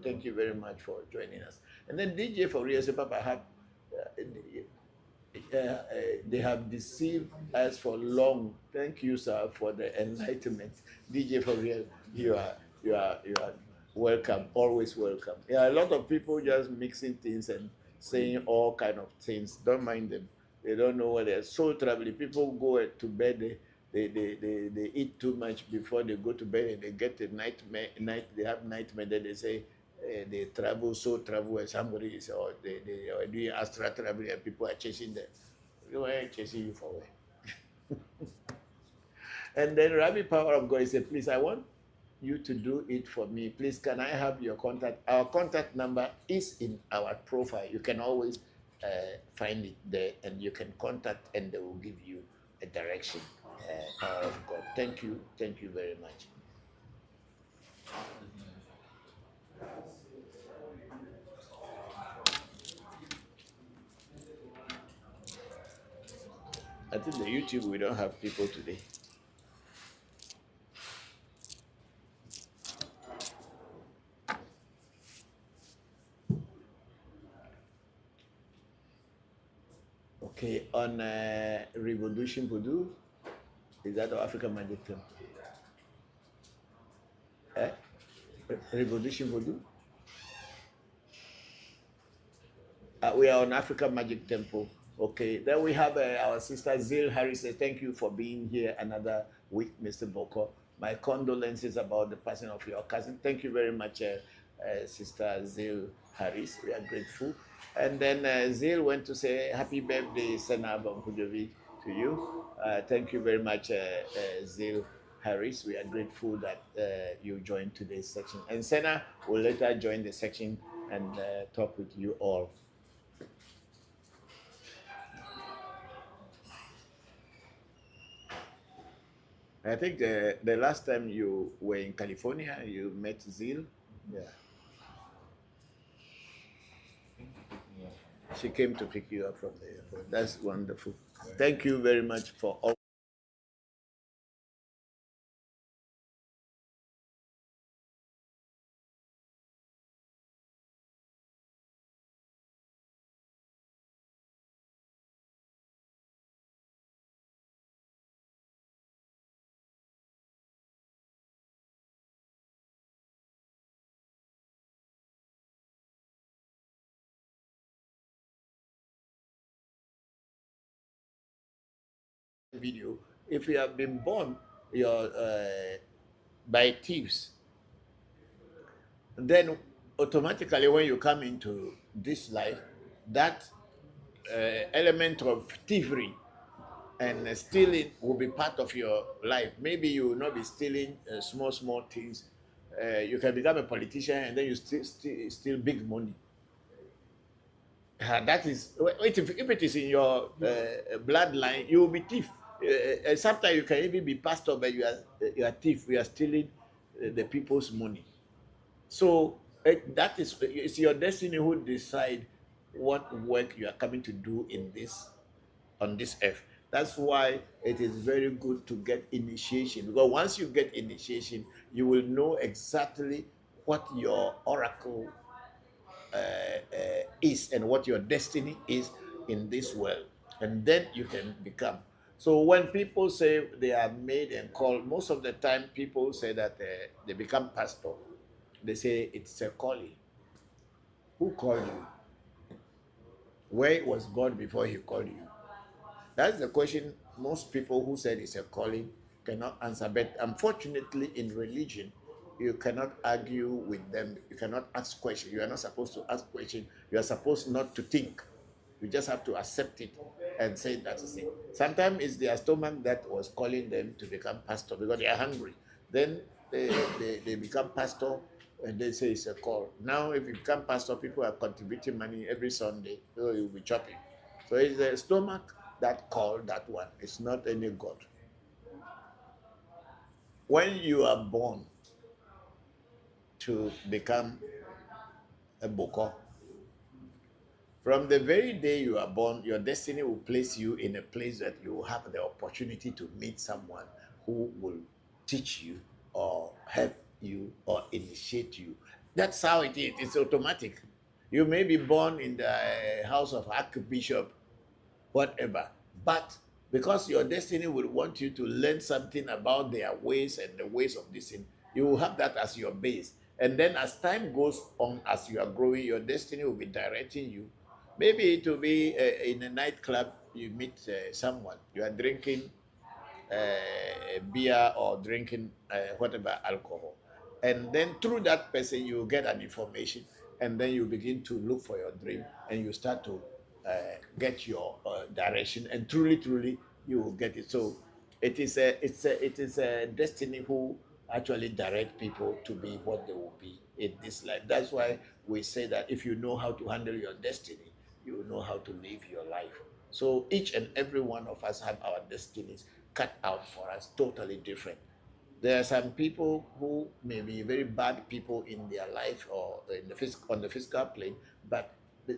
Thank you very much for joining us. And then DJ for real, say, Papa, they have deceived us for long. Thank you, sir, for the enlightenment. DJ for real, you are welcome, always welcome. Yeah, a lot of people just mixing things and saying all kind of things. Don't mind them. They don't know what they're so traveling. People go to bed. They eat too much before they go to bed and they get a nightmare. They have nightmare. Then they say they travel and somebody is or they are doing astral traveling and people are chasing them. You are chasing you for where? And then Rabbi Power of God said, please, I want you to do it for me. Please, can I have your contact? Our contact number is in our profile. You can always find it there and you can contact and they will give you a direction. Power of God. Thank you. Thank you very much. I think the YouTube, we don't have people today. Okay, on ReVodution Voodoo, is that our African Magic Temple? Eh? ReVodution Voodoo? We are on African Magic Temple. Okay, then we have our sister Zil Harris. Thank you for being here another week, Mr. Bokor. My condolences about the passing of your cousin. Thank you very much, Sister Zil Harris. We are grateful. And then Zil went to say happy birthday, Senna Voncujovi, to you. Thank you very much, Zil Harris. We are grateful that you joined today's section. And Senna will later join the section and talk with you all. I think the last time you were in California, you met Zil. Yeah. She came to pick you up from the airport. That's wonderful. Thank you very much for all. Video. If you have been born your by thieves, then automatically when you come into this life, that element of thievery and stealing will be part of your life. Maybe you will not be stealing small things. You can become a politician and then you steal big money. That is, if it is in your bloodline, you will be thief. Sometimes you can even be pastor, but you are thief. You are stealing the people's money. So that is, it's your destiny who decide what work you are coming to do in this on this earth. That's why it is very good to get initiation, because once you get initiation, you will know exactly what your oracle is and what your destiny is in this world, and then you can become. So when people say they are made and called, most of the time people say that they become pastor. They say it's a calling. Who called you? Where was God before he called you? That's the question most people who said it's a calling cannot answer. But unfortunately, in religion, you cannot argue with them. You cannot ask questions. You are not supposed to ask questions. You are supposed not to think. You just have to accept it and say that is it. Sometimes it's their stomach that was calling them to become pastor because they are hungry. Then they become pastor and they say it's a call. Now, if you become pastor, people are contributing money every Sunday, so you'll be chopping. So it's the stomach that called that one. It's not any God. When you are born to become a Bokor, from the very day you are born, your destiny will place you in a place that you will have the opportunity to meet someone who will teach you or help you or initiate you That's how it is. It's automatic. You may be born in the house of archbishop, whatever, but because your destiny will want you to learn something about their ways and the ways of this thing, you will have that as your base. And then as time goes on, as you are growing, your destiny will be directing you. Maybe it will be in a nightclub, you meet someone, you are drinking beer or drinking whatever alcohol. And then through that person, you get an information, and then you begin to look for your dream, and you start to get your direction, and truly, you will get it. So it is a destiny who actually direct people to be what they will be in this life. That's why we say that if you know how to handle your destiny, you will know how to live your life. So each and every one of us have our destinies cut out for us, totally different. There are some people who may be very bad people in their life or in on the physical plane, but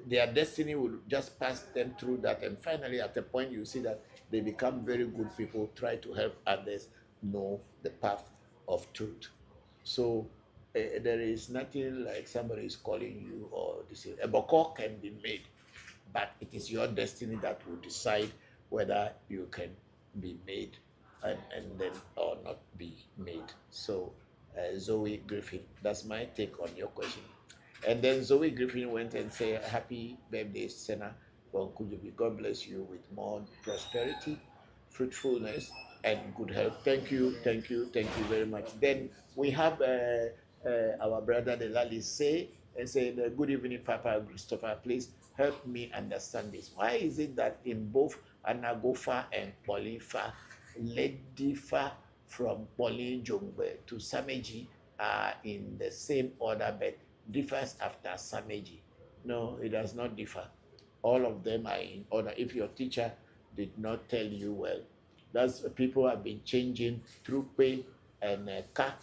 their destiny will just pass them through that, and finally, at a point, you see that they become very good people, try to help others know the path of truth. So there is nothing like somebody is calling you or this. A Bokor can be made, but it is your destiny that will decide whether you can be made and then or not be made. So Zoe Griffin, that's my take on your question. And then Zoe Griffin went and said, "Happy birthday, Senna Voncujovi. God bless you with more prosperity, fruitfulness, and good health." Thank you, thank you very much. Then we have our brother Delali say and say, "Good evening, Papa Christopher. Please help me understand this. Why is it that in both Anagofa and Polifa, Ledifa from Polijongbe to Sameji are in the same order but differs after Sameji?" No, it does not differ. All of them are in order. If your teacher did not tell you well, that's people have been changing through pay and ka.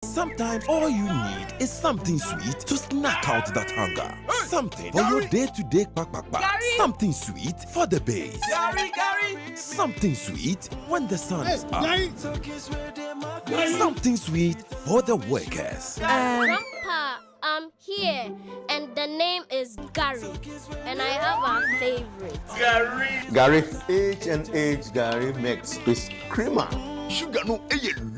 Sometimes all you need is something sweet to snack out that hunger. Something for your day-to-day back. Something sweet for the base. Something sweet when the sun is up. Something sweet for the workers. And Grandpa, I'm here, and the name is Gary, and I have a favorite. Gary, H&H Gary mix is creamer. sugar no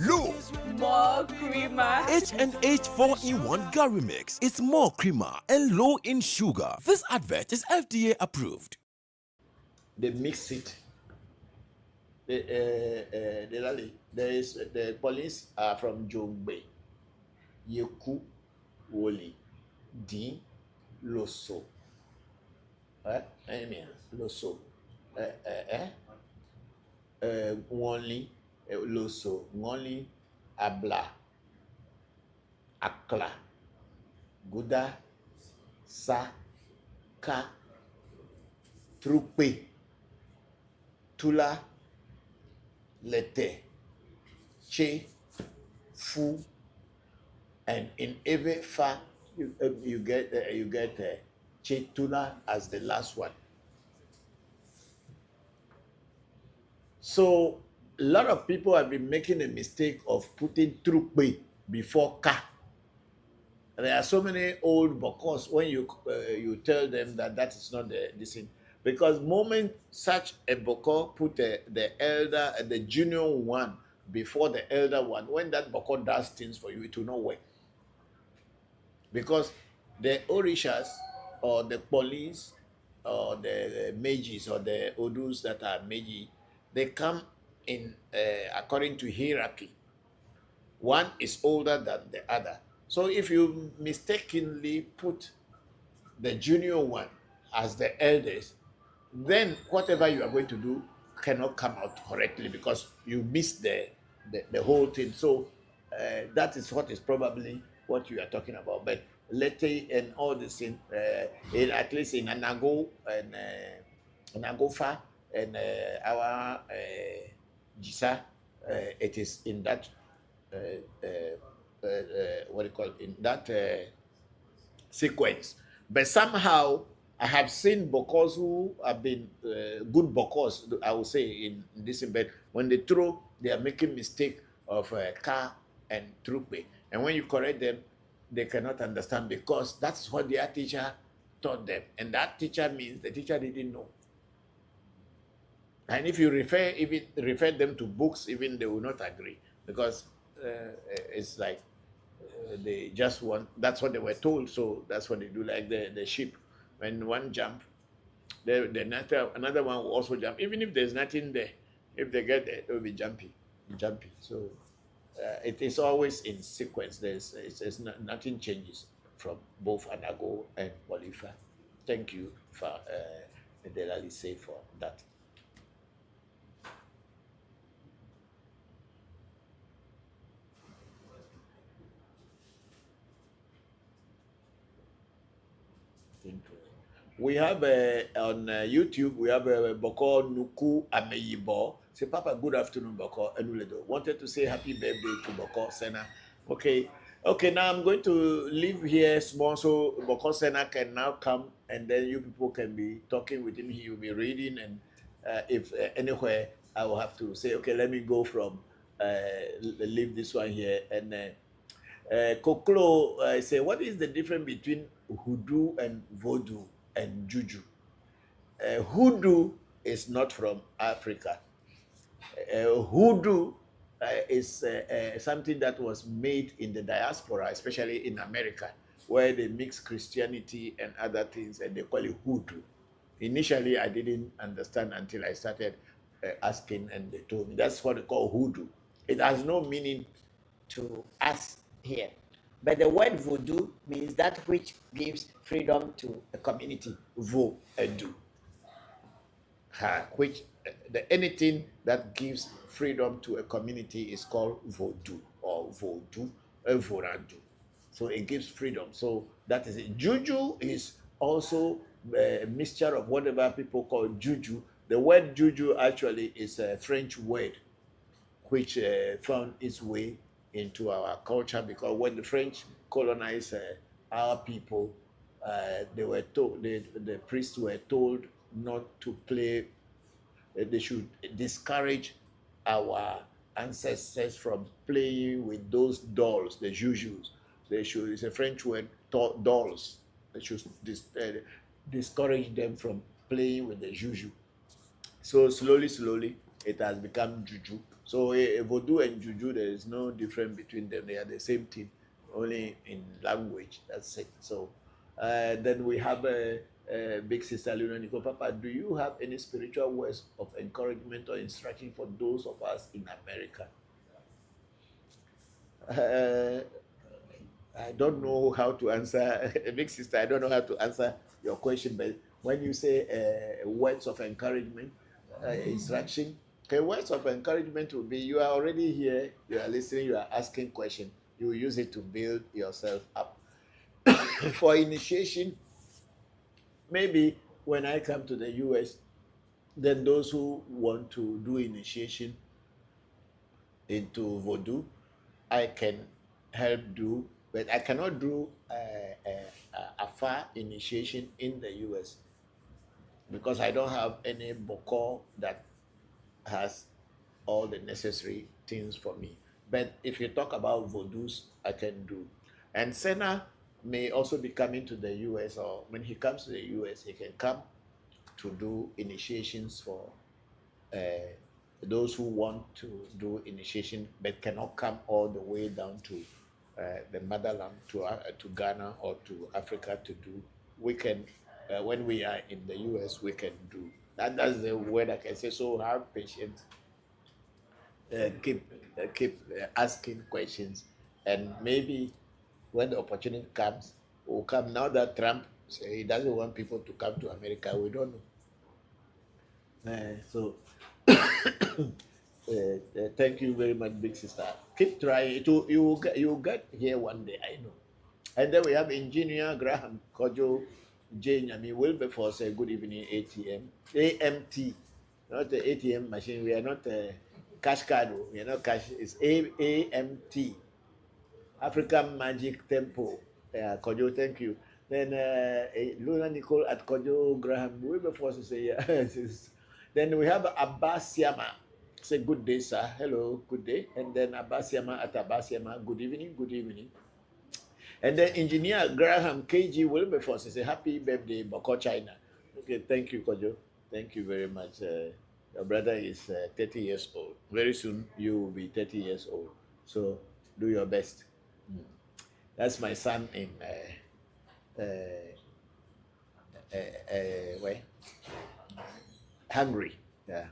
low. More creamer. H&H 4-in-1 Gary Mix. It's more creamer and low in sugar. This advert is FDA approved. They mix it. The police are from Jogbe, Yeku, Woli, Di, Loso. Loso. Wonli, Loso, Wonli, Abla, Akla, Guda, Sa, Ka, Trupe, Tula, Lete, Che, Fu, and in Ewe Fa, you get Che Tula as the last one. So a lot of people have been making a mistake of putting Trupe before Ka. There are so many old Bokors when you tell them that is not the thing. Because moment such a Bokor put the elder and the junior one before the elder one, when that Bokor does things for you, it will not work. Because the Orishas or the police or the mages or the Odus that are magi, they come in according to hierarchy. One is older than the other. So if you mistakenly put the junior one as the eldest, then whatever you are going to do cannot come out correctly because you missed the whole thing. So that is what is probably what you are talking about. But Lete and all this thing, at least in Anago and Anagofa and our Jisa, it is in that what do you call it, in that sequence. But somehow I have seen Bokors who have been good Bokors, I would say, in this bed. When they throw, they are making mistake of car and trupe. And when you correct them, they cannot understand because that's what their teacher taught them. And that teacher means the teacher didn't know. And if you refer them to books, even they will not agree because it's like they just want, that's what they were told, so that's what they do. Like the sheep, when one jump, another one will also jump, even if there's nothing there. If they get there, they'll be jumpy. So it is always in sequence. Nothing changes from both Anago and Walifa. Thank you for Delali say for that. We have on YouTube, we have Bokor Nuku Ameyibo. Say, Papa, good afternoon, Bokor Enuledo. Wanted to say happy birthday to Bokor Sena. Okay, now I'm going to leave here small so Bokor Sena can now come and then you people can be talking with him. He will be reading, and if anywhere I will have to say, okay, let me go from, leave this one here. And Koklo say, what is the difference between Hoodoo and Voodoo and Juju? Hoodoo is not from Africa. Hoodoo is something that was made in the diaspora, especially in America, where they mix Christianity and other things, and they call it hoodoo. Initially, I didn't understand until I started asking, and they told me that's what they call hoodoo. It has no meaning to us here. But the word voodoo means that which gives freedom to a community. Voodoo. Which anything that gives freedom to a community is called voodoo or voodoo, voradu. So it gives freedom. So that is it. Juju is also a mixture of whatever people call juju. The word juju actually is a French word which found its way into our culture, because when the French colonized our people, they were told, the priests were told not to play. They should discourage our ancestors from playing with those dolls, the jujus. They should, it's a French word, dolls. They should discourage them from playing with the juju. So slowly, it has become juju. So Voodoo and Juju, there is no difference between them. They are the same thing, only in language. That's it. So then we have Big Sister Luna Nico. Papa, do you have any spiritual words of encouragement or instruction for those of us in America? I don't know how to answer, Big Sister. I don't know how to answer your question, but when you say words of encouragement, instruction. Okay, words of encouragement will be, you are already here, you are listening, you are asking questions. You will use it to build yourself up. For initiation, maybe when I come to the US, then those who want to do initiation into Voodoo, I can help do, but I cannot do a far initiation in the US because I don't have any Bokor that has all the necessary things for me. But if you talk about Vodus, I can do. And Senna may also be coming to the US, or when he comes to the US, he can come to do initiations for those who want to do initiation but cannot come all the way down to the motherland, to Ghana or to Africa to do. We can, when we are in the US, we can do. That's the word I can say. So have patience. Keep asking questions, and maybe when the opportunity comes, will come. Now that Trump say he doesn't want people to come to America, we don't know. So thank you very much, big sister. Keep trying. You will get here one day, I know. And then we have Engineer Graham Kojo Jane. I mean, Wilberforce say good evening, ATM, AMT, not the ATM machine. We are not cash card. We are not cash. It's AMT, African Magic Temple. Kojo, thank you. Then Luna Nicole at Kojo Graham Wilberforce say yes. Then we have Abbas Yama. Say good day, sir. Hello, good day. And then Abbas Yama at Abbas Yama. Good evening. Good evening. And then Engineer Graham KG Wilberforce say happy birthday, Bokor, China. Okay, thank you, Kojo. Thank you very much. Your brother is 30 years old. Very soon you will be 30 years old. So do your best. That's my son in where? Hungary. Yeah.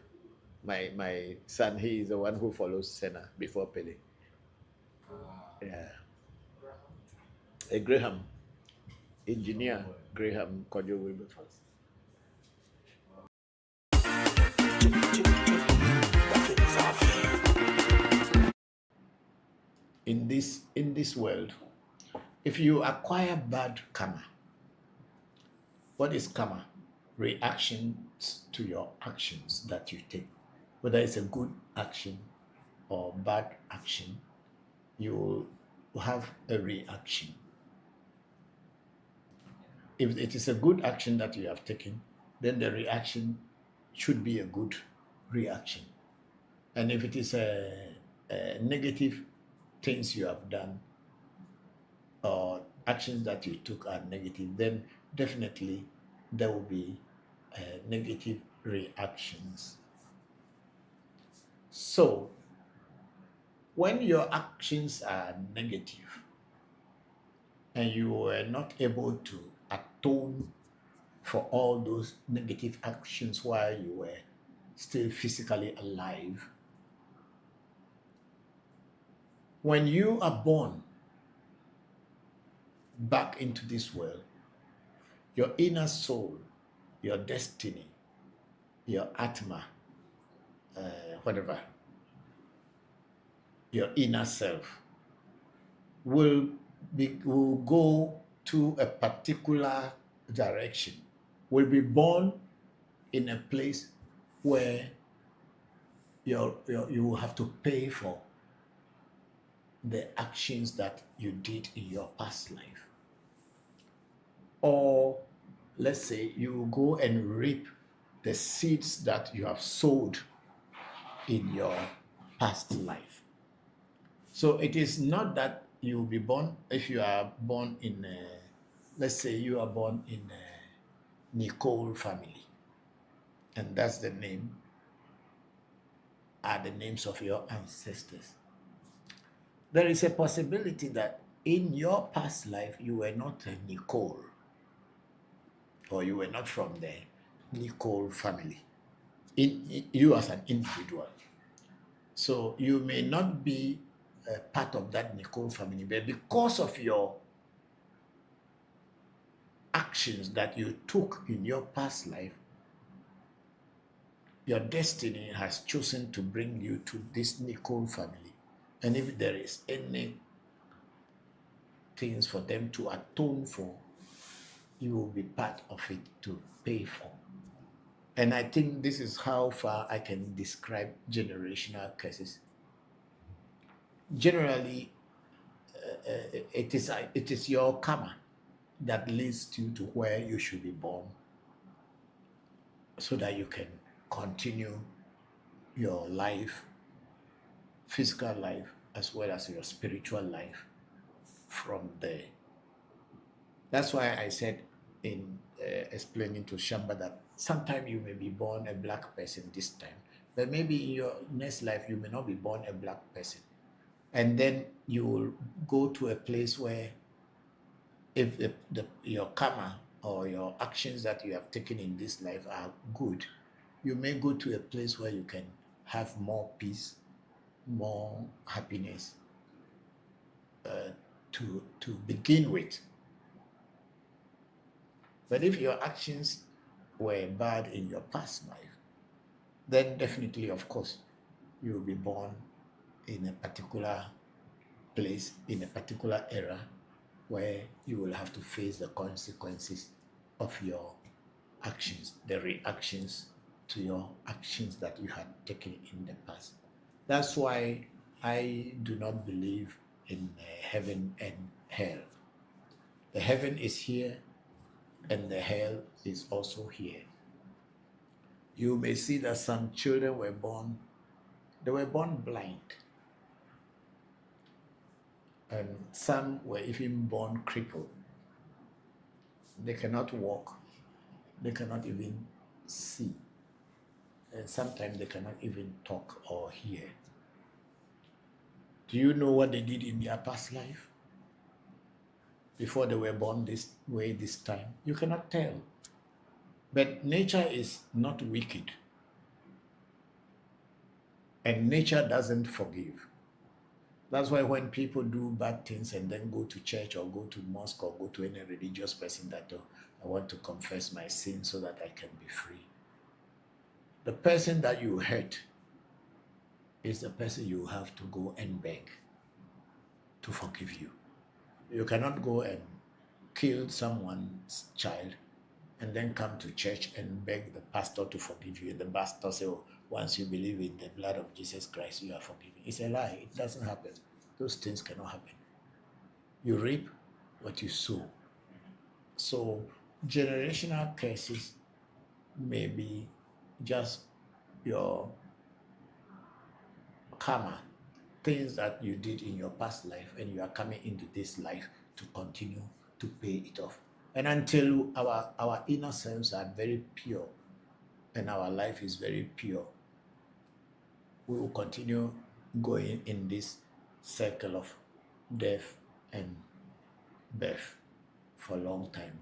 My son, he is the one who follows Senna before Pele. Yeah. Graham, Engineer Graham Kojo Wilberforce. In this world, if you acquire bad karma, what is karma? Reactions to your actions that you take. Whether it's a good action or bad action, you will have a reaction. If it is a good action that you have taken, then the reaction should be a good reaction. And if it is a negative things you have done or actions that you took are negative, then definitely there will be negative reactions. So when your actions are negative and you were not able to atone for all those negative actions while you were still physically alive, when you are born back into this world, your inner soul, your destiny, your atma, whatever, your inner self will go to a particular direction, will be born in a place where you will have to pay for the actions that you did in your past life. Or let's say you go and reap the seeds that you have sowed in your past life. So it is not that you will be born, if you are born in, let's say you are born in a Nicole family, and that's the name, are the names of your ancestors. There is a possibility that in your past life you were not a Nicole, or you were not from the Nicole family, you as an individual. So you may not be part of that Nicole family, but because of your actions that you took in your past life, your destiny has chosen to bring you to this Nicole family. And if there is any things for them to atone for, you will be part of it to pay for. And I think this is how far I can describe generational curses. Generally, it is your karma that leads you to where you should be born, so that you can continue your life, physical life, as well as your spiritual life from there. That's why I said in explaining to Shamba that Sometime you may be born a black person this time, but maybe in your next life you may not be born a black person. And then you will go to a place where if your karma or your actions that you have taken in this life are good, you may go to a place where you can have more peace, more happiness to begin with. But if your actions were bad in your past life, then definitely, of course, you will be born in a particular place, in a particular era, where you will have to face the consequences of your actions, the reactions to your actions that you had taken in the past. That's why I do not believe in heaven and hell. The heaven is here and the hell is also here. You may see that some children were born blind. And some were even born crippled. They cannot walk. They cannot even see. And sometimes they cannot even talk or hear. Do you know what they did in their past life? Before they were born this way this time? You cannot tell. But nature is not wicked. And nature doesn't forgive. That's why when people do bad things and then go to church or go to mosque or go to any religious person that I want to confess my sin so that I can be free. The person that you hurt is the person you have to go and beg to forgive you. You cannot go and kill someone's child and then come to church and beg the pastor to forgive you. And the pastor says, oh, once you believe in the blood of Jesus Christ, you are forgiven. It's a lie. It doesn't happen. Those things cannot happen. You reap what you sow. So generational curses may be just your karma, things that you did in your past life and you are coming into this life to continue to pay it off. And until our inner selves are very pure and our life is very pure, we will continue going in this circle of death and birth for a long time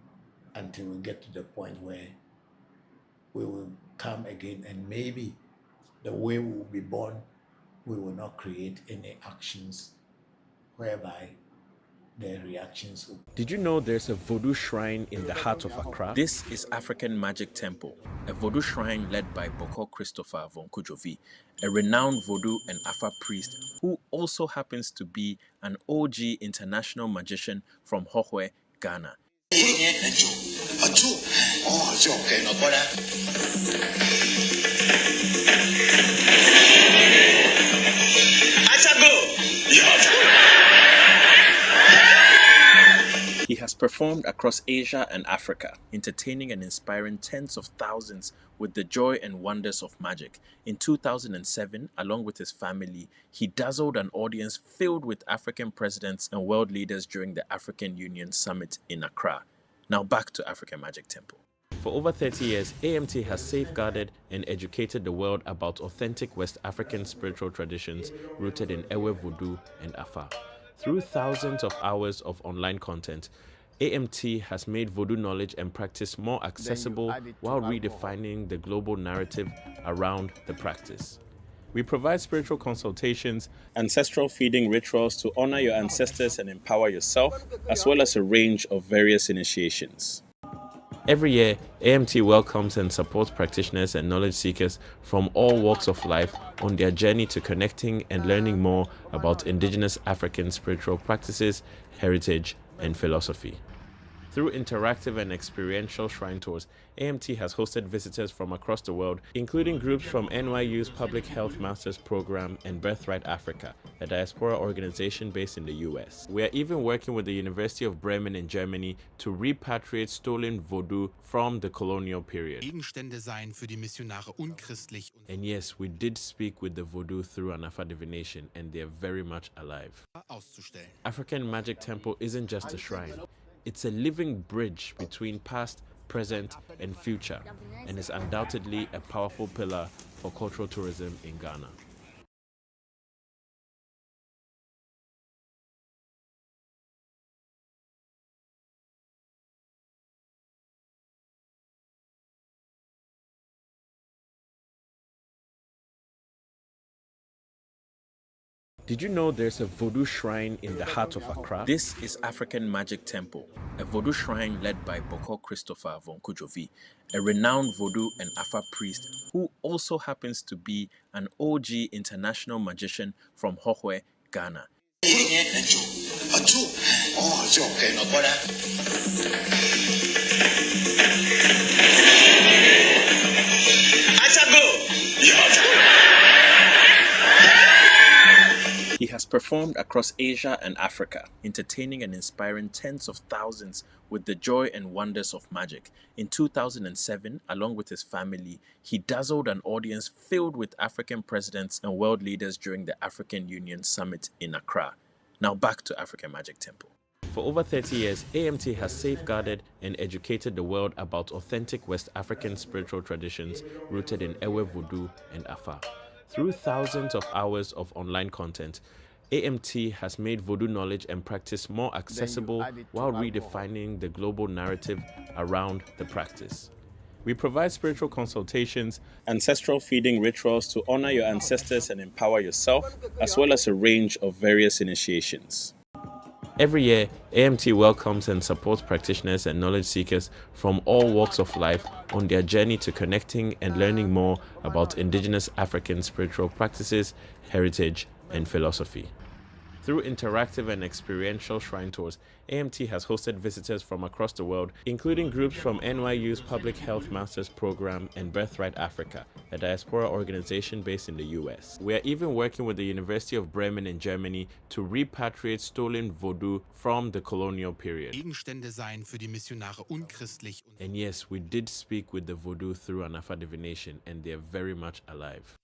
until we get to the point where we will come again, and maybe the way we will be born, we will not create any actions whereby the reactions will. Did you know there's a Voodoo shrine in the heart of Accra? This is African Magic Temple, a Voodoo shrine led by Bokor Christopher Voncujovi, a renowned Voodoo and Afa priest who also happens to be an OG international magician from Hohwe, Ghana. He has performed across Asia and Africa, entertaining and inspiring tens of thousands with the joy and wonders of magic. In 2007, along with his family, he dazzled an audience filled with African presidents and world leaders during the African Union Summit in Accra. Now back to African Magic Temple. For over 30 years, AMT has safeguarded and educated the world about authentic West African spiritual traditions rooted in Ewe Vodu and Afa. Through thousands of hours of online content, AMT has made Voodoo knowledge and practice more accessible while redefining the global narrative around the practice. We provide spiritual consultations, ancestral feeding rituals to honor your ancestors and empower yourself, as well as a range of various initiations. Every year, AMT welcomes and supports practitioners and knowledge seekers from all walks of life on their journey to connecting and learning more about indigenous African spiritual practices, heritage, and philosophy. Through interactive and experiential shrine tours, AMT has hosted visitors from across the world, including groups from NYU's Public Health Masters Program and Birthright Africa, a diaspora organization based in the US. We are even working with the University of Bremen in Germany to repatriate stolen Voodoo from the colonial period. And yes, we did speak with the Voodoo through an Afa divination, and they are very much alive. African Magic Temple isn't just a shrine. It's a living bridge between past, present, and future, and is undoubtedly a powerful pillar for cultural tourism in Ghana. Did you know there's a Voodoo shrine in the heart of Accra? This is African Magic Temple, a Voodoo shrine led by Bokor Christopher Voncujovi, a renowned Voodoo and Afa priest who also happens to be an OG international magician from Hohwe, Ghana. He has performed across Asia and Africa, entertaining and inspiring tens of thousands with the joy and wonders of magic. In 2007, along with his family, he dazzled an audience filled with African presidents and world leaders during the African Union Summit in Accra. Now back to African Magic Temple. For over 30 years, AMT has safeguarded and educated the world about authentic West African spiritual traditions rooted in Ewe Vodu and Afa. Through thousands of hours of online content, AMT has made Voodoo knowledge and practice more accessible while redefining the global narrative around the practice. We provide spiritual consultations, ancestral feeding rituals to honor your ancestors and empower yourself, as well as a range of various initiations. Every year, AMT welcomes and supports practitioners and knowledge seekers from all walks of life on their journey to connecting and learning more about indigenous African spiritual practices, heritage, and philosophy. Through interactive and experiential shrine tours, AMT has hosted visitors from across the world, including groups from NYU's Public Health Masters Program and Birthright Africa, a diaspora organization based in the US. We are even working with the University of Bremen in Germany to repatriate stolen Voodoo from the colonial period. And yes, we did speak with the Voodoo through an Afa divination, and they are very much alive.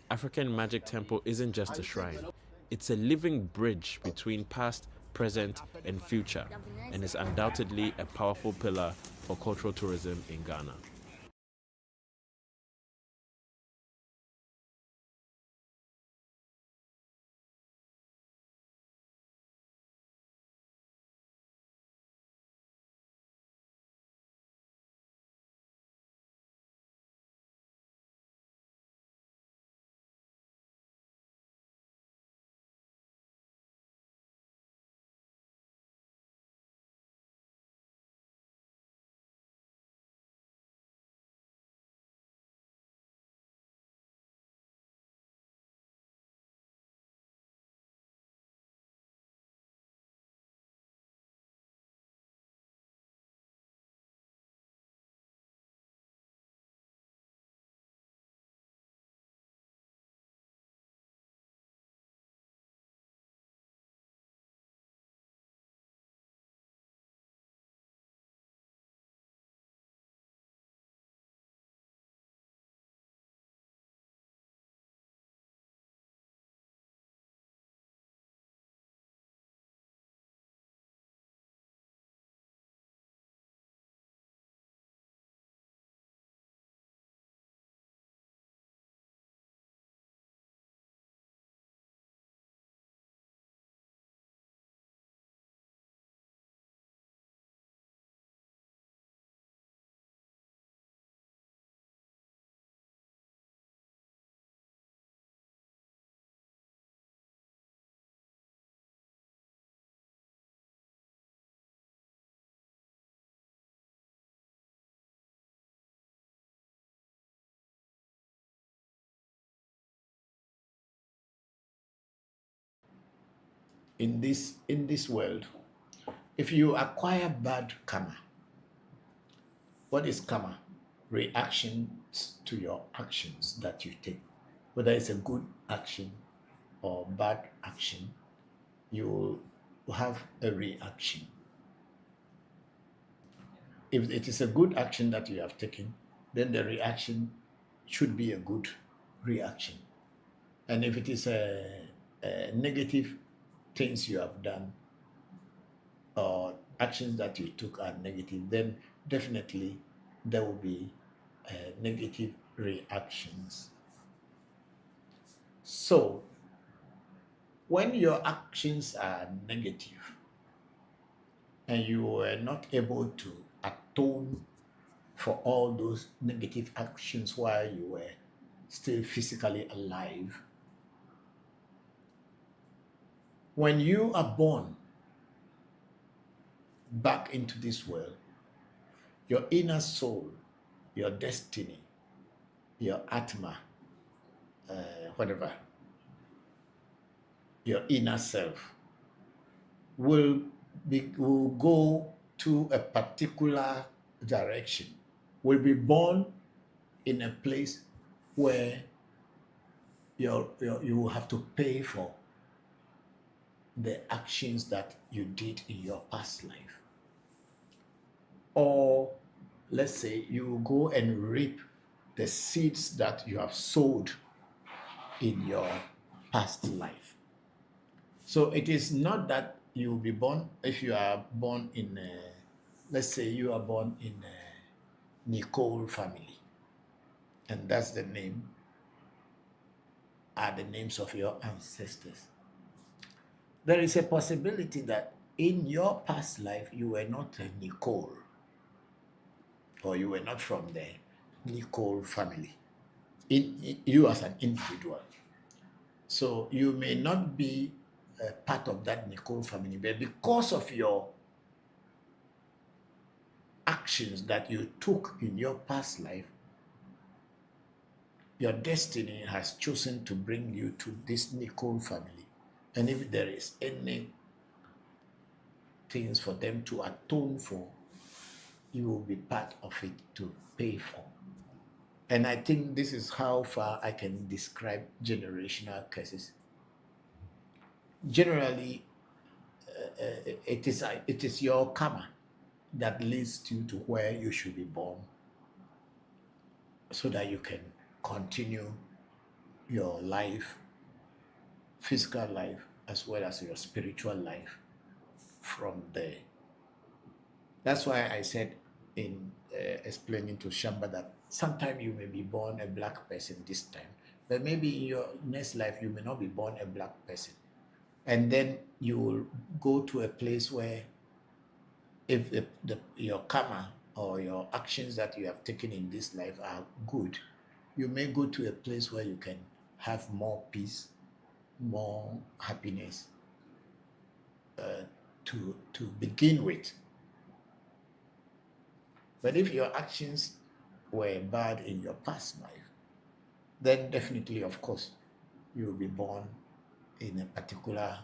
African Magic Temple isn't just a shrine. It's a living bridge between past, present, and future, and is undoubtedly a powerful pillar for cultural tourism in Ghana. In this world, if you acquire bad karma, what is karma? Reactions to your actions that you take. Whether it's a good action or bad action, you will have a reaction. If it is a good action that you have taken, then the reaction should be a good reaction. And if it is a negative things you have done or actions that you took are negative, then definitely there will be negative reactions. So, when your actions are negative and you were not able to atone for all those negative actions while you were still physically alive, when you are born back into this world, your inner soul, your destiny, your atma, whatever, your inner self will go to a particular direction, will be born in a place where you will have to pay for the actions that you did in your past life. Or let's say you go and reap the seeds that you have sowed in your past life. So it is not that you will be born, if you are born in, let's say you are born in a Nicole family, and that's the name, are the names of your ancestors. There is a possibility that in your past life you were not a Nicole, or you were not from the Nicole family, you as an individual. So you may not be a part of that Nicole family, but because of your actions that you took in your past life, your destiny has chosen to bring you to this Nicole family. And if there is any things for them to atone for, you will be part of it to pay for. And I think this is how far I can describe generational curses. Generally, it is your karma that leads you to where you should be born, so that you can continue your life, physical life, as well as your spiritual life from there. That's why I said in explaining to Shamba that sometimes you may be born a black person this time, but maybe in your next life you may not be born a black person. And then you will go to a place where if your karma or your actions that you have taken in this life are good, you may go to a place where you can have more peace, more happiness to begin with. But if your actions were bad in your past life, then definitely, of course, you will be born in a particular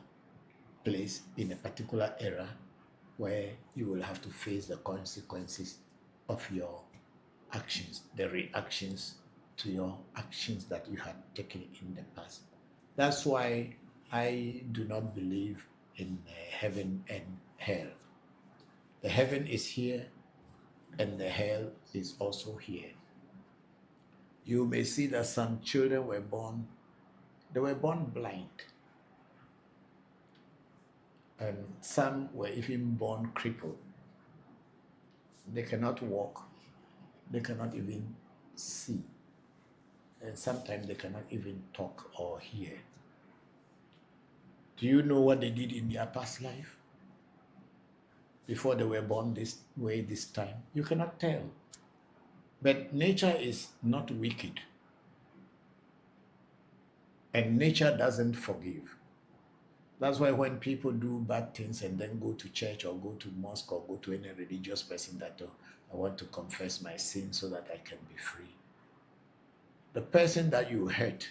place, in a particular era, where you will have to face the consequences of your actions, the reactions to your actions that you had taken in the past. That's why I do not believe in heaven and hell. The heaven is here and the hell is also here. You may see that some children were born blind. And some were even born crippled. They cannot walk. They cannot even see. And sometimes they cannot even talk or hear. Do you know what they did in their past life before they were born this way this time? You cannot tell. But nature is not wicked. And nature doesn't forgive. That's why when people do bad things and then go to church or go to mosque or go to any religious person that, I want to confess my sin so that I can be free. The person that you hurt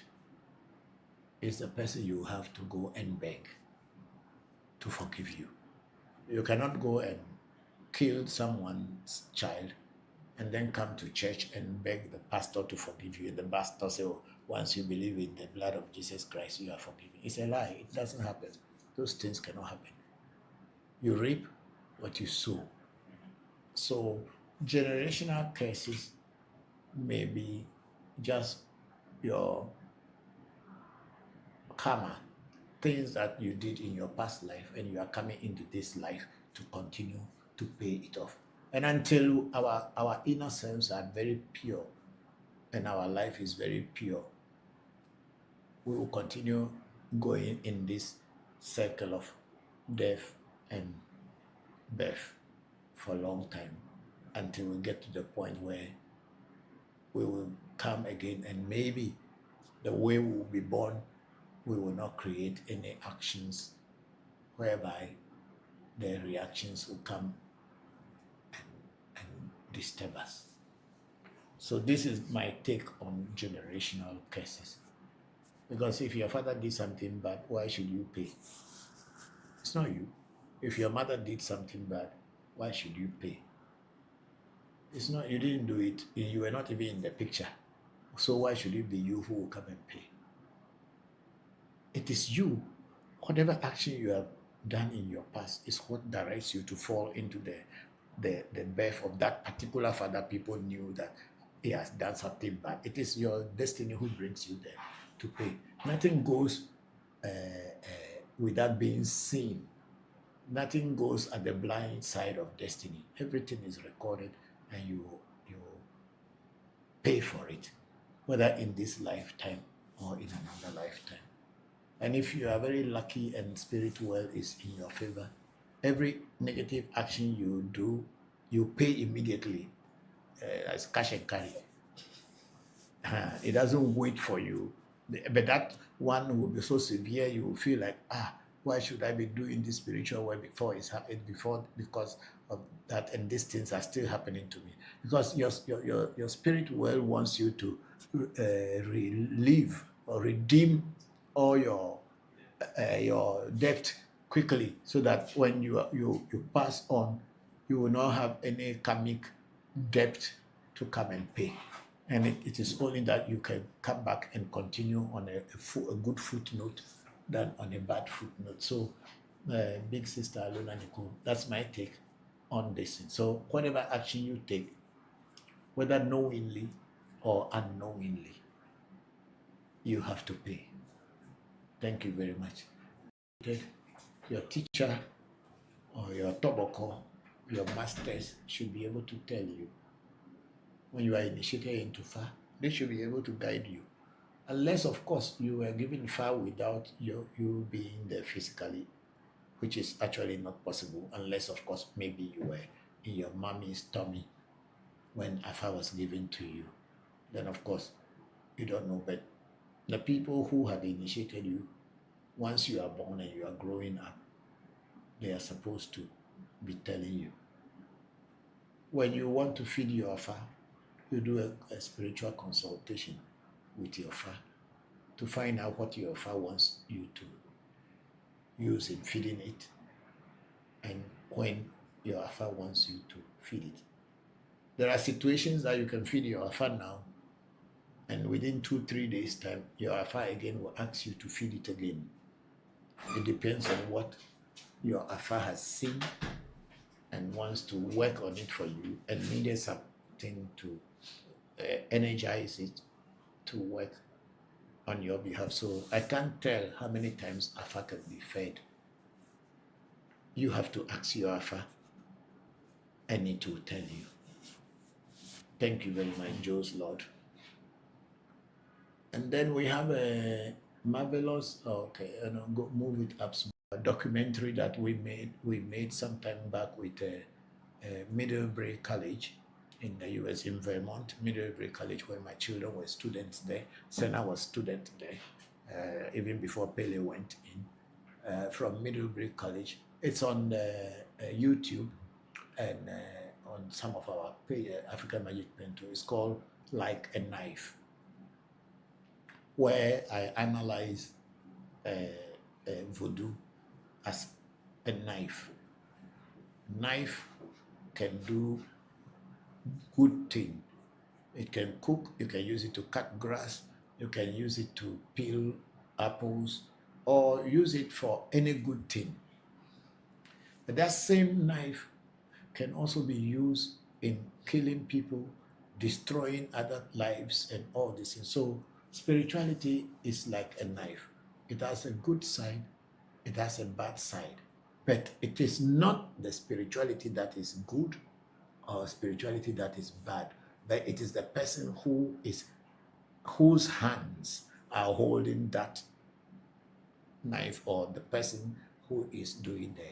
is the person you have to go and beg to forgive you. You cannot go and kill someone's child and then come to church and beg the pastor to forgive you. And the pastor says, oh, once you believe in the blood of Jesus Christ, you are forgiven. It's a lie. It doesn't happen. Those things cannot happen. You reap what you sow. So generational curses may be just your karma, things that you did in your past life, and you are coming into this life to continue to pay it off. And until our inner selves are very pure and our life is very pure, we will continue going in this circle of death and birth for a long time until we get to the point where we will come again, and maybe the way we will be born, we will not create any actions whereby the reactions will come and disturb us. So this is my take on generational curses. Because if your father did something bad, why should you pay? It's not you. If your mother did something bad, why should you pay? It's not, you didn't do it. You were not even in the picture. So why should it be you who will come and pay? It is you. Whatever action you have done in your past is what directs you to fall into the birth of that particular father. People knew that he has done something bad. It is your destiny who brings you there to pay. Nothing goes without being seen. Nothing goes at the blind side of destiny. Everything is recorded, and you pay for it, whether in this lifetime or in another lifetime. And if you are very lucky and spirit well is in your favor, every negative action you do, you pay immediately as cash and carry. It doesn't wait for you. But that one will be so severe, you will feel like, why should I be doing this spiritual work because of that, and these things are still happening to me? Because your spirit well wants you to relieve or redeem all your debt quickly, so that when you pass on, you will not have any karmic debt to come and pay. And it is only that you can come back and continue on a good footnote than on a bad footnote. So, big sister Alona Nico, that's my take on this. So, whatever action you take, whether knowingly or unknowingly, you have to pay. Thank you very much. Your teacher or your Bokor, your masters should be able to tell you when you are initiated into Fa. They should be able to guide you. Unless, of course, you were given Fa without you being there physically, which is actually not possible, unless, of course, maybe you were in your mommy's tummy when Afa was given to you. Then, of course, you don't know. But the people who had initiated you, once you are born and you are growing up, they are supposed to be telling you. When you want to feed your Afa, you do a spiritual consultation with your Fa to find out what your Fa wants you to use in feeding it, and when your Afa wants you to feed it. There are situations that you can feed your Afa now, and within 2-3 days' time, your Afa again will ask you to feed it again. It depends on what your Afa has seen and wants to work on it for you, and needed something to energize it to work on your behalf. So I can't tell how many times Afa can be fed. You have to ask your Afa, and it will tell you. Thank you very much, Joe's Lord. And then we have a marvelous, move it up, a documentary that we made some time back with Middlebury College in the US, in Vermont, Middlebury College, where my children were students there. Senna was student there, even before Pele went in, from Middlebury College. It's on YouTube and on some of our African Magic Pen too. It's called Like a Knife, where I analyze Voodoo as a knife. Knife can do good thing. It can cook, you can use it to cut grass, you can use it to peel apples, or use it for any good thing. But that same knife can also be used in killing people, destroying other lives, and all this. And so spirituality is like a knife. It has a good side, it has a bad side. But it is not the spirituality that is good or spirituality that is bad, but it is the person whose hands are holding that knife, or the person who is doing the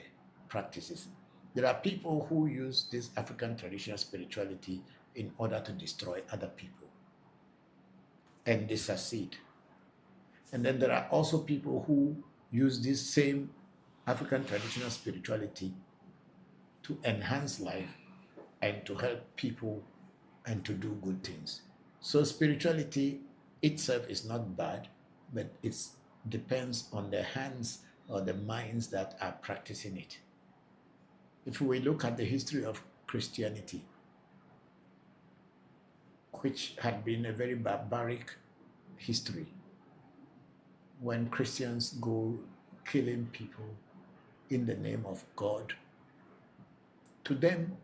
practices. There are people who use this African traditional spirituality in order to destroy other people, and they succeed. And then there are also people who use this same African traditional spirituality to enhance life and to help people and to do good things. So spirituality itself is not bad, but it depends on the hands or the minds that are practicing it. If we look at the history of Christianity, which had been a very barbaric history, when Christians go killing people in the name of God, to them,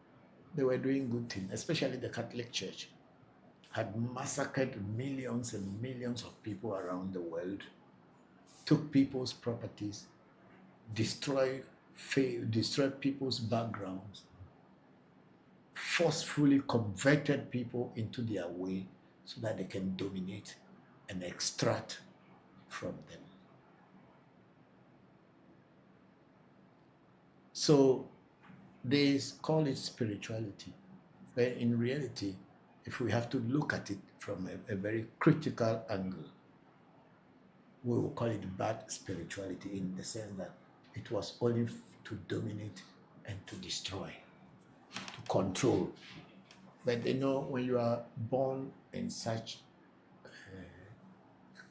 they were doing good things, especially the Catholic Church had massacred millions and millions of people around the world, took people's properties, destroyed people's backgrounds, forcefully converted people into their way so that they can dominate and extract from them. So they call it spirituality, but in reality, if we have to look at it from a very critical angle, we will call it bad spirituality, in the sense that it was only to dominate and to destroy, to control. But you know, when you are born in such a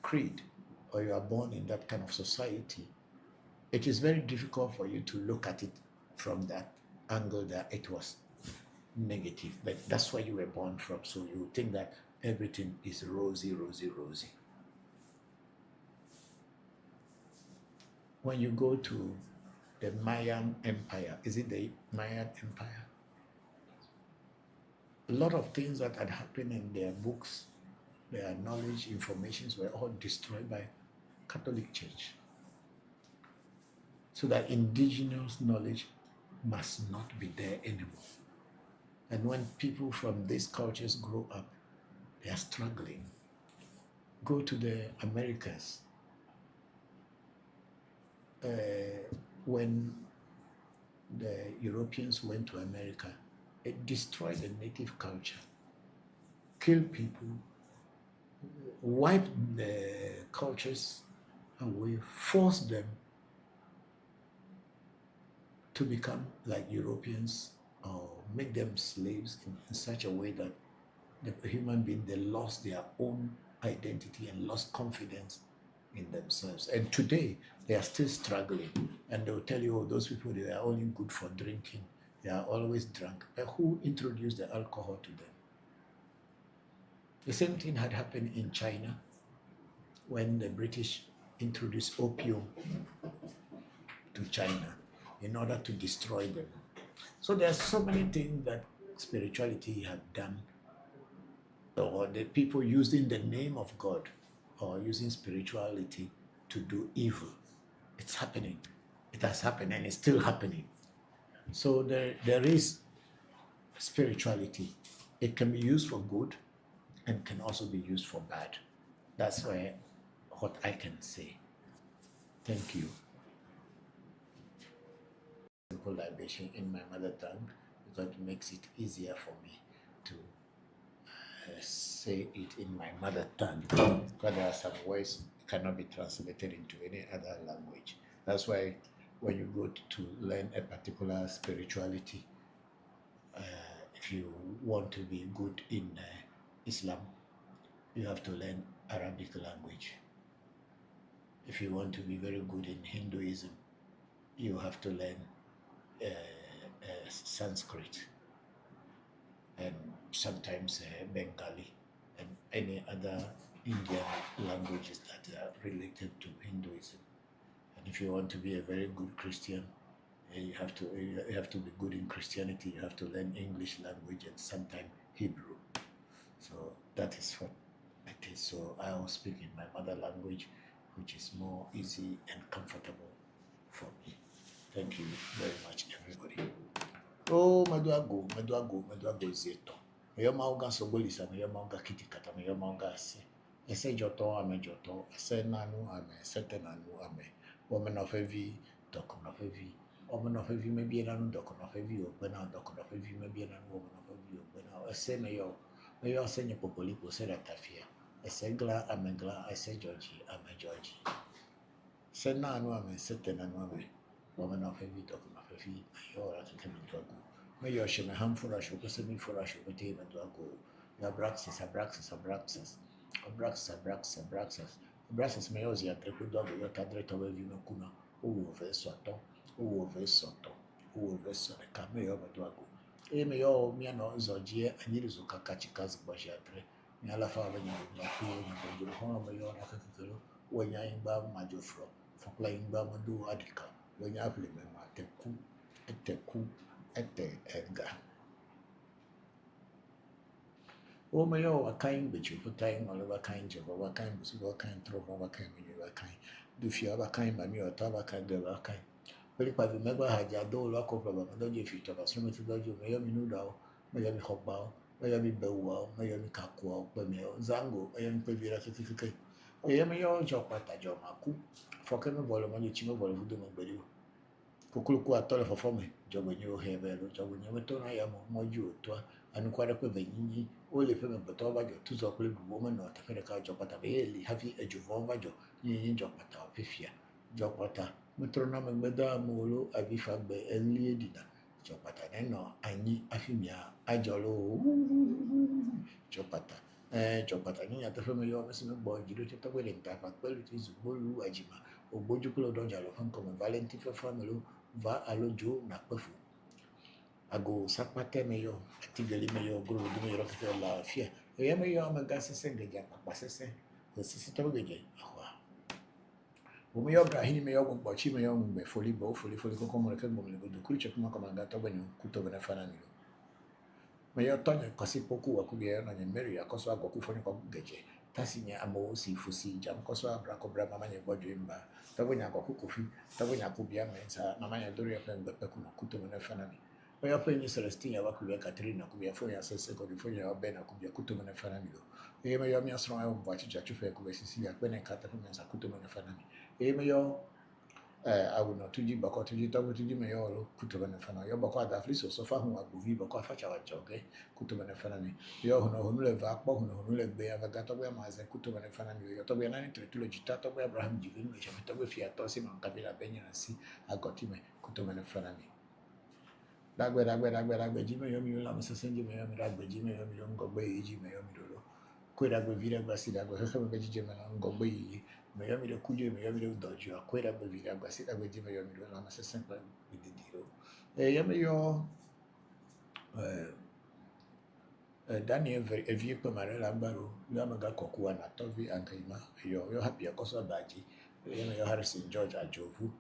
creed, or you are born in that kind of society, it is very difficult for you to look at it from that angle that it was negative. But that's where you were born from, so you think that everything is rosy, rosy, rosy. When you go to the Mayan Empire, is it the Mayan Empire? A lot of things that had happened in their books, their knowledge, informations were all destroyed by Catholic Church. So that indigenous knowledge must not be there anymore. And when people from these cultures grow up, they are struggling. Go to the Americas. When the Europeans went to America, it destroyed the native culture, killed people, wiped the cultures away, forced them to become like Europeans, or make them slaves in such a way that the human being, they lost their own identity and lost confidence in themselves. And today, they are still struggling. And they'll tell you, oh, those people, they are only good for drinking. They are always drunk. But who introduced the alcohol to them? The same thing had happened in China when the British introduced opium to China in order to destroy them. So there are so many things that spirituality had done, or the people using the name of God or using spirituality to do evil. It's happening. It has happened, and it's still happening. So there is spirituality. It can be used for good and can also be used for bad. That's what I can say. Thank you. Simple libation in my mother tongue, because it makes it easier for me to say it in my mother tongue, because there are some words that cannot be translated into any other language. That's why when you go to learn a particular spirituality, if you want to be good in Islam, you have to learn Arabic language. If you want to be very good in Hinduism, you have to learn Sanskrit, and sometimes Bengali, and any other Indian languages that are related to Hinduism. And if you want to be a very good Christian, you have to be good in Christianity. You have to learn English language and sometimes Hebrew. So that is what it is. So I will speak in my mother language, which is more easy and comfortable for me. Thank you very much, everybody. Oh, Maduago, Zeto. Yamauga Sobolisa, Yamauga Kitikata, Yamauga se. I say Joto, Ame Joto, I say Nanu, Ame, certain Nanu, Ame, woman of heavy, docon of heavy, woman of heavy, maybe an docon of heavy, or Bena, docon of heavy, maybe an woman of heavy, or Bena, I say Mayo, send your Popolipo, said at Tafia. I say Gla, Ame Gla, I say Georgie, Ame Georgie. Say Nanu, Ame, certain Nanu, woman of heavy, docon of heavy, Mayo, I can come to May you shame a handful of sugar, semi for a sugar table to a go. Your Abraxas, Abraxas, Mayozia, Treco dog, your cadret of Vimacuna, who Vesoto, who Vesoto, who Veso, the cameo of Duago. Amy, oh, Miano, Zogia, and Yizuka Kachikas, Bajatre, Yalafa, when you home of your Akakulu, when you're in Bam Majofro, for playing Bamadu Adika, when you have Teku. Edgar. Oh, my, a kind bitch, you put time all over kind of over kind, what kind, throw over kind, when you are kind. Do you have a kind by me or Tabaka, the kind? But if I remember, I had a lock of a don't you fit of a summer to do, Miami Nudo, Miami Hopbow, Miami Bow, Miami Kakua, Bamio, Zango, I am Pavira certificate. I am your job at a job, for coming volume on your chimo volume, do Kukuluku atole for me, job when you have a job when you went on. I am more you to and quite a quiver, only payment but over your two so woman or Tafeka job at a very heavy edge of over your job at our pifia, job at a metronome Madame Molo, Abifa by early dinner, job at an no, I need Afimia, Ajolo, Jopata, Jopata, at the family of a boy, you don't have a wedding type of qualities, Bolu Ajima, or Bojukulo Dojalo, Hong Valentine for family. Va alojo na pefu ago sakpate meyo atigeli meyo guru du meyo rokete la fia e meyo amaga sese ngeja papa sese sese to geje ahwa o meyo brahini meyo gbo chi meyo ngbe foli ko mo reke mo le do kuri chekuma kama ngato banyo kuto bena fana ni meyo tonyo kosi poku wakuge na nyemeri akoso agoku foni ko geje tasinya amo si fusi jam koso abra kobra mama nye bojo imba tabonya kwa kukufi tabonya kubia mensa mama nye dori ya pembe kuna kuto mene fanani oya penye Celestina wakubia Katrina kubia fonya sese kwa fonya wabena kubia kuto mene fanani do eme yo miya sron ayo mwachi chachufe kubia Sicilia kwene kata kumensa kuto mene fanani eme yo awu no tuji bako tuji tabu tuji me yo lo kuto mene fanani yo bako ada fliso sofa hu abuvi bako afacha wachoge kuto mene fanani yo hono le va akpo hono le gbe avagato gbe maze kuto mene fanani yo to gbe nani tretulo jita to gbe Abraham jivinu le chame to gbe fiato si man kabila benya si agoti me kuto mene fanani dagbe jime yo mi la msese jime yo mi dagbe jime yo mi ngogbe jime yo mi do ko dagbe vira gba si dagbe so be jime na ngogbe yi me yo mi do kuje me yo mi do dojo ko dagbe vira gba si dagbe jime yo mi do la msese pa bidiro yo mi yo Daniel evie pe mare la gbaro yo amaga kokuwa na tovi ankaima yo happy akoso baji yo Harrison George ajovu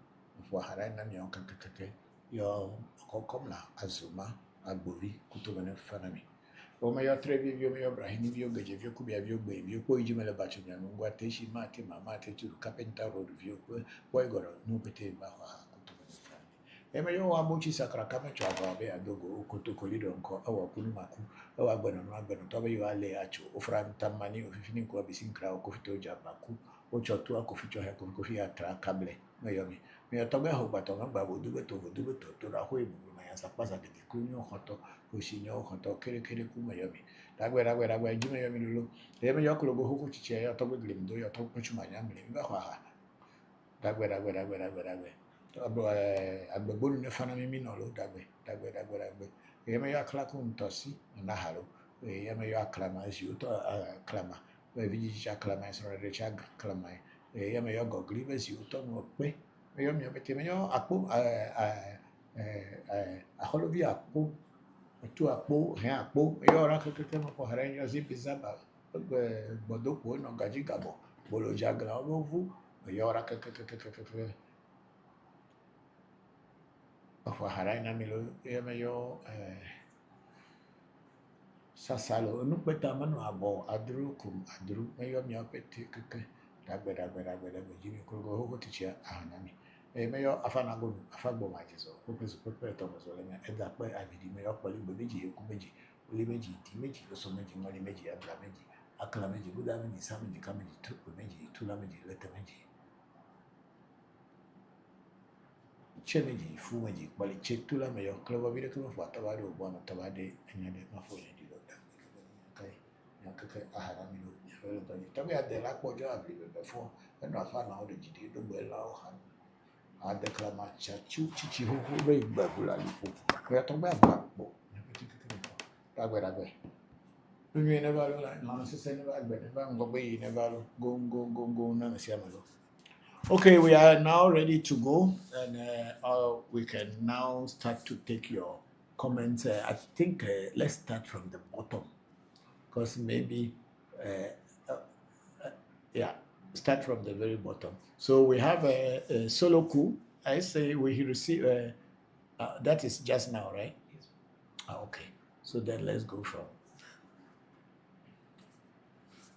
fo hara na mi on kakeke yo kokomla azuma agbovi kutobene fanami o me yo trevi vio me yo brahini vio geje vio kubia vio gbe vio ko ijimele bacho nya ngwa teshi mate mama te tu carpenter road vio boy goro no bete ba kutobene fanami e me yo abuchi sakra kama cho ababe adogo kutokolido nko awa kulumaku awa gbeno no agbeno to be yo ale acho ofran tamani ofifini ko bisinkra o kofito jabaku o chotu akofito he kofi atra kable me yo mi me to be ho bato ngba bodu beto to ra ho ibu na ya sapasa de kunyo hoto oshinyo hoto kere ku me yo mi dagwe ji me yo mi lulu e me yo klogo ho ku chiche ya to be glim do ya to ku chuma nya mi ba ha dagwe to abo agbegbo ni fana mi no lo dagwe e me yo akla ku ntosi na haro e me yo aklama si to aklama we viji aklama so re cha aklama e me yo gogli be si to no pe yo mi mete me yo apo aholobi apo tu apo he apo yo ra ke mo ko hare yo si bizaba bodo no gaji gabo bolo jagra ovu yo ra ke ko hare na mi lo yo me yo sasalo nu peta manu abo adru me yo mi apete ke dagbe ji mi ko go ho ticha anami Mayor Afanago, Afabo Majiso, Opus Thomas, and that way I did Mayor Polimeji, Kumeji, Ulimeji, Timeji, Someji, Malimeji, Ablameji, Akalameji, Gudameji, Samaji, Kameji, Tukumeji, Tulameji, Letameji, Chemeji, Fumeji, Baliche, Tula Mayor, Clover Video for Tabado, one of Tabade, and Yade Mafo, I had a minute. Tell me at the lack of job before, and I found out that you don't allow her. I declare my chachu chichi who very babula. We are talking about black book. Ragway. You never like nonsense, never go, never go, none of okay, we are now ready to go, and we can now start to take your comments. I think let's start from the bottom, because maybe, yeah, start from the very bottom. So we have a solo coup. I say we receive, that is just now, right? Yes. Okay, so then let's go from.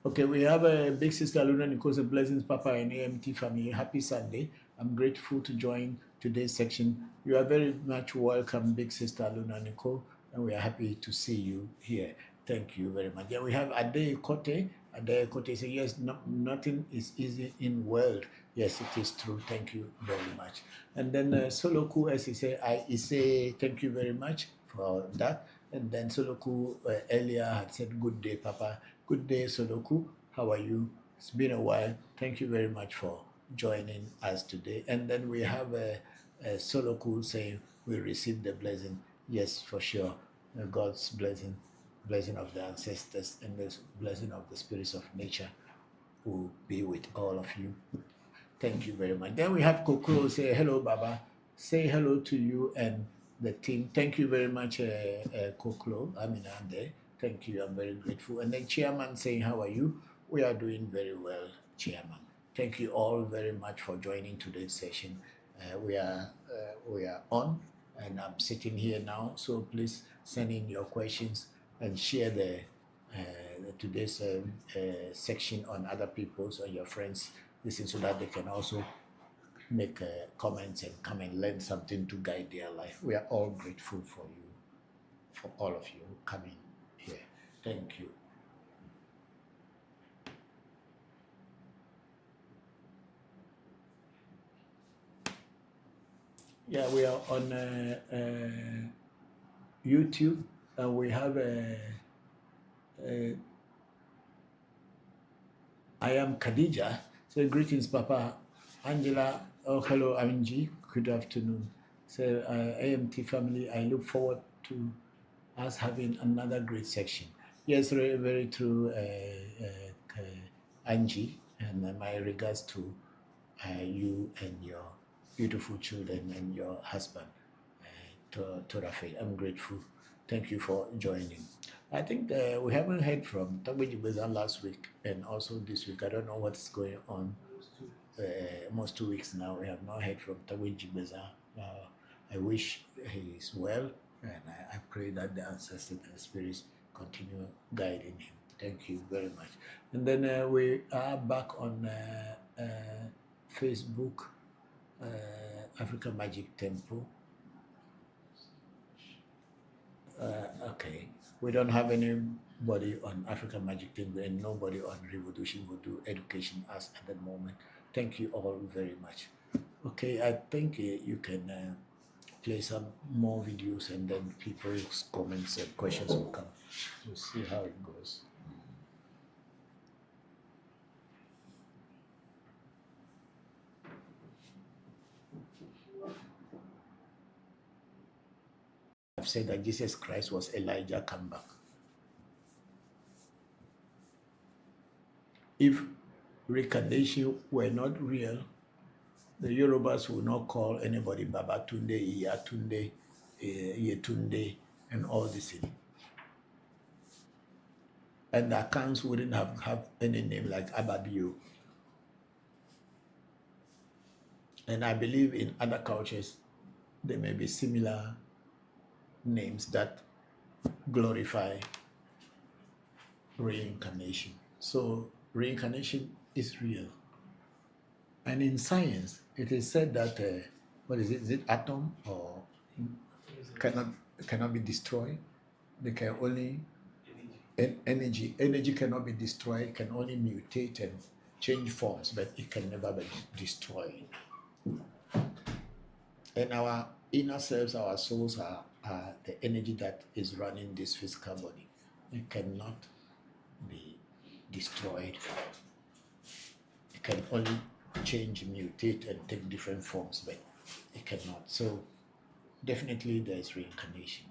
Okay, we have a big sister Luna Nicosa Blessings, Papa and AMT family. Happy Sunday. I'm grateful to join today's section. You are very much welcome, big sister Luna Nicole, and we are happy to see you here. Thank you very much. Yeah, we have Ade Kote. Ade Kote says, yes, nothing is easy in world. Yes, it is true. Thank you very much. And then Soloku, as he said, I say thank you very much for that. And then Soloku earlier had said, good day, Papa. Good day, Soloku. How are you? It's been a while. Thank you very much for joining us today. And then we have Soloku saying, we received the blessing. Yes, for sure. God's blessing of the ancestors, and the blessing of the spirits of nature will be with all of you. Thank you very much. Then we have Koklo say, hello, Baba. Say hello to you and the team. Thank you very much, Koklo. Aminande. Thank you. I'm very grateful. And then Chairman saying, how are you? We are doing very well, Chairman. Thank you all very much for joining today's session. We are on, and I'm sitting here now. So please send in your questions and share the today's section on other people's or your friends. Listen so that they can also make comments and come and learn something to guide their life. We are all grateful for you, for all of you coming here. Thank you. Yeah, we are on YouTube, and we have I am Khadija. So greetings, Papa. Angela, oh hello, Aminji. Good afternoon. So AMT family, I look forward to us having another great section. Yes, very, very true, Angie, and my regards to you and your beautiful children and your husband, Torafe. I'm grateful. Thank you for joining. I think we haven't heard from Tagbeji Bezan last week and also this week. I don't know what's going on. Almost 2 weeks now, we have not heard from Tagbeji Bezan. I wish he is well, and I pray that the ancestors and the spirits continue guiding him. Thank you very much. And then we are back on Facebook, Africa Magic Temple. Okay, we don't have anybody on Africa Magic Temple and nobody on ReVodution Voodoo Education as at the moment. Thank you all very much. Okay, I think you can play some more videos and then people's comments and questions will come. We'll see how it goes. I've said that Jesus Christ was Elijah come back. If reincarnation were not real, the Yorubas would not call anybody Baba Tunde, Iya Tunde, Yetunde, and all this thing. And the accounts wouldn't have any name like Ababio. And I believe in other cultures, there may be similar names that glorify reincarnation. So reincarnation is real. And in science, it is said that what is it? Is it atom or cannot be destroyed? They can only energy. Energy cannot be destroyed. Can only mutate and change forms, but it can never be destroyed. And our inner selves, our souls are the energy that is running this physical body. It cannot be destroyed. It can only change, mutate, and take different forms, but it cannot. So definitely there is reincarnation.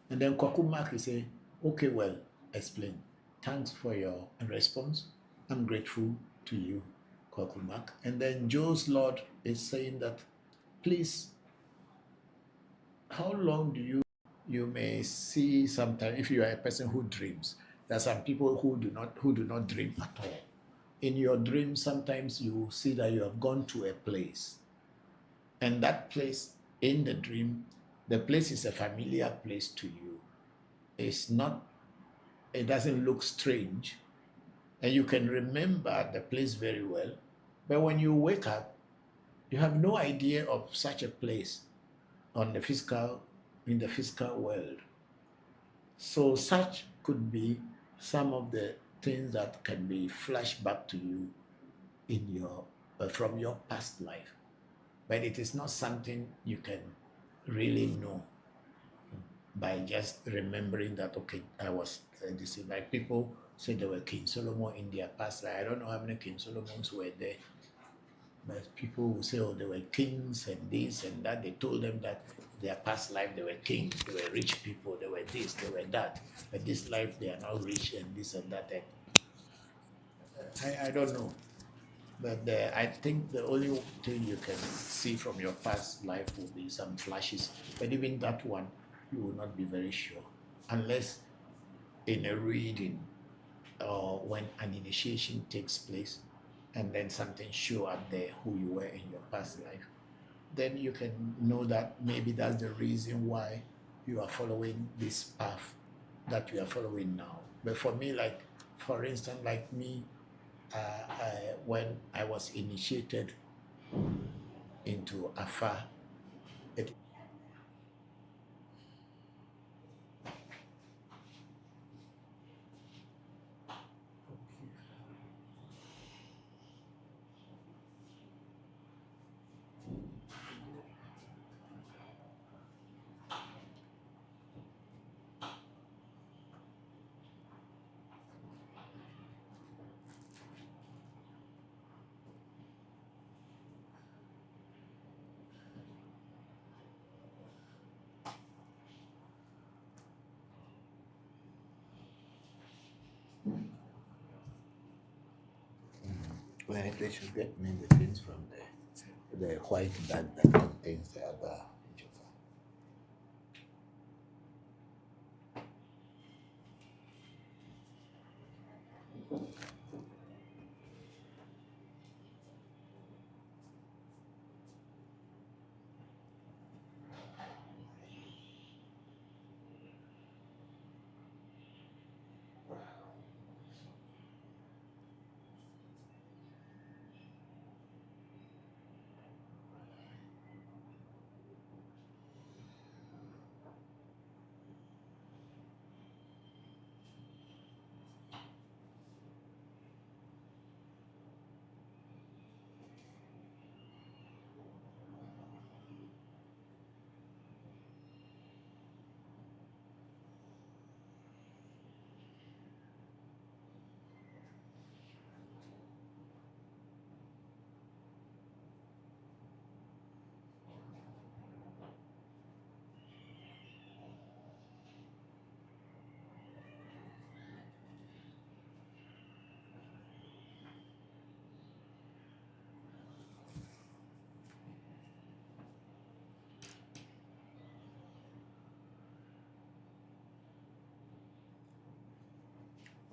And then Kwakumak is saying, okay, well, explain. Thanks for your response. I'm grateful to you, Kwakumak. And then Joe's Lord is saying that, please, how long do you may see sometimes if you are a person who dreams. There are some people who do not dream at all. In your dream, sometimes you see that you have gone to a place. And that place in the dream, the place is a familiar place to you. It doesn't look strange. And you can remember the place very well. But when you wake up, you have no idea of such a place in the physical world. So such could be some of the things that can be flashed back to you in your from your past life. But it is not something you can really know by just remembering that, okay, I was this. Like people say there were King Solomon in their past life. I don't know how many King Solomons were there. But people will say, oh, they were kings and this and that. They told them that their past life, they were kings, they were rich people, they were this, they were that. But this life, they are now rich and this and that. And I don't know. But I think the only thing you can see from your past life will be some flashes. But even that one, you will not be very sure. Unless in a reading or when an initiation takes place, and then something show up there who you were in your past life, then you can know that maybe that's the reason why you are following this path that you are following now. But for me, like, for instance, like me, when I was initiated into Afa, well, they should get me the things from the white bag that contains the other.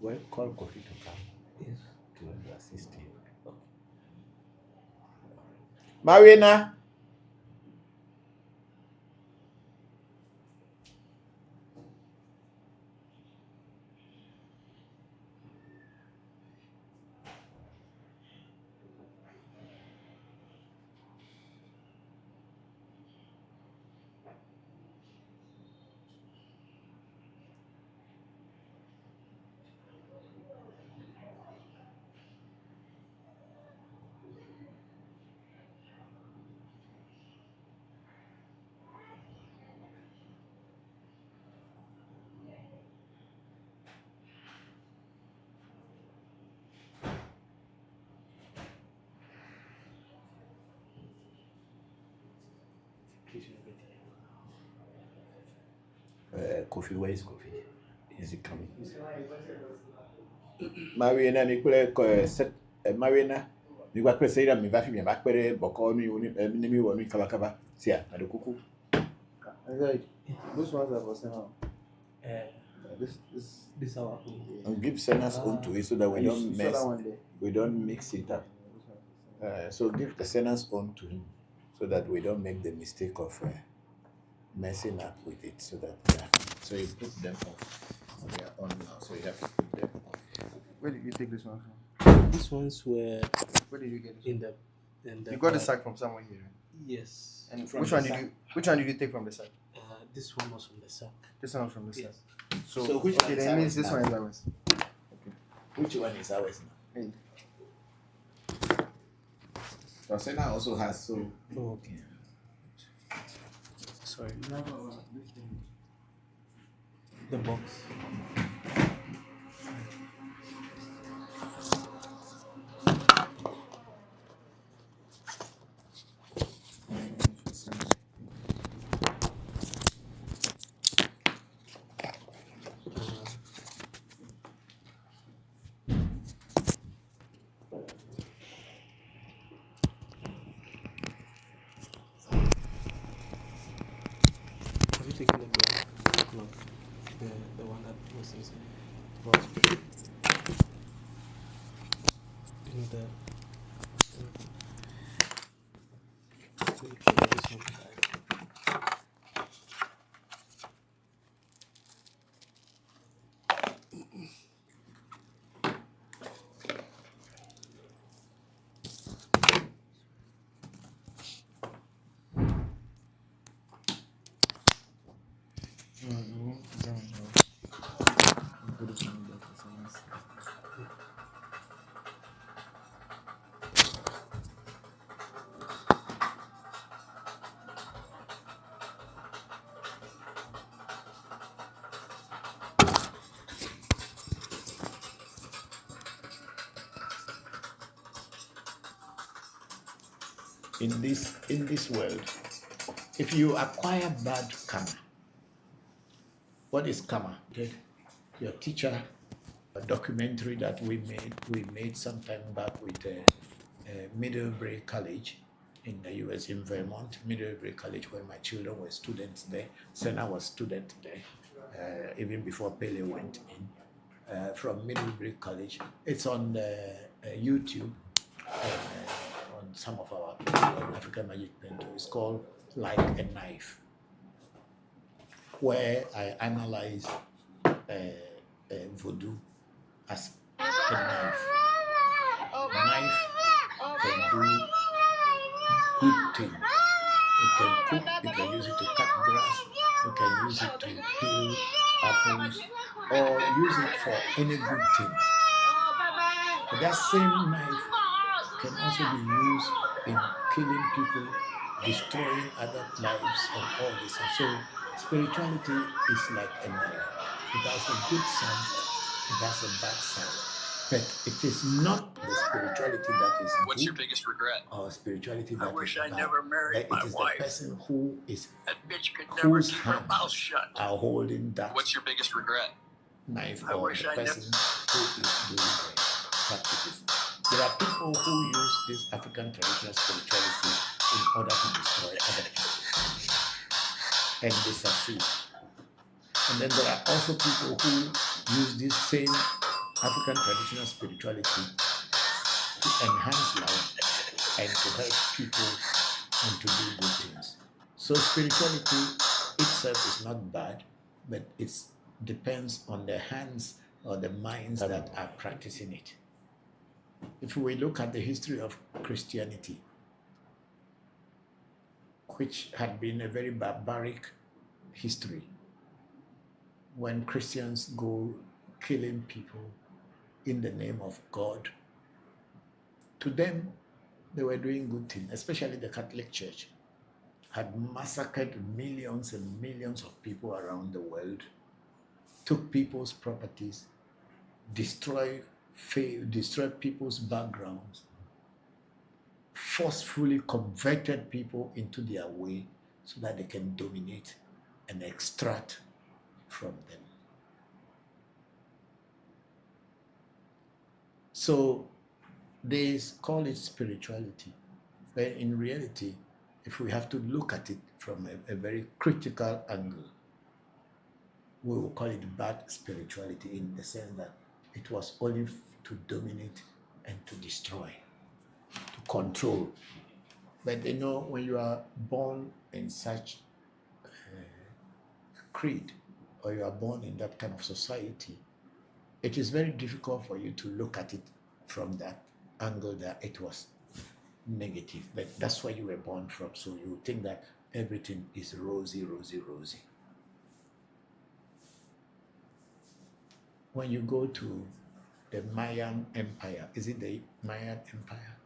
Well, call Kofi to come is to assist you. Marina. Kofi, where is Kofi? Is he coming? Marina, Nicola, set Marina. You got to say that me vafi me back pere Bokor me me wonu kabakaba. See ya, na kuku. Those ones are for sale. This our home. And give Sena's own to it so that we don't mix it up. So give the Sena's own to him so that we don't make the mistake of messing up with it. So that so you put them off. They are on now, so you have to put them off. Where did you take this one from? These ones were Where did you get it? in the You got the sack from somewhere here. Yes. And which one did you take from the sack? This one was from the sack. This one was from the sack. Yes. So which okay, one is that means ours this now? one is ours. Okay. Which one is ours now? Hey. So Sena also has so. Oh, okay. Sorry. The box. Have you taken the black? No. The one that was inside. Well, you know the. Let me try this one. In this world, if you acquire bad karma, what is karma? Your teacher, a documentary that we made some time back with Middlebury College in the US in Vermont, Middlebury College, where my children were students there. Senna was student there, even before Pele went in, from Middlebury College. It's on YouTube, on some of our African Magic Painter. It's called Like a Knife, where I analyze Voodoo as a knife. Knife can do good things. You can cook, you can use it to cut grass, you can use it to peel apples, or use it for any good thing. But that same knife can also be used in killing people, destroying other lives, and all this. And so spirituality is like a knife. It has a good side, it has a bad side. But it is not the spirituality that is good. What's your biggest regret? Or spirituality that I wish is I bad. never married But my it is wife. the person who is That bitch could never whose keep her mouth hands shut. are holding that What's your biggest regret? knife, I or wish the I never- person who is doing the practices. There are people who use this African traditional spirituality in order to destroy other people, and they succeed. And then there are also people who use this same African traditional spirituality to enhance life and to help people and to do good things. So spirituality itself is not bad, but it depends on the hands or the minds that are practicing it. If we look at the history of Christianity, which had been a very barbaric history, when Christians go killing people in the name of God, to them, they were doing good things, especially the Catholic Church had massacred millions and millions of people around the world, took people's properties, destroyed people's backgrounds, forcefully converted people into their way so that they can dominate and extract from them. So they call it spirituality, but in reality, if we have to look at it from a very critical angle, we will call it bad spirituality, in the sense that it was only to dominate and to destroy, to control. But you know, when you are born in such a creed, or you are born in that kind of society, it is very difficult for you to look at it from that angle that it was negative. But that's where you were born from, so you think that everything is rosy, rosy, rosy. When you go to the Mayan Empire, is it the Mayan Empire?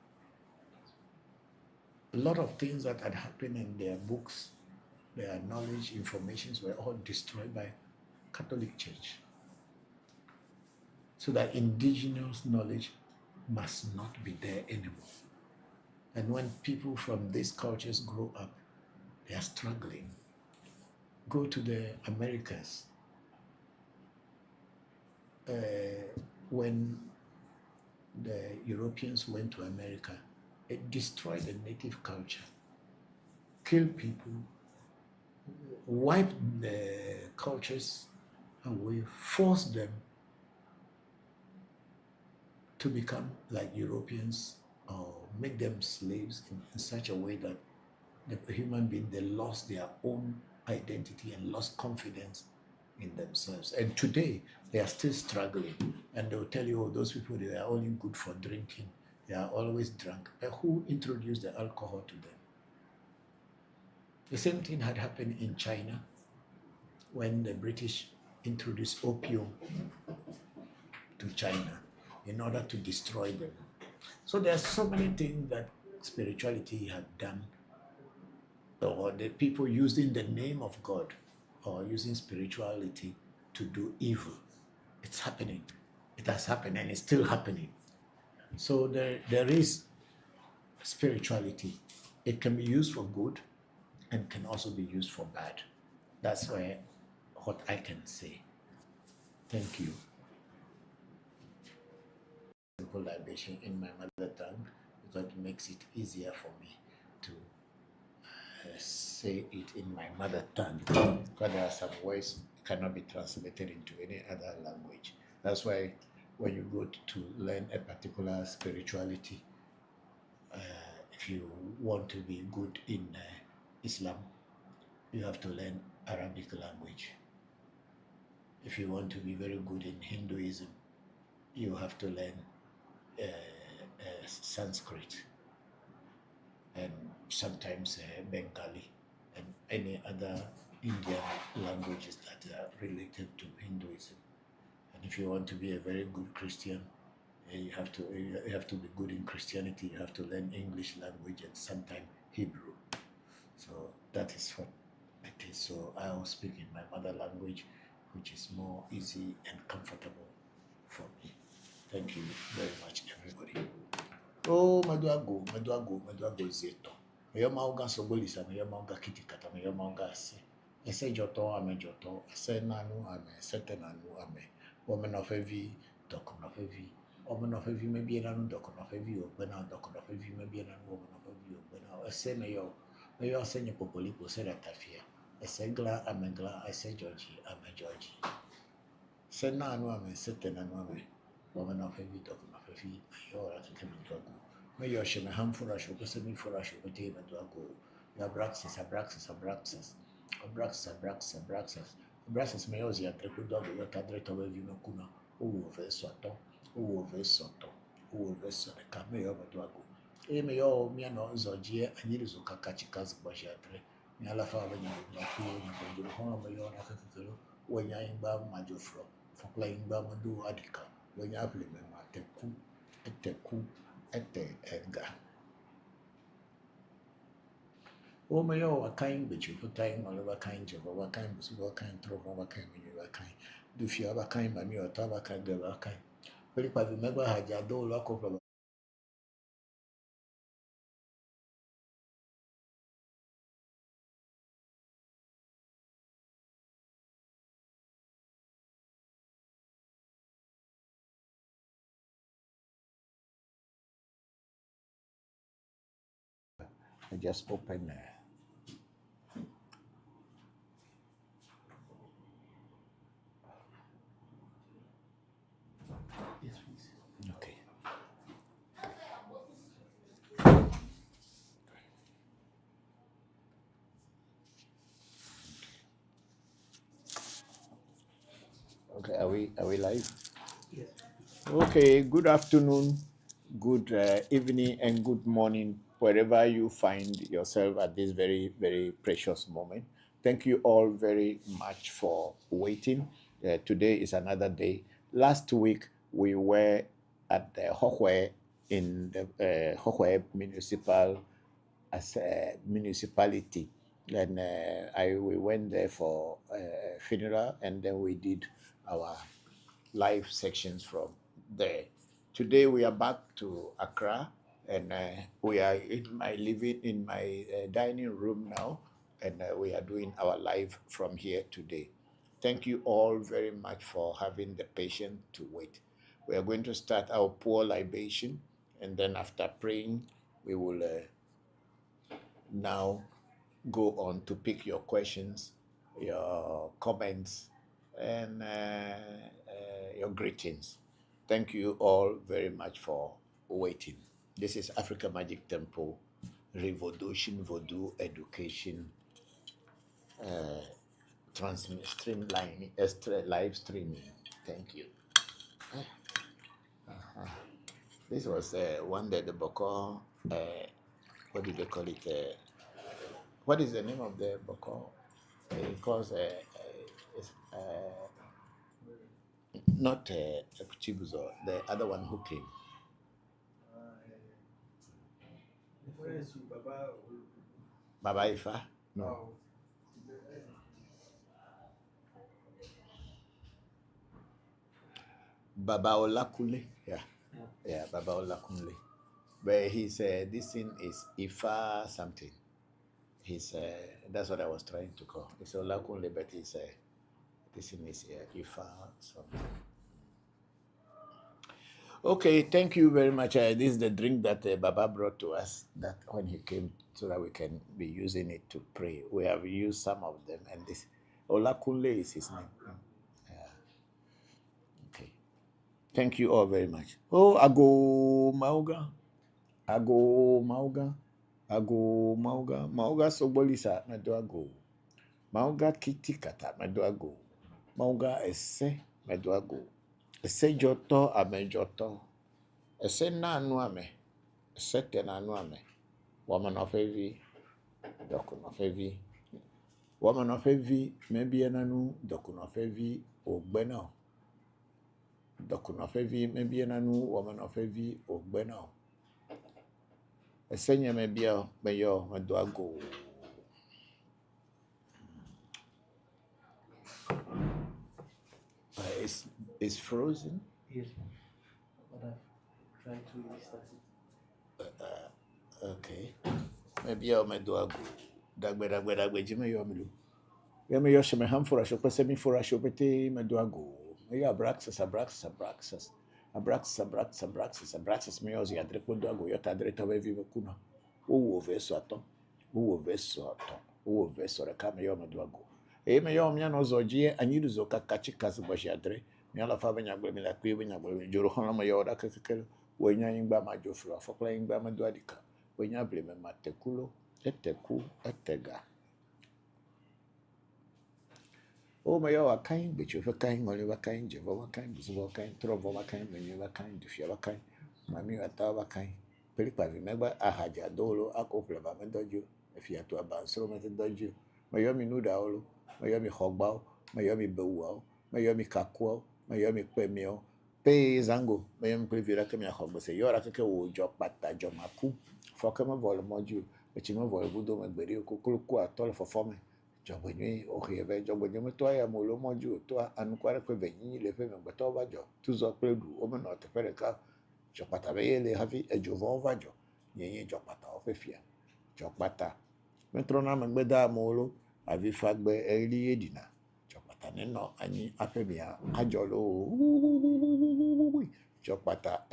A lot of things that had happened in their books, their knowledge, informations were all destroyed by Catholic Church. So that indigenous knowledge must not be there anymore. And when people from these cultures grow up, they are struggling. Go to the Americas. When the Europeans went to America, it destroyed the native culture, killed people, wiped the cultures away, forced them to become like Europeans, or make them slaves in such a way that the human being, they lost their own identity and lost confidence in themselves. And today, they are still struggling. And they'll tell you, oh, those people, they are only good for drinking. They are always drunk. But who introduced the alcohol to them? The same thing had happened in China when the British introduced opium to China in order to destroy them. So there are so many things that spirituality had done, or the people using the name of God or using spirituality to do evil. It's happening. It has happened and it's still happening. So there is spirituality. It can be used for good and can also be used for bad. That's what I can say. Thank you. Simple libation in my mother tongue, because it makes it easier for me to say it in my mother tongue, because there are some words cannot be translated into any other language. That's why when you go to learn a particular spirituality, if you want to be good in Islam, you have to learn Arabic language. If you want to be very good in Hinduism, you have to learn Sanskrit, and sometimes Bengali, and any other Indian languages that are related to Hinduism. And if you want to be a very good Christian, you have to be good in Christianity. You have to learn English language and sometimes Hebrew. So that is what it is. So I will speak in my mother language, which is more easy and comfortable for me. Thank you very much, everybody. Oh, Maduago Zeto. Mayomauga Sobolisa, Mayomauga Kitikata, Mayomauga Se. I say Joto, Ame Joto, I say Nanu, Ame, Sete Nanu, Ame. Woman of heavy, Dokon of heavy. Woman of heavy, maybe an Dokon of heavy, or Bena Dokon of heavy, maybe an woman of heavy, or Bena. I say Mayo send your Popolipo, said at Tafia. I say Gla, Ame Gla, I say Georgie, Ame Georgie. Say Nanu, Ame, Sete Nanu, Ame. Woman of heavy, Dokon of heavy, Mayor at the Kamitrago. May your shame a handful of sugar, send me for a sugar table to a go. Your Abraxas, Braxas Mayozia, Trecudo, your cadret of Vimacuna, who Vesoto, who Vesoto, who Veso, the Cameo of Duago. Emeo, Miano, Zogia, and Yizuka Kachikas Bajatre, Mialafa, when you home of your Nakakulu, when you're in Bam Majofro, for playing Bamadu Adica, when you have Ete Edgar. Oh, my, what kind, but you put time all over kind of what kind, what kind, throw over kind, when you are kind. Do you have a kind by me or Tabaka, the kind? But if I remember, I had a door lock over I just open. Yes, please. Okay. Okay, are we live? Yes. Okay, good afternoon, good evening, and good morning, wherever you find yourself at this very, very precious moment. Thank you all very much for waiting. Today is another day. Last week, we were at the Hohwe in the Hohwe municipality. And we went there for a funeral, and then we did our live sections from there. Today we are back to Accra, and we are in my dining room now, and we are doing our live from here today. Thank you all very much for having the patience to wait. We are going to start our pour libation, and then after praying, we will now go on to pick your questions, your comments, and your greetings. Thank you all very much for waiting. This is Africa Magic Temple, ReVodution, Voodoo, education, live streaming. Thank you. This was one day the Bokor, what do they call it? What is the name of the Bokor? Because it's, not Chibuzo, the other one who came. Baba Ifa? No. Baba Olakule. Yeah, Baba Olakule. But he's this thing is Ifa something. He's that's what I was trying to call. It's Olakule, but he's this thing is Ifa something. Okay, thank you very much. This is the drink that Baba brought to us that when he came, so that we can be using it to pray. We have used some of them, and this Olakunle is his name. Okay, thank you all very much. Oh, Ago Mauga, Ago Mauga, Ago Mauga, Mauga Sobolisa, Medo Ago, Mauga Kiti Kata, Medo Ago, Mauga Esse, Medo Ago, Esse Joto, Ame Joto. Ese nanu ame, ese te nanu ame. Woman of heavy, dokun of heavy. Woman of heavy, maybe enanu, dokun of heavy, ogbena. Dokun of heavy, maybe enanu, woman of heavy, ogbena. Ese nye maybe a meyo medoago. It's frozen. Yes. But I've tried to restart it. Okay. Maybe I'll medoago. Dagbe, jime yo milu. Yame yo sheme ham for a shop, semi for a shopete, medoago. Meyo abraxas, meyo zi adrepo doago, yota adreta wevi mekuna. Uwo veso aton, uwo veso reka meyo medoago. Meyo miano zojie, anyidu zo kakachi kazi bashi adre. Miala fa benya gbele mila kuye benya gbele joro hona meyo da kekele. Wenya yingba majofra, fokla yingba medoadika. Wenya bleme matekulo, eteku, etega. Oh, my kind, but you've a kind, only a kind, Jehovah kind, Buzo kind, Trovo kind, when you were kind, if you have a kind, Mammy Atawa kind. Pelipa, remember, I had your dolo, a couple of Amandoju, if you had to abandon so much doju. Mayomi Nudaolo, Mayomi Hogbow, Mayomi Bow, Mayomi Kakuo, Mayomi Quemio, Pay Zango, Mayomi Priviracamia Hogbo, say, you're a cacao job, but that Jomaku, for come a volumodu, which you know, Voodoo and Berio Kuku at all for forming. Jobonye okhebe jobonye metoa ya molo moju toa anukwara kwe benyi le fe mbeto bajo tuzo pledu o me no te fere ka jopata be le havi e jovo vajo nyenye jopata o fe fia jopata metrona mengbeda molo avi fagbe eri edina jopata ne no ani afebia ajolo jopata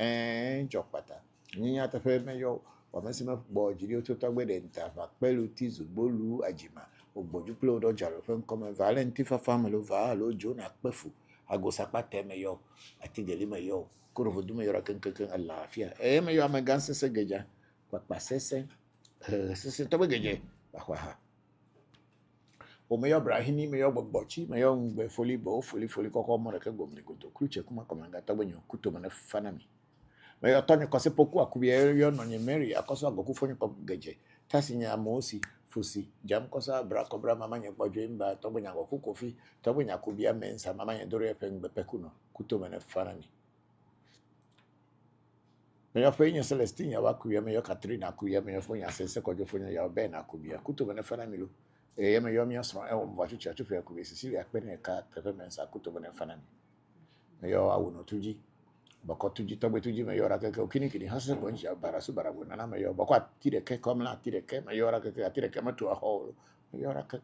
jopata nyinya te fe meyo Wamesima bo jiri to tagbe de nta fa pelu tizu bolu ajima ogboju plo do jaro fen come valenti fa family va lo jona pefu agosapa teme yo ati deli me yo kuro vodu me yora ken alafia me yo amaganse se geja pa sese sese to geje ba ha o me yo brahini me yo gbogbochi me yo ngbe foli bo foli koko mo re ke gomni goto kruche kuma komanga tagbenyo kuto me fanami me yo tonyo kose poku akubie yo no nye Mary akoso agoku fonyo ko geje tasinya amosi fusi jam kosa bra kobra mama nye gbojo imba togbenya goku kofi togbenya kubia mensa mama nye dore pengbe pekuno kuto me fanami me yo fenye Celestine ya wakubia me yo Katrina akubia me yo fonya sense kojo fonya ya Ben akubia kuto me fanami lo me yo mi asro e wo mwachu chachu fe akubia Cecilia akpene ka tepe mensa kuto me fanami me yo awuno tuji bako tuji tobe tuji me yora ke kini hasa ko nja barasu barabu nana me yo bako atire ke komla atire ke me yora ke atire ke matu a hole me yora ke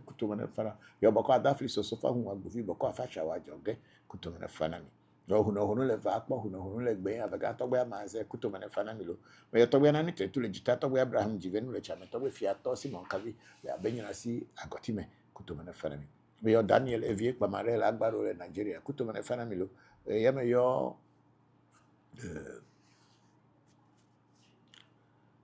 kutumana fara yo bako adafri so sofa hu agbufi bako afacha wa joge kutumana fana mi yo huno le va akpo huno le gbe abaga tobe amaze kutumana fana mi lo me yo tobe na ni tetu le jita tobe Abraham jivenu le chame tobe fia to Simon kavi ya benyina si agotime kutumana fana mi me yo Daniel Evie Pamare la agbaro le Nigeria kutumana fana mi lo me yo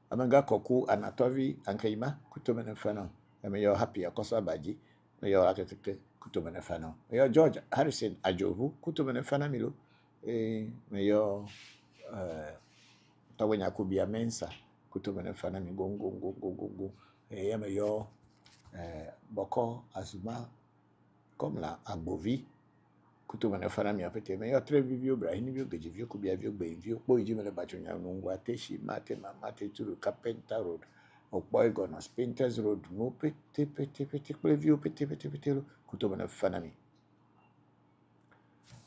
amanga koku anatovi ankaima kutomene fano me yo happy akoso abaji me yo akeke kutomene fano me yo George Harrison ajovu kutomene fana milo me yo tawenya kubia mensa kutomene fana mi gongo me yo Bokor Azuma comme la agbovi kutumana fana mi apete me yo tre vivio brahini vio geji vio kubia vio gbe vio po iji mele bachonya nungwa teshi mate turu Carpenter Road okboy gona Spinters Road no pete kule vio pete kutumana fana mi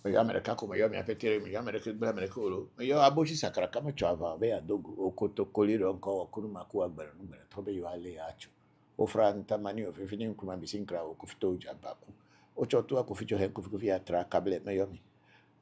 me yo America ko me yo mi apete me yo America lo me yo aboshi sakara kama chava be adogo okoto koliro nko okuru maku agbara nugbara tobe yo ale acho ofranta mani ofifini kuma bisinkra okufito ujabaku ochotu akuficho hen kufi atra kable meyomi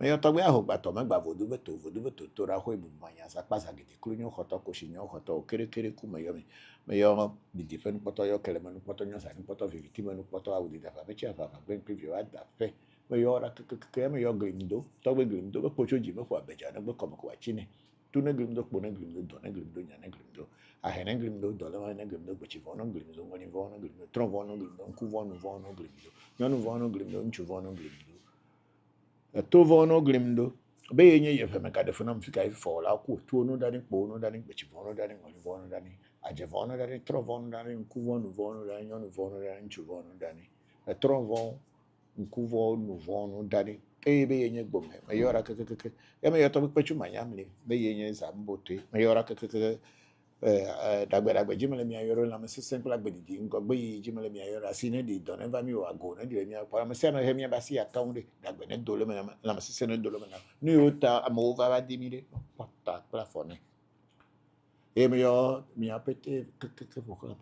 meyo togbe aho gbato megba vodu beto tora ho ibu manya sakpasa gidi klunyo khoto koshinyo khoto kere ku meyomi meyo di fen poto yo kele manu poto nyo sani poto viviti manu poto audi da fa mechi afa ben preview ada fe meyo ra ke meyo glimdo togbe glimdo be pocho ji me kwa beja na be komo kwa chine tu ne glimdo po ne glimdo do ne glimdo nya ne glimdo a henen glimdo do le ne glimdo gbechi vono glimdo ngoni vono glimdo tron vono glimdo ku vono glimdo nyonu vono glimdo nchu vono glimdo to vono glimdo be yenye ye fe meka de funam fika ifo la ku tu no dani po no dani gbechi vono dani ngoni vono dani aje vono dani tron vono dani ku vono dani nyonu vono dani nchu vono dani tron vono ku vono dani be yenye gbome me yora ke me yoto pe chuma nyamle be yenye zambote me yora ke dagbe jimele mi ayoro la mese simple agbedidi ngogbe jimele mi ayoro asine di don eva mi wa go na di mi apa mese no he mi basi account dagbe ne dole me la mese ne dole me na ni ota am over ba di mi de pata plafone mi yo mi apete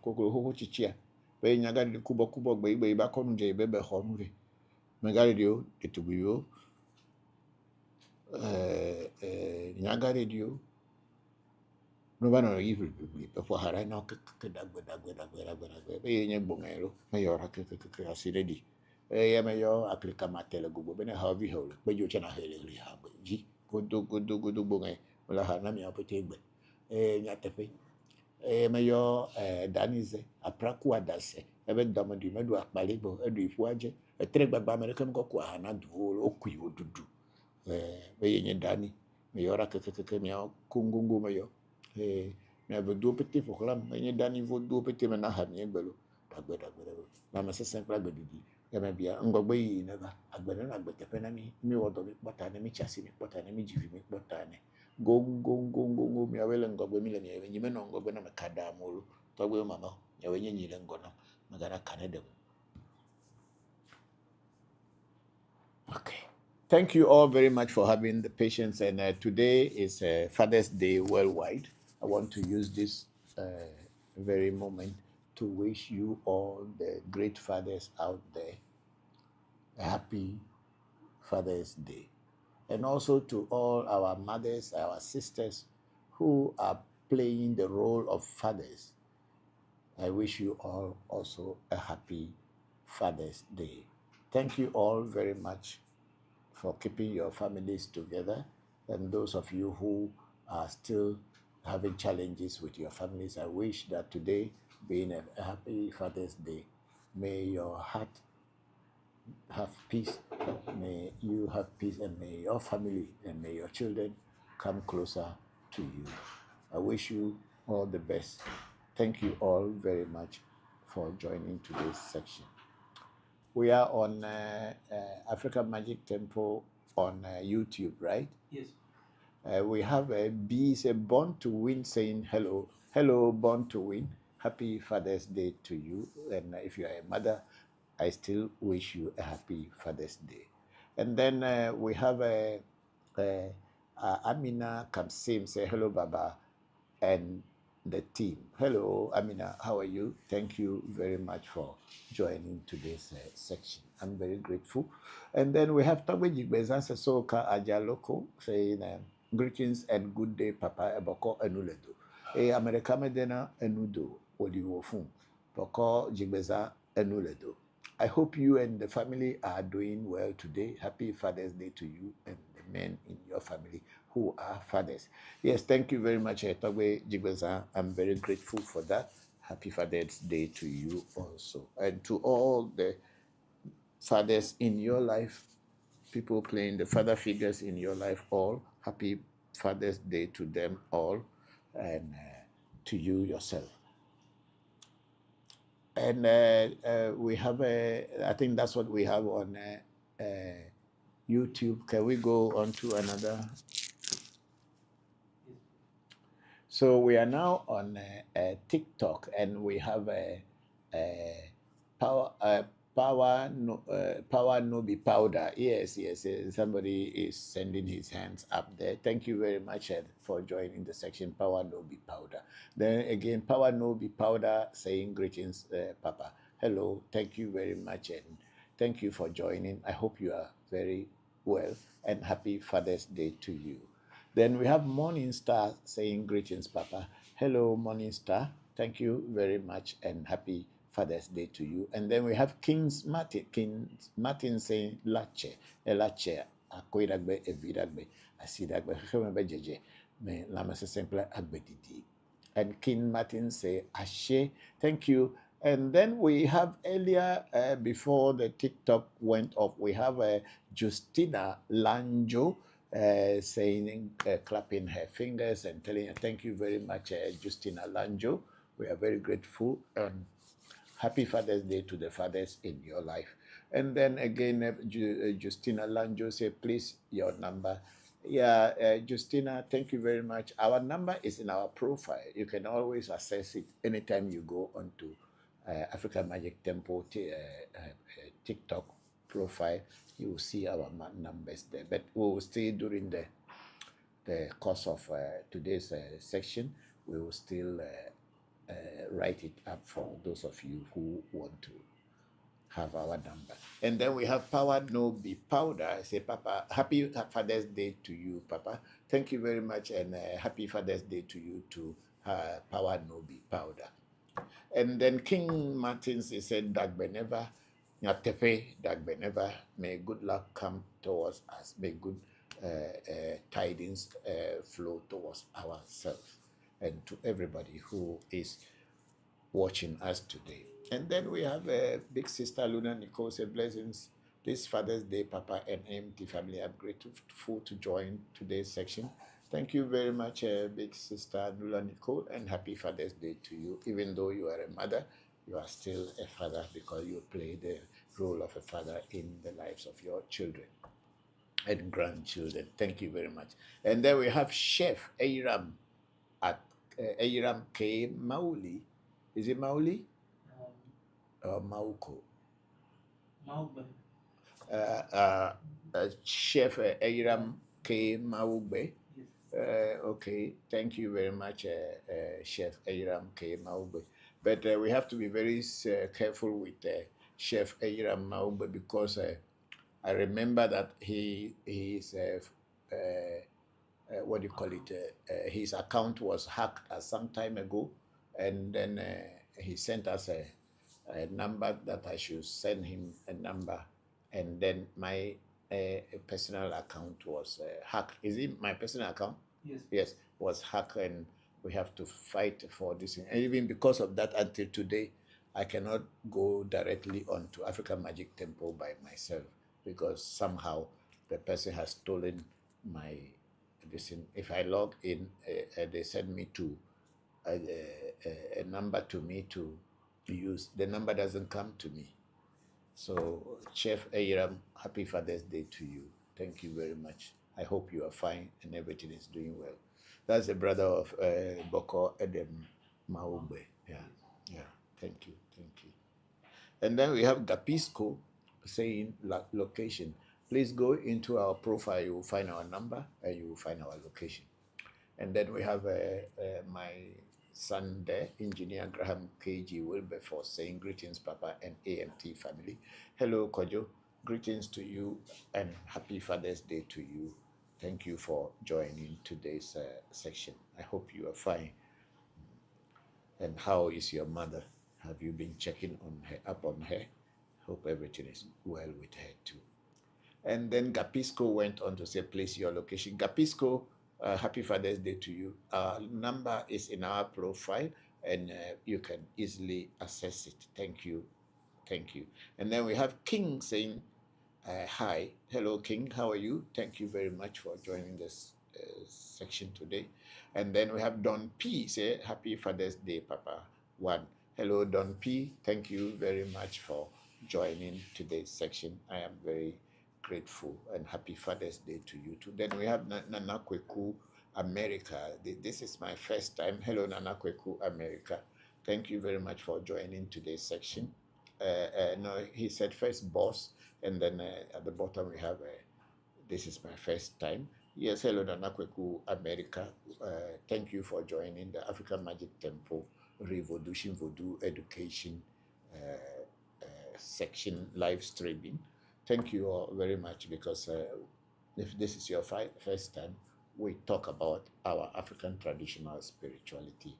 ko ho chichia be nyaga di kubo gbe ba ko nje be ho nu re me gari dio etubuyo nyaga radio no bano evil before hara no dagbe be yenye gbongelo me yora ke asire di ya me yo aplika matele gubo bene havi hole be jo chana hele ri ha ji godo bonge la hana mi apete gbe nyatefe me yo danize apraku adase ebe damadi medu akpale gbo edu ifu aje etre gbagba american ko kwa hana du okui odudu be yenye dani me yora ke mi kungungu me yo me Vodu pete foklam me dani Vodu pete me na ha mi gbelo dagbe na me se simple agbedidi ya me bia ngogbe yi ne ba agbede na agbete pe na mi wodo mi pota ne mi chasi mi pota ne mi jivi mi pota ne go mi awele ngogbe mi le mi nyime no ngogbe na me kada molu togbe mama ya wenye nyile ngono magara kanede. Okay. Thank you all very much for having the patience. And today is Father's Day worldwide. I want to use this very moment to wish you all the great fathers out there a happy Father's Day. And also to all our mothers, our sisters who are playing the role of fathers, I wish you all also a happy Father's Day. Thank you all very much for keeping your families together. And those of you who are still having challenges with your families, I wish that today, being a happy Father's Day, may your heart have peace, may you have peace, and may your family and may your children come closer to you. I wish you all the best. Thank you all very much for joining today's section. We are on African Magic Temple on YouTube, right? Yes. We have a B, say Born to Win, saying hello. Hello, Born to Win. Happy Father's Day to you. And if you are a mother, I still wish you a happy Father's Day. And then we have Amina Kamsim, say hello, Baba, and the team. Hello, Amina, how are you? Thank you very much for joining today's section. I'm very grateful. And then we have Tobe Jigbeza Soka Ajaloko saying, greetings and good day, Papa Bokor Enuledo. America Medena Enudo, Oliwofun, Bokor Jigbeza Enuledo. I hope you and the family are doing well today. Happy Father's Day to you and the men in your family who are fathers. Yes, thank you very much, Tobe Jigbeza. I'm very grateful for that. Happy Father's Day to you also. And to all the fathers in your life, people playing the father figures in your life, all, happy Father's Day to them all, and to you yourself. And we have I think that's what we have on YouTube. Can we go on to another? So we are now on TikTok, and we have power no be powder. Yes. Somebody is sending his hands up there. Thank you very much for joining the section. Power no be powder. Then again, power no be powder saying greetings, Papa. Hello. Thank you very much, and thank you for joining. I hope you are very well, and happy Father's Day to you. Then we have Morning Star saying greetings, Papa. Hello, Morning Star. Thank you very much, and happy Father's Day to you. And then we have Kings Martin saying lache, elache, akoidagbe, evidagbe, asidagbe, hemebe jeje, me lamase simple agbedidi. And King Martin say ashe. Thank you. And then we have earlier, before the TikTok went off, we have Justina Lanjo saying, clapping her fingers and telling her, thank you very much, Justina Lanjo. We are very grateful. Happy Father's Day to the fathers in your life. And then again, Justina Lanjo say, please, your number. Yeah, Justina, thank you very much. Our number is in our profile. You can always access it anytime you go onto African Magic Temple TikTok profile. You will see our numbers there. But we will stay during the course of today's section. We will still write it up for those of you who want to have our number. And then we have Power No Be Powder. I say, Papa, happy Father's Day to you, Papa. Thank you very much, and happy Father's Day to you too, Power No Be Powder. And then King Martins, he said, Dagbeneva, Nyatepe, Dagbeneva, may good luck come towards us. May good tidings flow towards ourselves and to everybody who is watching us today. And then we have Big Sister Luna Nicole say, blessings this Father's Day, Papa and MT family. I'm grateful to join today's section. Thank you very much, Big Sister Luna Nicole, and happy Father's Day to you. Even though you are a mother, you are still a father because you play the role of a father in the lives of your children and grandchildren. Thank you very much. And then we have Chef Airam at Airam K. Mauli. Is it Mauli? Or Mauko? Maugbe. Chef Airam K. Maugbe. Okay, thank you very much, Chef Airam K. Maugbe. But we have to be very careful with Chef Airam Maugbe because I remember that he is what do you call it? His account was hacked some time ago, and then he sent us a number that I should send him a number, and then my personal account was hacked. Is it my personal account? Yes. Yes, was hacked, and we have to fight for this. And even because of that, until today, I cannot go directly onto African Magic Temple by myself because somehow the person has stolen my this. If I log in, they send me to a number to me to use. The number doesn't come to me. So, Chef Ayram, happy Father's Day to you. Thank you very much. I hope you are fine and everything is doing well. That's the brother of Bokor Edem Maube. Yeah, yeah. Thank you, thank you. And then we have Gapisco saying location. Please go into our profile. You will find our number and you will find our location. And then we have my son there, Engineer Graham KG Wilberforce, saying greetings, Papa and AMT family. Hello, Kojo. Greetings to you and happy Father's Day to you. Thank you for joining today's section. I hope you are fine. And how is your mother? Have you been checking up on her? Hope everything is well with her too. And then Gapisco went on to say, place your location. Gapisco, happy Father's Day to you. Our number is in our profile and you can easily access it. Thank you. Thank you. And then we have King saying, hi. Hello, King. How are you? Thank you very much for joining this section today. And then we have Don P say, happy Father's Day, Papa. One. Hello, Don P. Thank you very much for joining today's section. I am very grateful and happy Father's Day to you too. Then we have Nana Kweku America. This is my first time. Hello, Nana Kweku America. Thank you very much for joining today's section. No, he said first boss, and then at the bottom we have this is my first time. Yes, hello, Nana Kweku America. Thank you for joining the African Magic Temple ReVodution Voodoo Education section live streaming. Thank you all very much because if this is your first time, we talk about our African traditional spirituality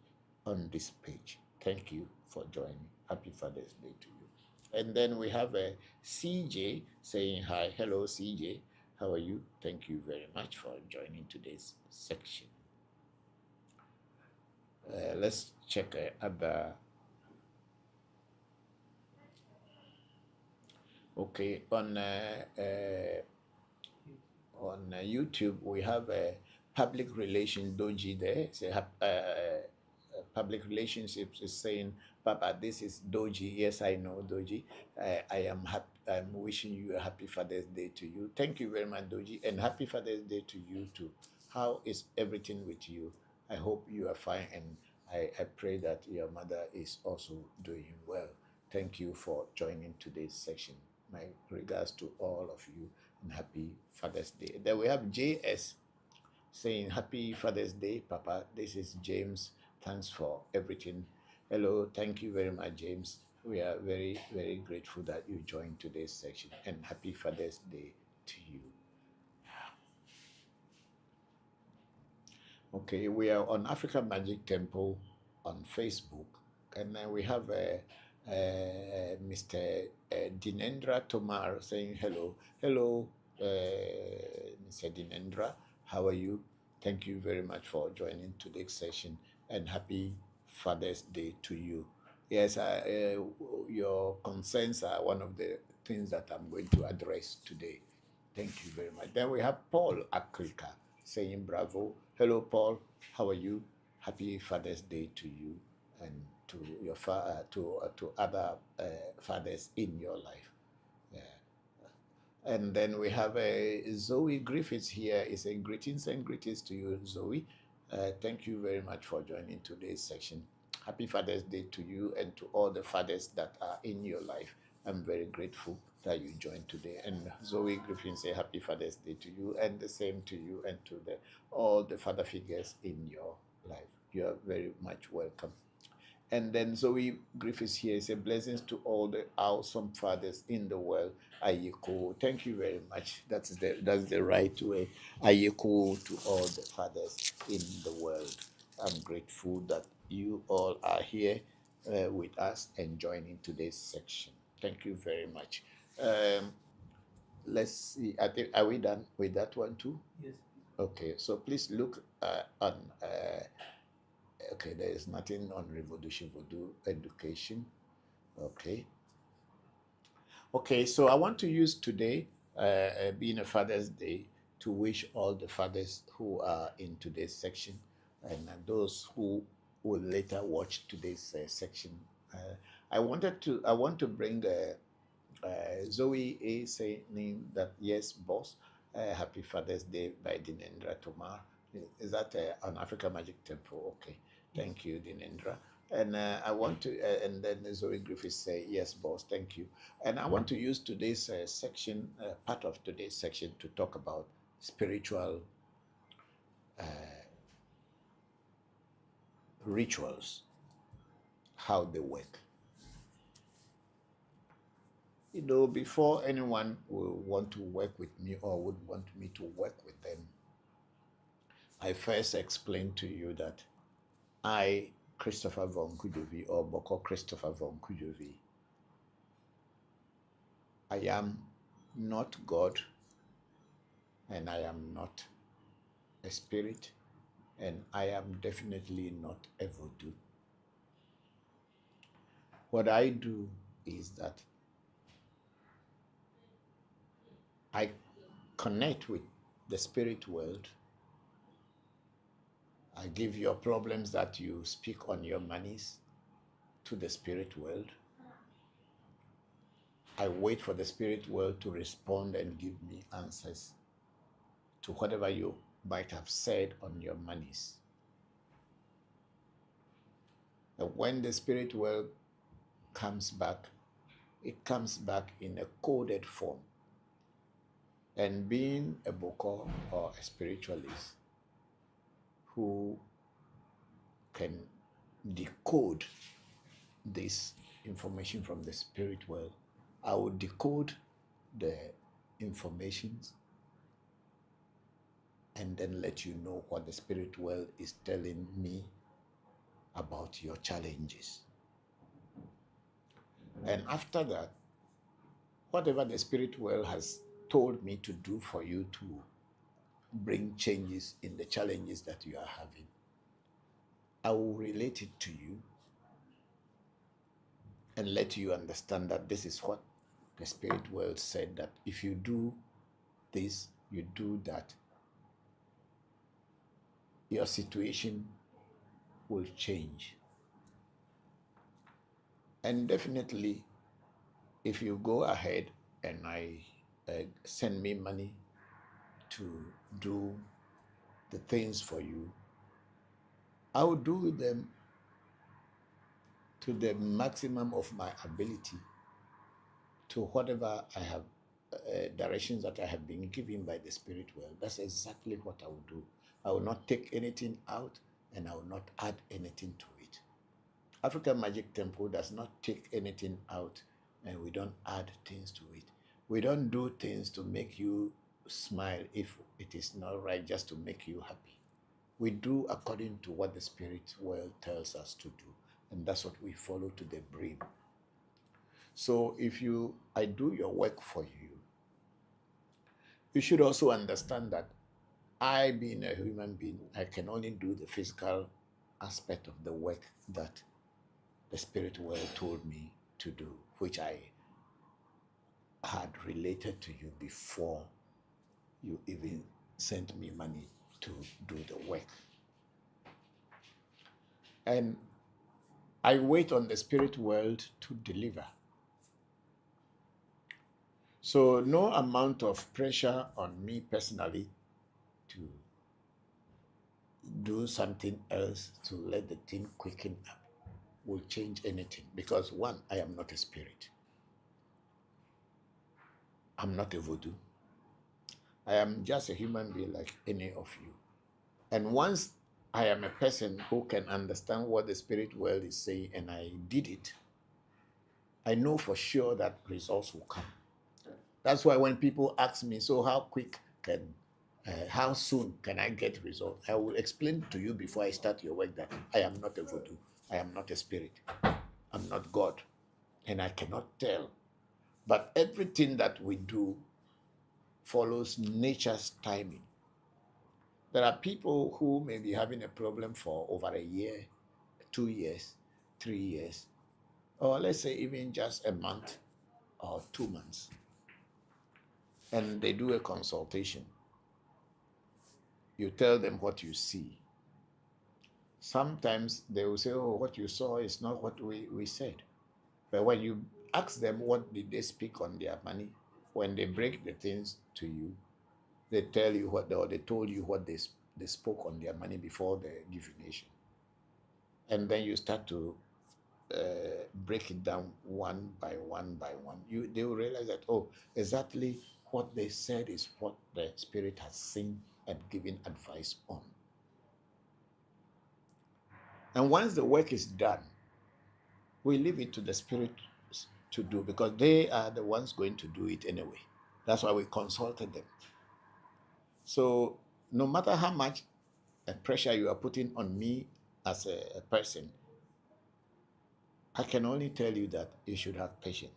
on this page. Thank you for joining. Happy Father's Day to you. And then we have a CJ saying hi. Hello, CJ. How are you? Thank you very much for joining today's section. Let's check other. Okay, on YouTube we have a public relations doji there. It's public relationships is saying, Papa, this is Doji. Yes, I know Doji. I am happy. I'm wishing you a happy Father's Day to you. Thank you very much, Doji, and happy Father's Day to you too. How is everything with you? I hope you are fine, and I pray that your mother is also doing well. Thank you for joining today's section. My regards to all of you and happy Father's Day. Then we have JS saying happy Father's Day, Papa. This is James. Thanks for everything. Hello, thank you very much, James. We are very, very grateful that you joined today's section and happy Father's Day to you. Okay, we are on African Magic Temple on Facebook, and then we have Mr. Dinendra Tomar saying hello. Hello, Mr. Dinendra. How are you? Thank you very much for joining today's session and happy Father's Day to you. Yes, your concerns are one of the things that I'm going to address today. Thank you very much. Then we have Paul Akrika saying bravo. Hello, Paul. How are you? Happy Father's Day to you and to your to other fathers in your life. Yeah. And then we have Zoe Griffiths here. Is saying greetings and greetings to you, Zoe. Thank you very much for joining today's section. Happy Father's Day to you and to all the fathers that are in your life. I'm very grateful that you joined today. And Zoe Griffin say happy Father's Day to you, and the same to you and to all the father figures in your life. You are very much welcome. And then Zoe Griffiths here say blessings to all the awesome fathers in the world. Ayeko. Thank you very much. That's the right way. Ayeko to all the fathers in the world. I'm grateful that you all are here with us and joining today's section. Thank you very much. Let's see. I think, are we done with that one too? Yes. Okay. So please look on. Okay, there is nothing on ReVodution Voodoo education. Okay. Okay, so I want to use today, being a Father's Day, to wish all the fathers who are in today's section and those who will later watch today's section. I want to bring Zoe A saying that yes, boss. Happy Father's Day by Dinendra Tomar. Is that on Africa Magic Temple? Okay, thank you, Dinendra. And I want to, and then Zoe Griffiths say, yes, boss, thank you. And I want to use today's section, part of today's section, to talk about spiritual rituals, how they work. You know, before anyone will want to work with me or would want me to work with them, I first explained to you that I, Christopher Voncujovi, or Bokor Christopher Voncujovi, I am not God, and I am not a spirit, and I am definitely not a voodoo. What I do is that I connect with the spirit world. I give your problems that you speak on your monies to the spirit world. I wait for the spirit world to respond and give me answers to whatever you might have said on your monies. And when the spirit world comes back, it comes back in a coded form. And being a Bokor or a spiritualist who can decode this information from the spirit world, I will decode the informations and then let you know what the spirit world is telling me about your challenges. And after that, whatever the spirit world has told me to do for you to bring changes in the challenges that you are having, I will relate it to you and let you understand that this is what the spirit world said, that if you do this, you do that, your situation will change. And definitely, if you go ahead and send me money to do the things for you, I will do them to the maximum of my ability, to whatever I have, directions that I have been given by the spirit world. That's exactly what I will do. I will not take anything out and I will not add anything to it. African Magic Temple does not take anything out and we don't add things to it. We don't do things to make you smile if it is not right, just to make you happy. We do according to what the spirit world tells us to do, and that's what we follow to the brim. So if I do your work for you, you should also understand that I, being a human being, I can only do the physical aspect of the work that the spirit world told me to do, which I had related to you before you even sent me money to do the work. And I wait on the spirit world to deliver. So no amount of pressure on me personally to do something else to let the thing quicken up will change anything, because one, I am not a spirit. I'm not a voodoo. I am just a human being like any of you. And once I am a person who can understand what the spirit world is saying, and I did it, I know for sure that results will come. That's why when people ask me, so how soon can I get results? I will explain to you before I start your work that I am not a voodoo. I am not a spirit. I'm not God. And I cannot tell. But everything that we do follows nature's timing. There are people who may be having a problem for over a year, 2 years, 3 years, or let's say even just a month or 2 months. And they do a consultation. You tell them what you see. Sometimes they will say, oh, what you saw is not what we said. But when you ask them what did they speak on their money, when they break the things to you, they tell you or they told you what they spoke on their money before the divination. And then you start to break it down one by one by one. They will realize that, oh, exactly what they said is what the spirit has seen and given advice on. And once the work is done, we leave it to the spirit to do, because they are the ones going to do it anyway. That's why we consulted them. So no matter how much pressure you are putting on me as a person, I can only tell you that you should have patience.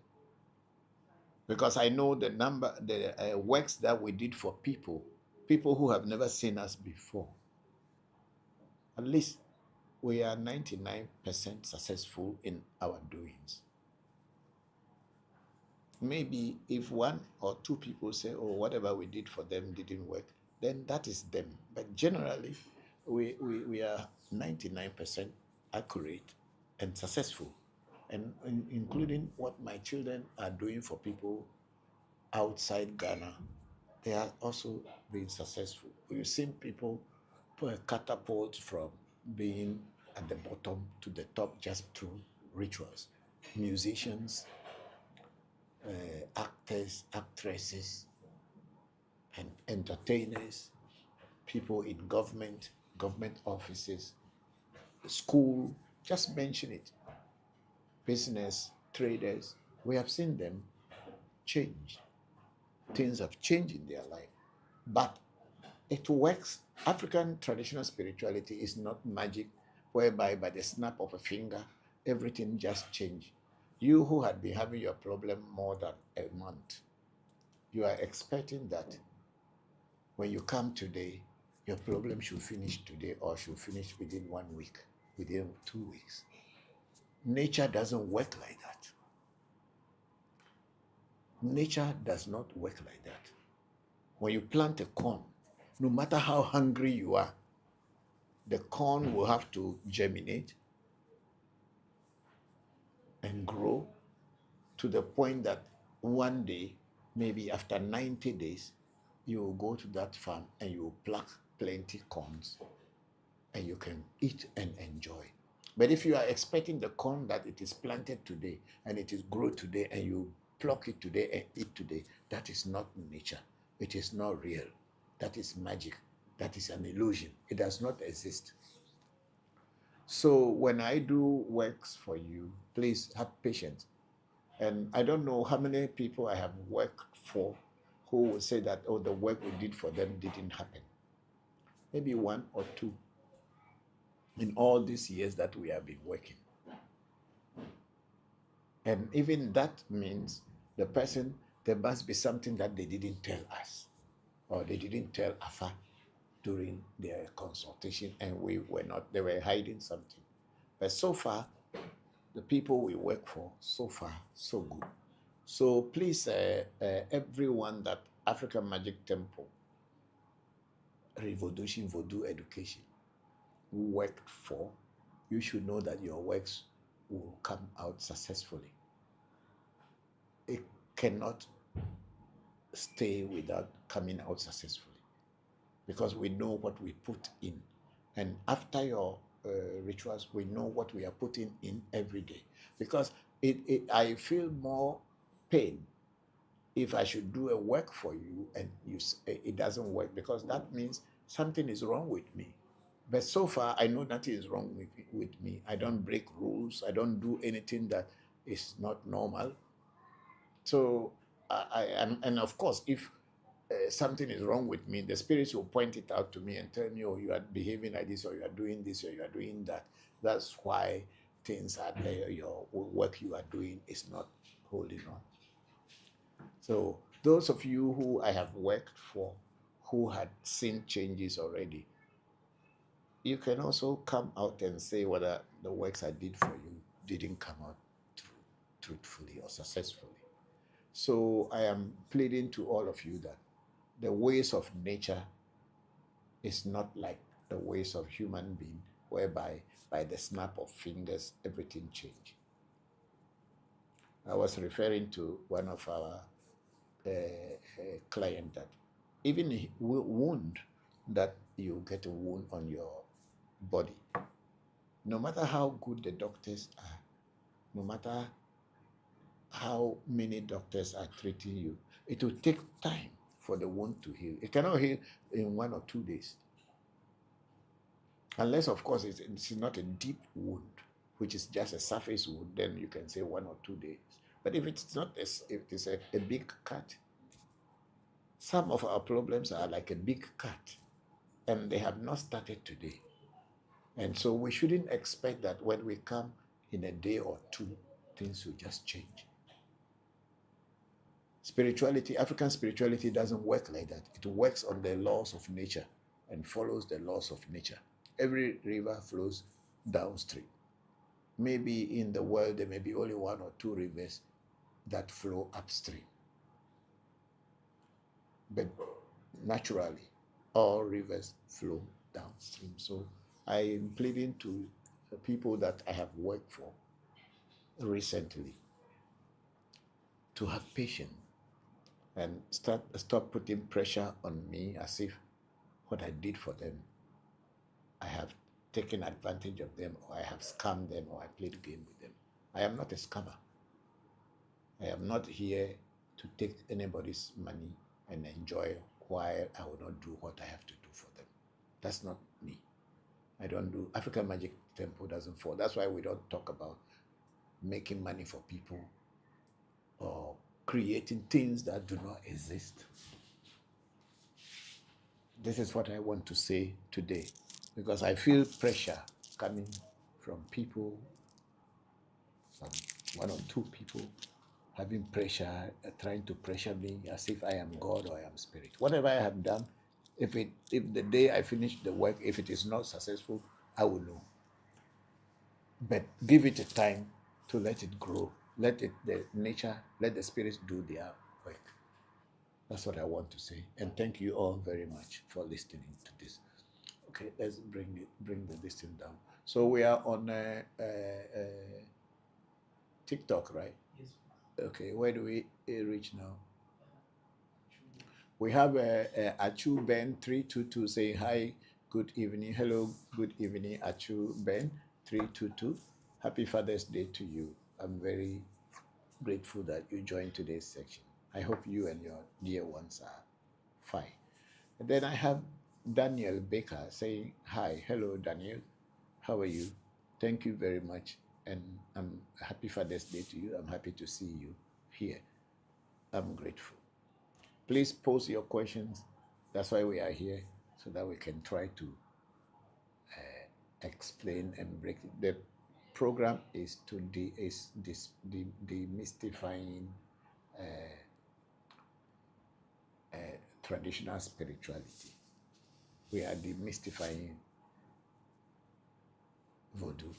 Because I know the works that we did for people who have never seen us before. At least we are 99% successful in our doings. Maybe if 1 or 2 people say, oh, whatever we did for them didn't work, then that is them. But generally, we are 99% accurate and successful. And including what my children are doing for people outside Ghana, they are also being successful. We've seen people put a catapult from being at the bottom to the top just through rituals. Musicians, actors, actresses, and entertainers, people in government offices, school, just mention it. Business, traders, we have seen them change. Things have changed in their life. But it works. African traditional spirituality is not magic, whereby by the snap of a finger, everything just changed. You who had been having your problem more than a month, you are expecting that when you come today, your problem should finish today or should finish within 1 week, within 2 weeks. Nature doesn't work like that. Nature does not work like that. When you plant a corn, no matter how hungry you are, the corn will have to germinate and grow to the point that one day, maybe after 90 days, you will go to that farm and you will pluck plenty corns and you can eat and enjoy. But if you are expecting the corn that it is planted today and it is grow today and you pluck it today and eat today, that is not nature. It is not real. That is magic. That is an illusion. It does not exist. So when I do works for you, please have patience. And I don't know how many people I have worked for who will say that, oh, the work we did for them didn't happen. Maybe 1 or 2 in all these years that we have been working. And even that means the person, there must be something that they didn't tell us, or they didn't tell Afa during their consultation, and they were hiding something. But so far, the people we work for, so far, so good. So please, everyone that African Magic Temple, ReVodution, Voodoo Education worked for, you should know that your works will come out successfully. It cannot stay without coming out successfully, because we know what we put in. And after your rituals, we know what we are putting in every day. Because I feel more pain if I should do a work for you and it doesn't work, because that means something is wrong with me. But so far, I know nothing is wrong with me. I don't break rules. I don't do anything that is not normal. So and of course, if something is wrong with me, the spirits will point it out to me and tell me, oh, you are behaving like this, or you are doing this, or you are doing that. That's why things are there. Your work you are doing is not holding on. So those of you who I have worked for, who had seen changes already, you can also come out and say whether the works I did for you didn't come out truthfully or successfully. So I am pleading to all of you that the ways of nature is not like the ways of human being, whereby by the snap of fingers everything changes. I was referring to one of our client that even a wound, that you get a wound on your body, no matter how good the doctors are, no matter how many doctors are treating you, it will take time for the wound to heal. It cannot heal in 1 or 2 days. Unless, of course, it's not a deep wound, which is just a surface wound, then you can say 1 or 2 days. But if it's not, if it's a big cut, some of our problems are like a big cut, and they have not started today. And so we shouldn't expect that when we come in a day or two, things will just change. Spirituality, African spirituality doesn't work like that. It works on the laws of nature and follows the laws of nature. Every river flows downstream. Maybe in the world there may be only 1 or 2 rivers that flow upstream. But naturally, all rivers flow downstream. So I am pleading to the people that I have worked for recently to have patience and stop putting pressure on me as if what I did for them, I have taken advantage of them, or I have scammed them, or I played a game with them. I am not a scammer. I am not here to take anybody's money and enjoy while I will not do what I have to do for them. That's not me. I don't do, African Magic Temple doesn't fall. That's why we don't talk about making money for people or creating things that do not exist. This is what I want to say today, because I feel pressure coming from people, some 1 or 2 people having pressure, trying to pressure me as if I am God or I am spirit. Whatever I have done, if the day I finish the work, if it is not successful, I will know. But give it a time to let it grow. Let the spirits do their work. That's what I want to say. And thank you all very much for listening to this. Okay, let's bring the listing down. So we are on TikTok, right? Yes. Okay, where do we reach now? We have Achu Ben 322 saying hi, good evening. Hello, good evening, Achu Ben 322. Happy Father's Day to you. I'm very grateful that you joined today's section. I hope you and your dear ones are fine. And then I have Daniel Baker saying hi. Hello, Daniel. How are you? Thank you very much. And I'm happy Father's Day to you. I'm happy to see you here. I'm grateful. Please post your questions. That's why we are here, so that we can try to explain and break it. The program is demystifying traditional spirituality. We are demystifying Voodoo.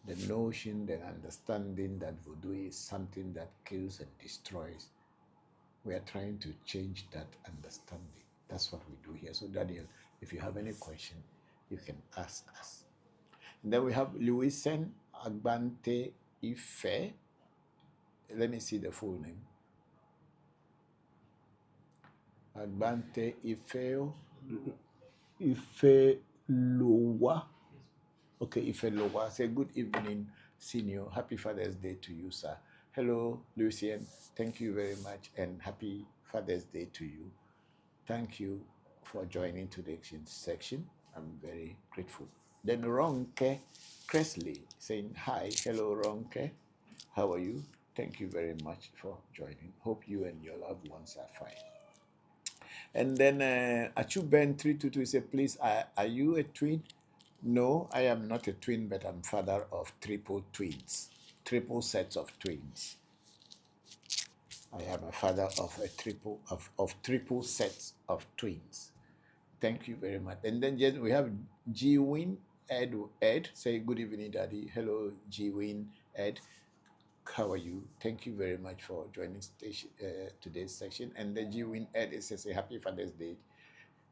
The notion, the understanding that Voodoo is something that kills and destroys. We are trying to change that understanding. That's what we do here. So Daniel, if you have any question, you can ask us. And then we have Louisen Agbante Ife. Let me see the full name. Agbante Ife Lowa. Okay, Ife Lowa. Say good evening, senior. Happy Father's Day to you, sir. Hello, Lucien. Thank you very much, and happy Father's Day to you. Thank you for joining today's section. I'm very grateful. Then Ronke Cresley saying hi. Hello, Ronke. How are you? Thank you very much for joining. Hope you and your loved ones are fine. And then Achuben 322 said, please, are you a twin? No, I am not a twin, but I'm father of triple twins, triple sets of twins. I am a father of triple sets of twins. Thank you very much. And then we have G-Win Ed. Say good evening, Daddy. Hello, G-Win Ed. How are you? Thank you very much for joining today's section. And then G-Win Ed says a happy Father's Day.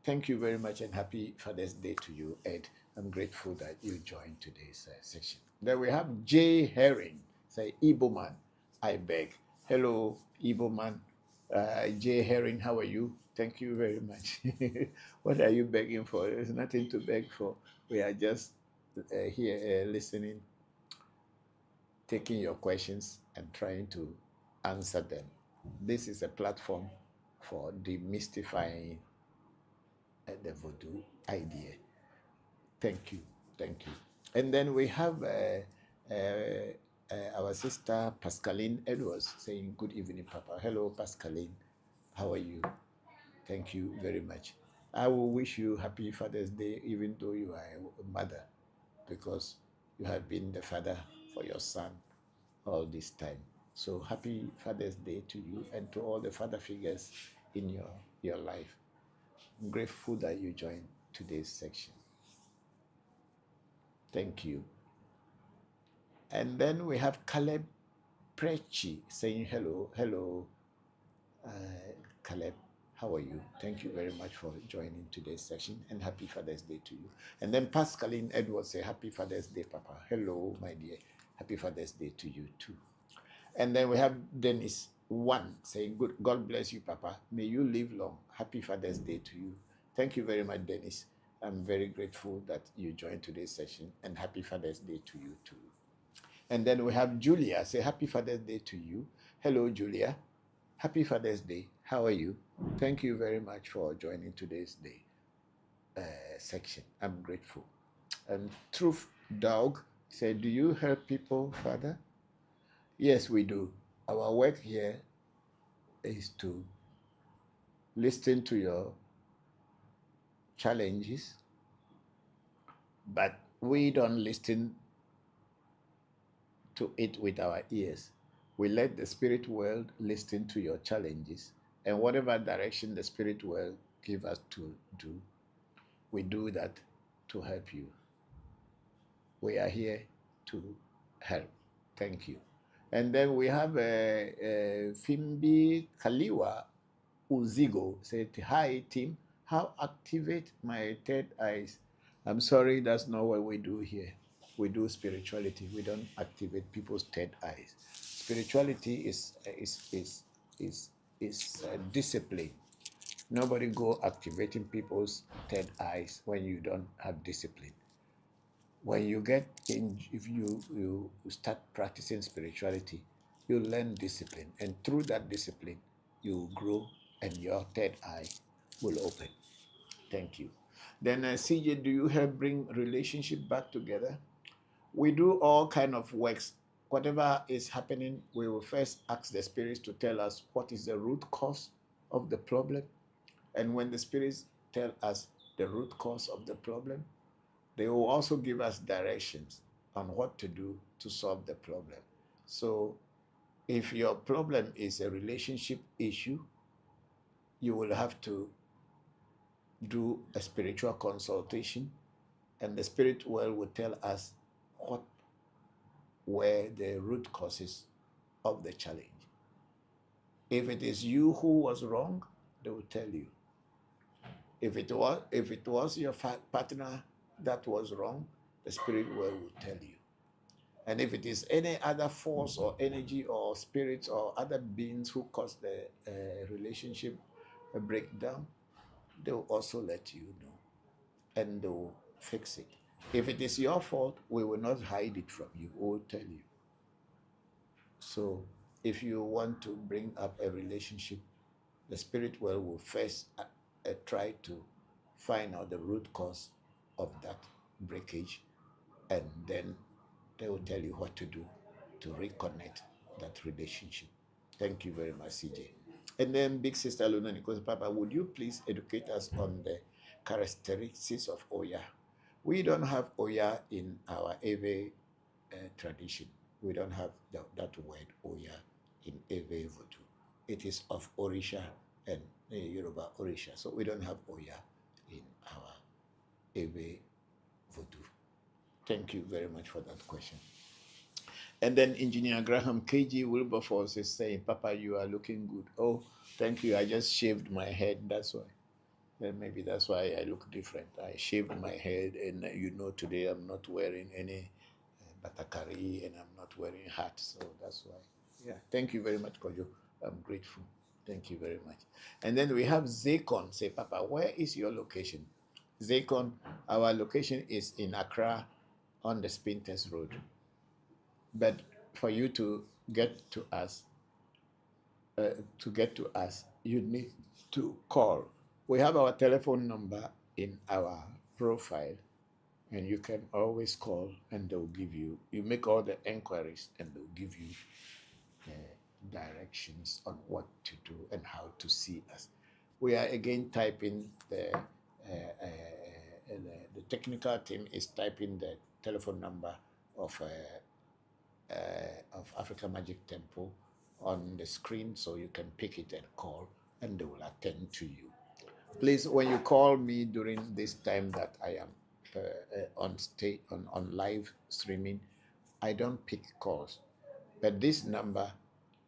Thank you very much and happy Father's Day to you, Ed. I'm grateful that you joined today's section. Then we have J. Herring. Say, Igbo man, I beg. Hello, Igbo man. J. Herring, how are you? Thank you very much. What are you begging for? There's nothing to beg for. We are just here listening, taking your questions and trying to answer them. This is a platform for demystifying the Voodoo idea. Thank you. Thank you. And then we have our sister Pascaline Edwards saying, good evening, Papa. Hello, Pascaline. How are you? Thank you very much. I will wish you happy Father's Day, even though you are a mother, because you have been the father for your son all this time. So happy Father's Day to you and to all the father figures in your life. I'm grateful that you joined today's section. Thank you. And then we have Caleb Prechi saying hello. Hello, Caleb. How are you? Thank you very much for joining today's session and happy Father's Day to you. And then Pascaline Edwards say happy Father's Day, Papa. Hello, my dear. Happy Father's Day to you too. And then we have Dennis One saying, good, God bless you, Papa. May you live long. Happy Father's Day to you. Thank you very much, Dennis. I'm very grateful that you joined today's session and happy Father's Day to you too. And then we have Julia say happy Father's Day to you. Hello, Julia. Happy Father's Day. How are you? Thank you very much for joining today's day section. I'm grateful. And Truth Dog said, do you help people, Father? Yes, we do. Our work here is to listen to your challenges, but we don't listen to it with our ears. We let the spirit world listen to your challenges, and whatever direction the spirit world give us to do, we do that to help you. We are here to help. Thank you. And then we have Fimbi Kaliwa Uzigo said, hi team, how activate my third eyes? I'm sorry, that's not what we do here. We do spirituality. We don't activate people's third eyes. Spirituality is discipline. Nobody go activating people's third eyes when you don't have discipline. When you get in, if you start practicing spirituality, you learn discipline, and through that discipline, you grow, and your third eye will open. Thank you. Then CJ, do you help bring relationship back together? We do all kind of works. Whatever is happening, we will first ask the spirits to tell us what is the root cause of the problem. And when the spirits tell us the root cause of the problem, they will also give us directions on what to do to solve the problem. So if your problem is a relationship issue, you will have to do a spiritual consultation, and the spirit world will tell us what were the root causes of the challenge. If it is you who was wrong, they will tell you. If it was your partner that was wrong, the spirit world will tell you. And if it is any other force or energy or spirits or other beings who caused the relationship breakdown, they will also let you know, and they will fix it. If it is your fault, we will not hide it from you. We will tell you. So if you want to bring up a relationship, the spirit world will first try to find out the root cause of that breakage, and then they will tell you what to do to reconnect that relationship. Thank you very much, CJ. And then Big Sister Luna Nichols, Papa, would you please educate us on the characteristics of Oya? We don't have Oya in our Ewe tradition. We don't have that word Oya in Ewe Vodu. It is of Orisha and Yoruba Orisha. So we don't have Oya in our Ewe Vodu. Thank you very much for that question. And then Engineer Graham KG Wilberforce is saying, Papa, you are looking good. Oh, thank you. I just shaved my head. That's why. Then maybe that's why I look different. I shaved my head, and today I'm not wearing any batakari, and I'm not wearing hat. So that's why. Yeah. Thank you very much, Kojo. I'm grateful. Thank you very much. And then we have Zakon. Say, Papa, where is your location? Zakon, our location is in Accra on the Spinters Road. But for you to get to us, you need to call. We have our telephone number in our profile, and you can always call, and they'll give you. You make all the enquiries, and they'll give you directions on what to do and how to see us. We are again typing the technical team is typing the telephone number of Africa Magic Temple on the screen, so you can pick it and call, and they will attend to you. Please, when you call me during this time that I am on live streaming, I don't pick calls. But this number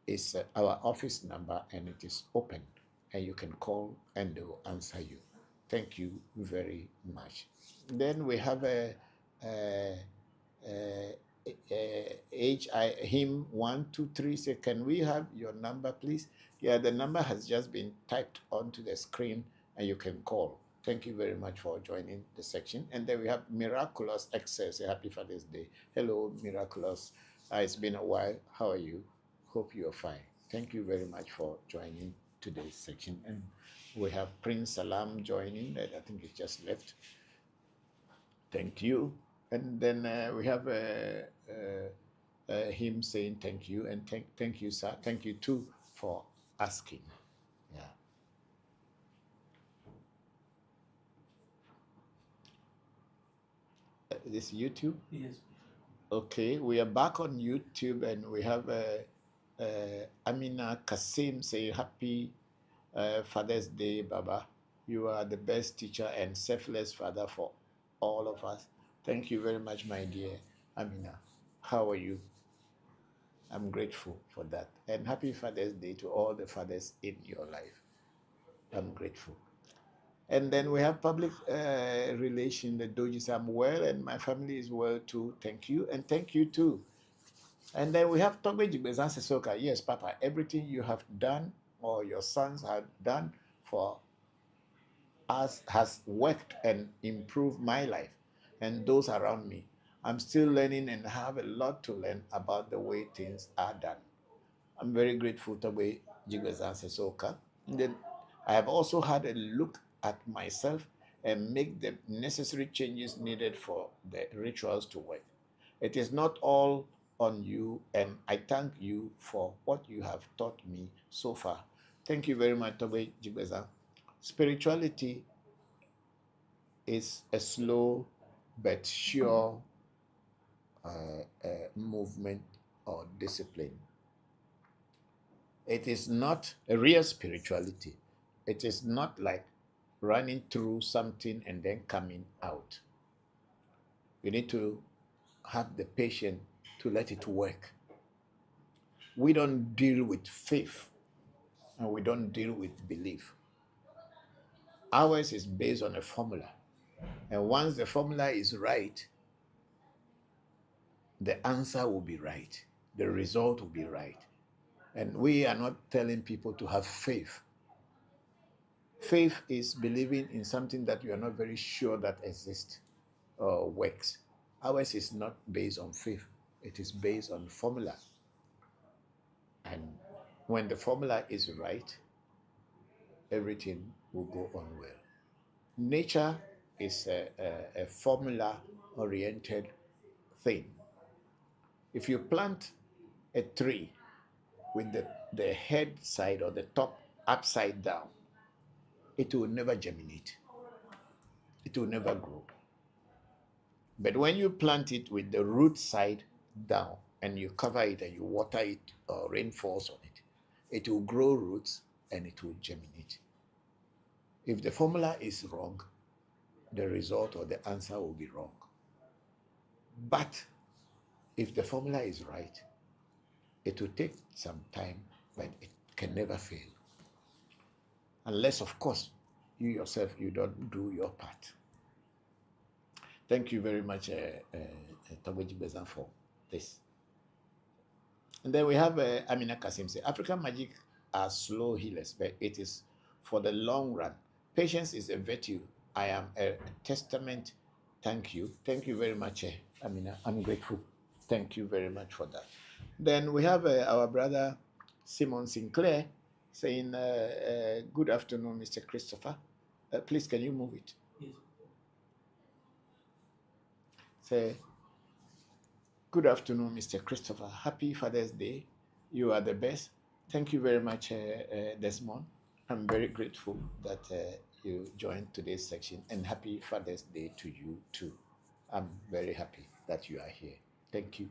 is our office number, and it is open, and you can call, and they will answer you. Thank you very much. Then we have him 123 say, can we have your number, please? Yeah, the number has just been typed onto the screen, and you can call. Thank you very much for joining the section. And then we have Miraculous Access. Happy Father's Day. Hello, Miraculous. It's been a while. How are you? Hope you are fine. Thank you very much for joining today's section. And we have Prince Salam joining. I think he just left. Thank you. And then we have him saying thank you, and thank you, sir. Thank you too for asking. Yeah. This YouTube? Yes. Okay, we are back on YouTube, and we have Amina Kasim say happy Father's Day, Baba. You are the best teacher and selfless father for all of us. Thank you very much, my dear Amina. How are you? I'm grateful for that. And happy Father's Day to all the fathers in your life. I'm grateful. And then we have public relation. The Dojis, I'm well, and my family is well too. Thank you, and thank you too. And then we have Tobe Jigbezan Sesoka. Yes, Papa, everything you have done or your sons have done for us has worked and improved my life and those around me. I'm still learning and have a lot to learn about the way things are done. I'm very grateful to Tobe Jigbezan Sesoka. And then I have also had a look at myself and make the necessary changes needed for the rituals to work. It is not all on you, and I thank you for what you have taught me so far. Thank you very much, Tobe Jigbeza. Spirituality is a slow but sure movement or discipline. It is not a real spirituality. It is not like running through something and then coming out. You need to have the patience to let it work. We don't deal with faith, and we don't deal with belief. Ours is based on a formula. And once the formula is right, the answer will be right. The result will be right. And we are not telling people to have faith. Faith is believing in something that you are not very sure that exists or works. Ours is not based on faith. It is based on formula. And when the formula is right, everything will go on well. Nature is a formula-oriented thing. If you plant a tree with the head side or the top upside down, it will never germinate. It will never grow. But when you plant it with the root side down and you cover it and you water it or rain falls on it, it will grow roots and it will germinate. If the formula is wrong, the result or the answer will be wrong. But if the formula is right, it will take some time, but it can never fail. Unless, of course, you yourself, you don't do your part. Thank you very much, Tagweji Bezan, for this. And then we have Amina Kasim say, African magic are slow healers, but it is for the long run. Patience is a virtue. I am a testament. Thank you. Thank you very much, Amina. I'm grateful. Thank you very much for that. Then we have our brother Simon Sinclair saying, good afternoon, Mr. Christopher. Please, can you move it? Yes. Say, good afternoon, Mr. Christopher. Happy Father's Day. You are the best. Thank you very much, Desmond. I'm very grateful that you joined today's section, and happy Father's Day to you too. I'm very happy that you are here. Thank you.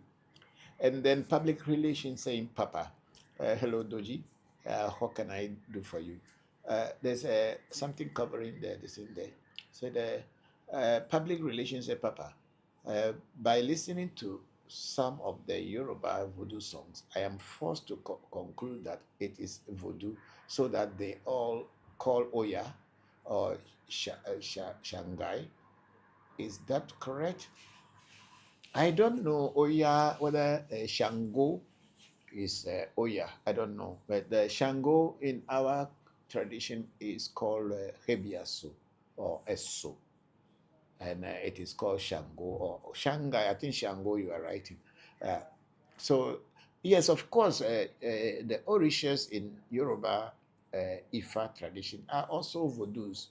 And then public relations saying, Papa, hello, Doji. What can I do for you? There's something covering there, this in there. So the public relations say, Papa, by listening to some of the Yoruba Voodoo songs, I am forced to conclude that it is Voodoo, so that they all call Oya or Shanghai. Is that correct? I don't know Oya, whether Shango is Oya. I don't know. But the Shango in our tradition is called Hebiaso or Eso. And it is called Shango or Shanghai. I think Shango you are writing. So, yes, of course, the Orishas in Yoruba Ifa tradition are also Vodus.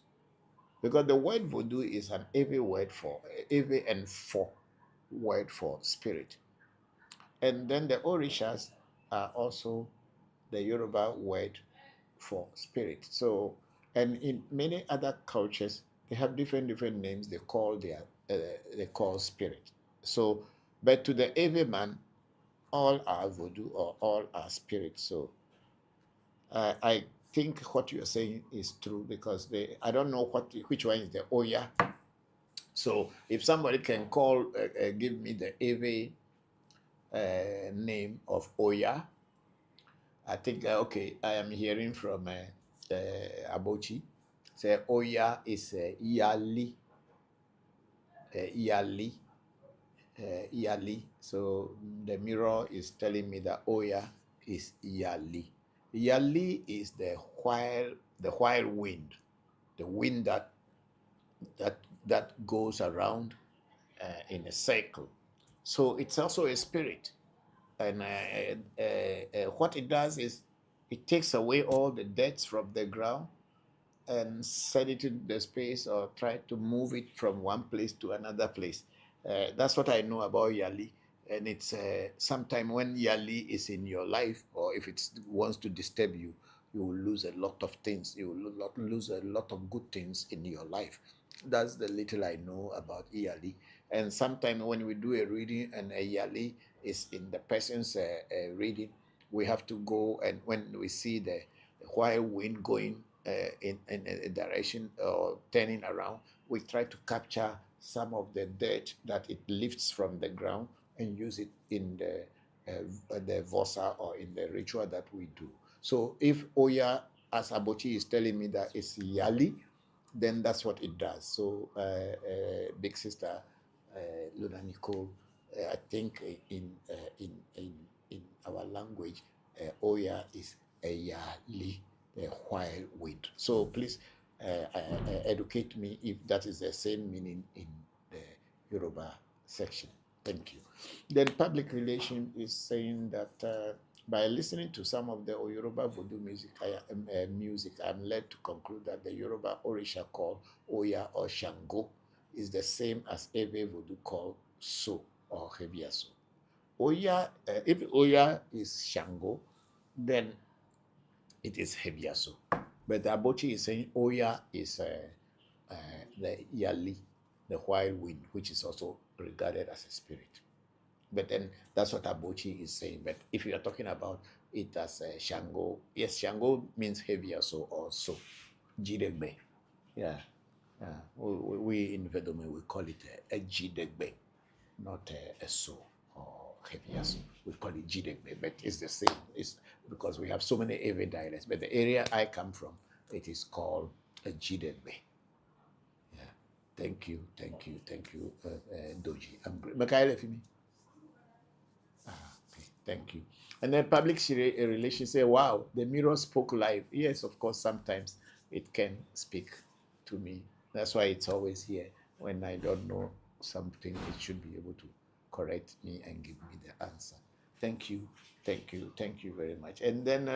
Because the word Voodoo is an Ewe word for, Ewe and for word for spirit. And then the Orishas are also the Yoruba word for spirit. So, and in many other cultures, they have different names they call they call spirit. So, but to the Ewe man, all are Voodoo or all are spirit. So, I think what you are saying is true, because I don't know which one is the Oya. So if somebody can call, give me the Ewe name of Oya, I think, okay, I am hearing from Abochi. Say Oya is Iyali. Iyali. Iyali. So the mirror is telling me that Oya is Iyali. Iyali is the wild wind, the wind that goes around in a circle. So it's also a spirit. And what it does is it takes away all the dirt from the ground and set it in the space, or try to move it from one place to another place. That's what I know about Yali. And it's sometime when Yali is in your life, or if it wants to disturb you, you will lose a lot of things. You will lose a lot of good things in your life. That's the little I know about Yali. And sometimes when we do a reading and a Yali is in the person's reading, we have to go, and when we see the wild wind going in a direction or turning around, we try to capture some of the dirt that it lifts from the ground and use it in the vosa or in the ritual that we do. So if Oya, as Abochi is telling me that it's Yali, then that's what it does. So big sister Luna Nicole, I think in our language, Oya is a Yali, the wild wind. So please educate me if that is the same meaning in the Yoruba section. Thank you. Then public relation is saying that by listening to some of the Yoruba Voodoo music, I'm led to conclude that the Yoruba Orisha called Oya or Shango is the same as Ewe Vodu called So or Hebiaso. Oya, if Oya is Shango, then it is Hebiaso. But Abochi is saying Oya is the Yali, the wild wind, which is also regarded as a spirit. But then that's what Abochi is saying. But if you are talking about it as Shango, yes, Shango means Hebiaso or So. Jidegbe. Yeah. We in Vedome, we call it a Jidegbe, not a So or Hebiaso. We call it Jidegbe, but it's the same. It's because we have so many Ewe dialects. But the area I come from, it is called a Jidegbe. Yeah. Thank you, Doji. I'm great. Makaele Fimi. Okay, thank you. And then public relations say, wow, the mirror spoke live. Yes, of course, sometimes it can speak to me. That's why it's always here. When I don't know something, it should be able to correct me and give me the answer. Thank you very much. And then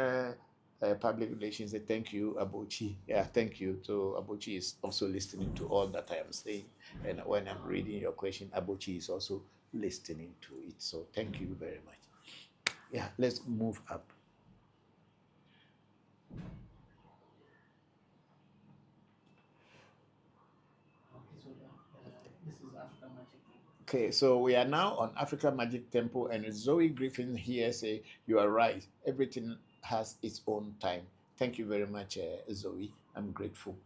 public relations say, thank you, Abochi. Yeah, thank you. So Abochi is also listening to all that I am saying. And when I'm reading your question, Abochi is also listening to it. So thank you very much. Yeah, let's move up. Okay, so we are now on Africa Magic Temple, and Zoe Griffin here say, you are right. Everything has its own time. Thank you very much, Zoe. I'm grateful.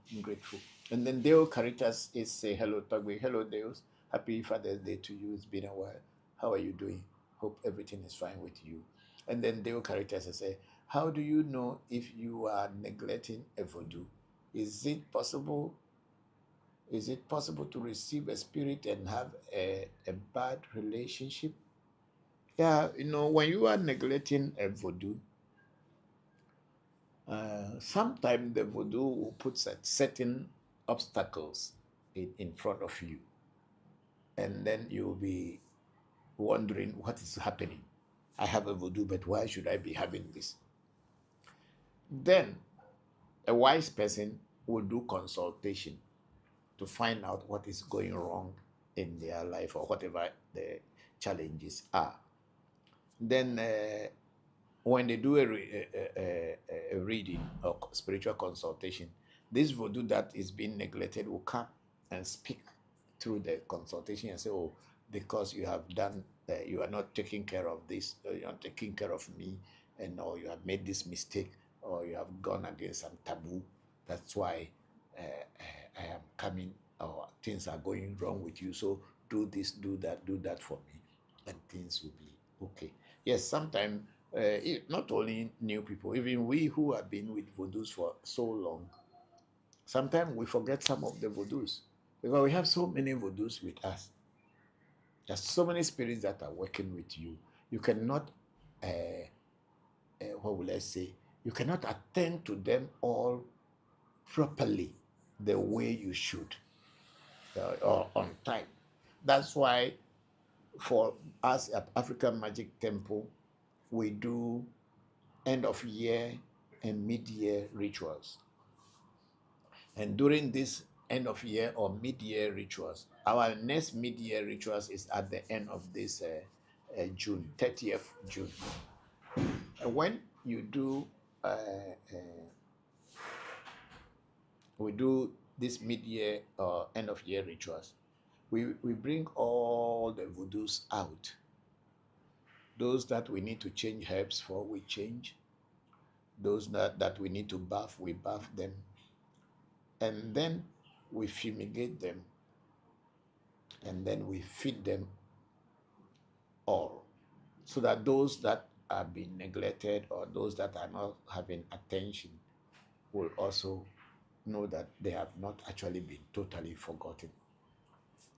And then Deo Caritas is say, hello, Tagwe. Hello, Deo. Happy Father's Day to you. It's been a while. How are you doing? Hope everything is fine with you. And then Deo Caritas say, how do you know if you are neglecting a voodoo? Is it possible to receive a spirit and have a bad relationship? Yeah, when you are neglecting a voodoo, sometimes the voodoo will put certain obstacles in front of you. And then you'll be wondering what is happening. I have a voodoo, but why should I be having this? Then a wise person will do consultation to find out what is going wrong in their life or whatever the challenges are. Then when they do a reading or spiritual consultation, this voodoo that is being neglected will come and speak through the consultation and say, oh, because you have done, you are not taking care of this, or you are not taking care of me, and or you have made this mistake, or you have gone against some taboo. That's why I am coming, or things are going wrong with you. So do this, do that for me, and things will be okay. Yes, sometimes not only new people, even we who have been with voodoos for so long, sometimes we forget some of the voodoos because we have so many voodoos with us. There's so many spirits that are working with you. You cannot, what will I say? You cannot attend to them all properly the way you should or on time. That's why for us at African Magic Temple, we do end of year and mid-year rituals. And during this end of year or mid-year rituals, our next mid-year rituals is at the end of this June, 30th June. And when you do, we do this mid-year or end of year rituals, we bring all the voodoos out. Those that we need to change herbs for, we change. Those that we need to bath, we bath them. And then we fumigate them. And then we feed them all. So that those that are being neglected or those that are not having attention will also know that they have not actually been totally forgotten.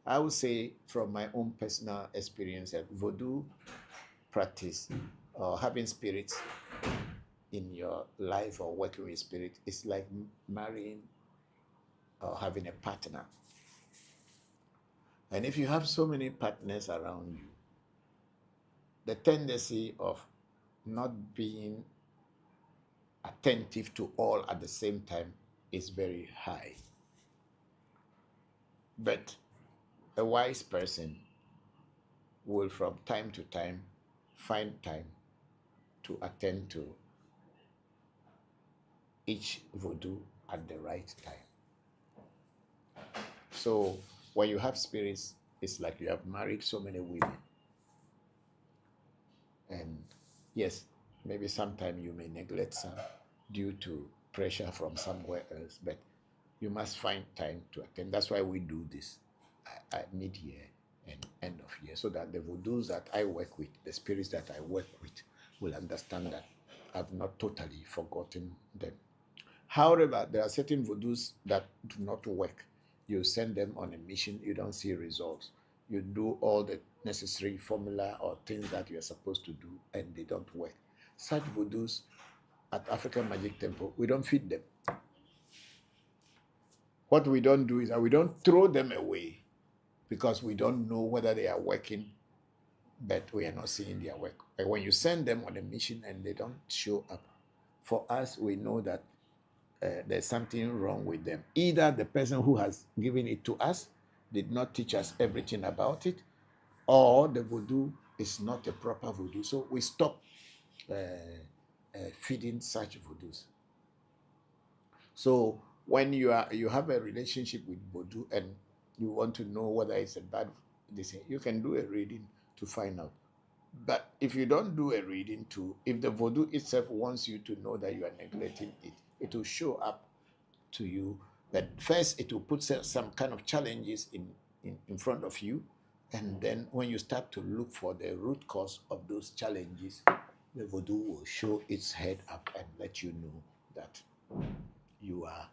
I would say from my own personal experience that voodoo practice or having spirits in your life or working with spirit is like marrying or having a partner. And if you have so many partners around you, the tendency of not being attentive to all at the same time is very high. But a wise person will from time to time find time to attend to each voodoo at the right time. So when you have spirits, it's like you have married so many women. And yes, maybe sometime you may neglect some due to pressure from somewhere else, but you must find time to attend. That's why we do this at mid-year and end of year, so that the voodoos that I work with, the spirits that I work with, will understand that I've not totally forgotten them. However, there are certain voodoos that do not work. You send them on a mission, you don't see results. You do all the necessary formula or things that you're supposed to do, and they don't work. Such voodoos at African Magic Temple, we don't feed them. What we don't do is that we don't throw them away because we don't know whether they are working, but we are not seeing their work. But when you send them on a mission and they don't show up, for us, we know that there's something wrong with them. Either the person who has given it to us did not teach us everything about it, or the voodoo is not a proper voodoo. So we stop feeding such voodoos. So when you have a relationship with voodoo and you want to know whether it's a bad thing, you can do a reading to find out. But if you don't do a reading if the voodoo itself wants you to know that you are neglecting it, it will show up to you. But first, it will put some kind of challenges in front of you. And then when you start to look for the root cause of those challenges, the voodoo will show its head up and let you know that you are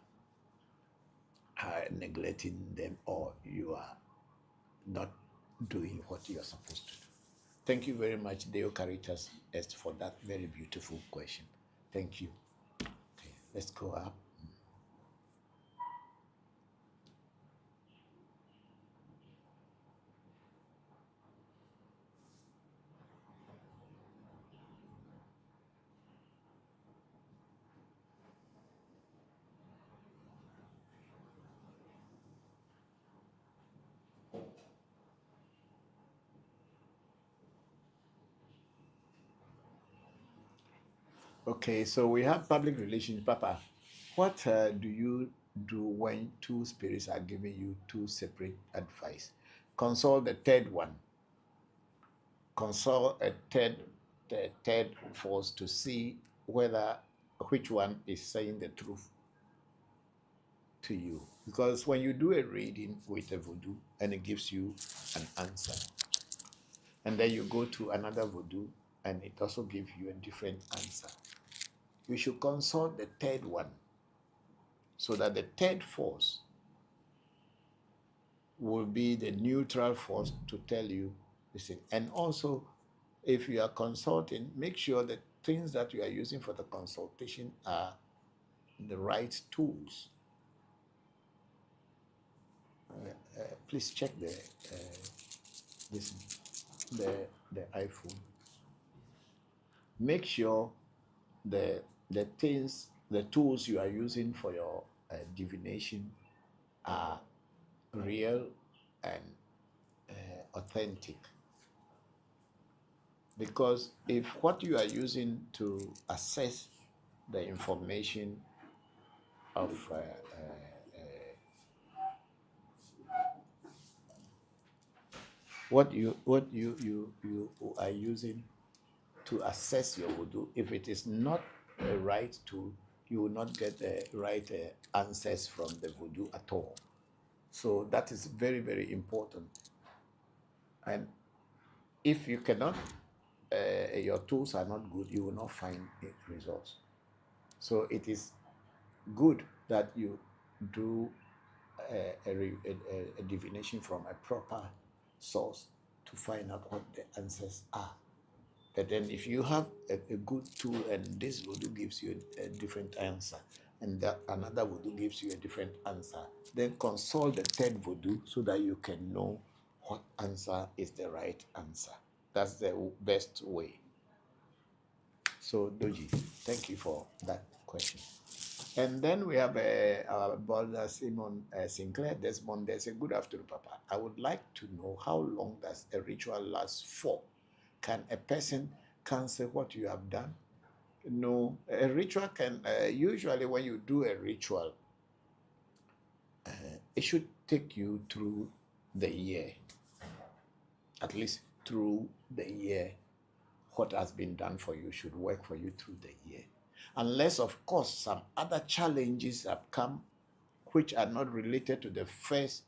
neglecting them, or you are not doing what you are supposed to do. Thank you very much, Deo Caritas, for that very beautiful question. Thank you. Okay, let's go up. Okay, so we have public relations. Papa, what do you do when two spirits are giving you two separate advice? Consult the third one. Consult the third force to see which one is saying the truth to you. Because when you do a reading with a voodoo and it gives you an answer, and then you go to another voodoo and it also gives you a different answer, you should consult the third one, so that the third force will be the neutral force to tell you this thing. And also, if you are consulting, make sure the things that you are using for the consultation are the right tools. Please check the iPhone. Make sure the tools you are using for your divination are real and authentic. Because if what you are using to assess the information of what you are using to assess your voodoo, if it is not a right tool, you will not get the right answers from the voodoo at all. So that is very, very important. And if you cannot, your tools are not good, you will not find results. So it is good that you do a divination from a proper source to find out what the answers are. But then if you have a good tool and this voodoo gives you a different answer, and that another voodoo gives you a different answer, then consult the third voodoo so that you can know what answer is the right answer. That's the best way. So Doji, thank you for that question. And then we have our brother Simon Sinclair Desmond. They say, good afternoon, Papa. I would like to know how long does a ritual last for? Can a person cancel what you have done? No, a ritual can, usually when you do a ritual, it should take you through the year, at least through the year. What has been done for you should work for you through the year. Unless, of course, some other challenges have come which are not related to the first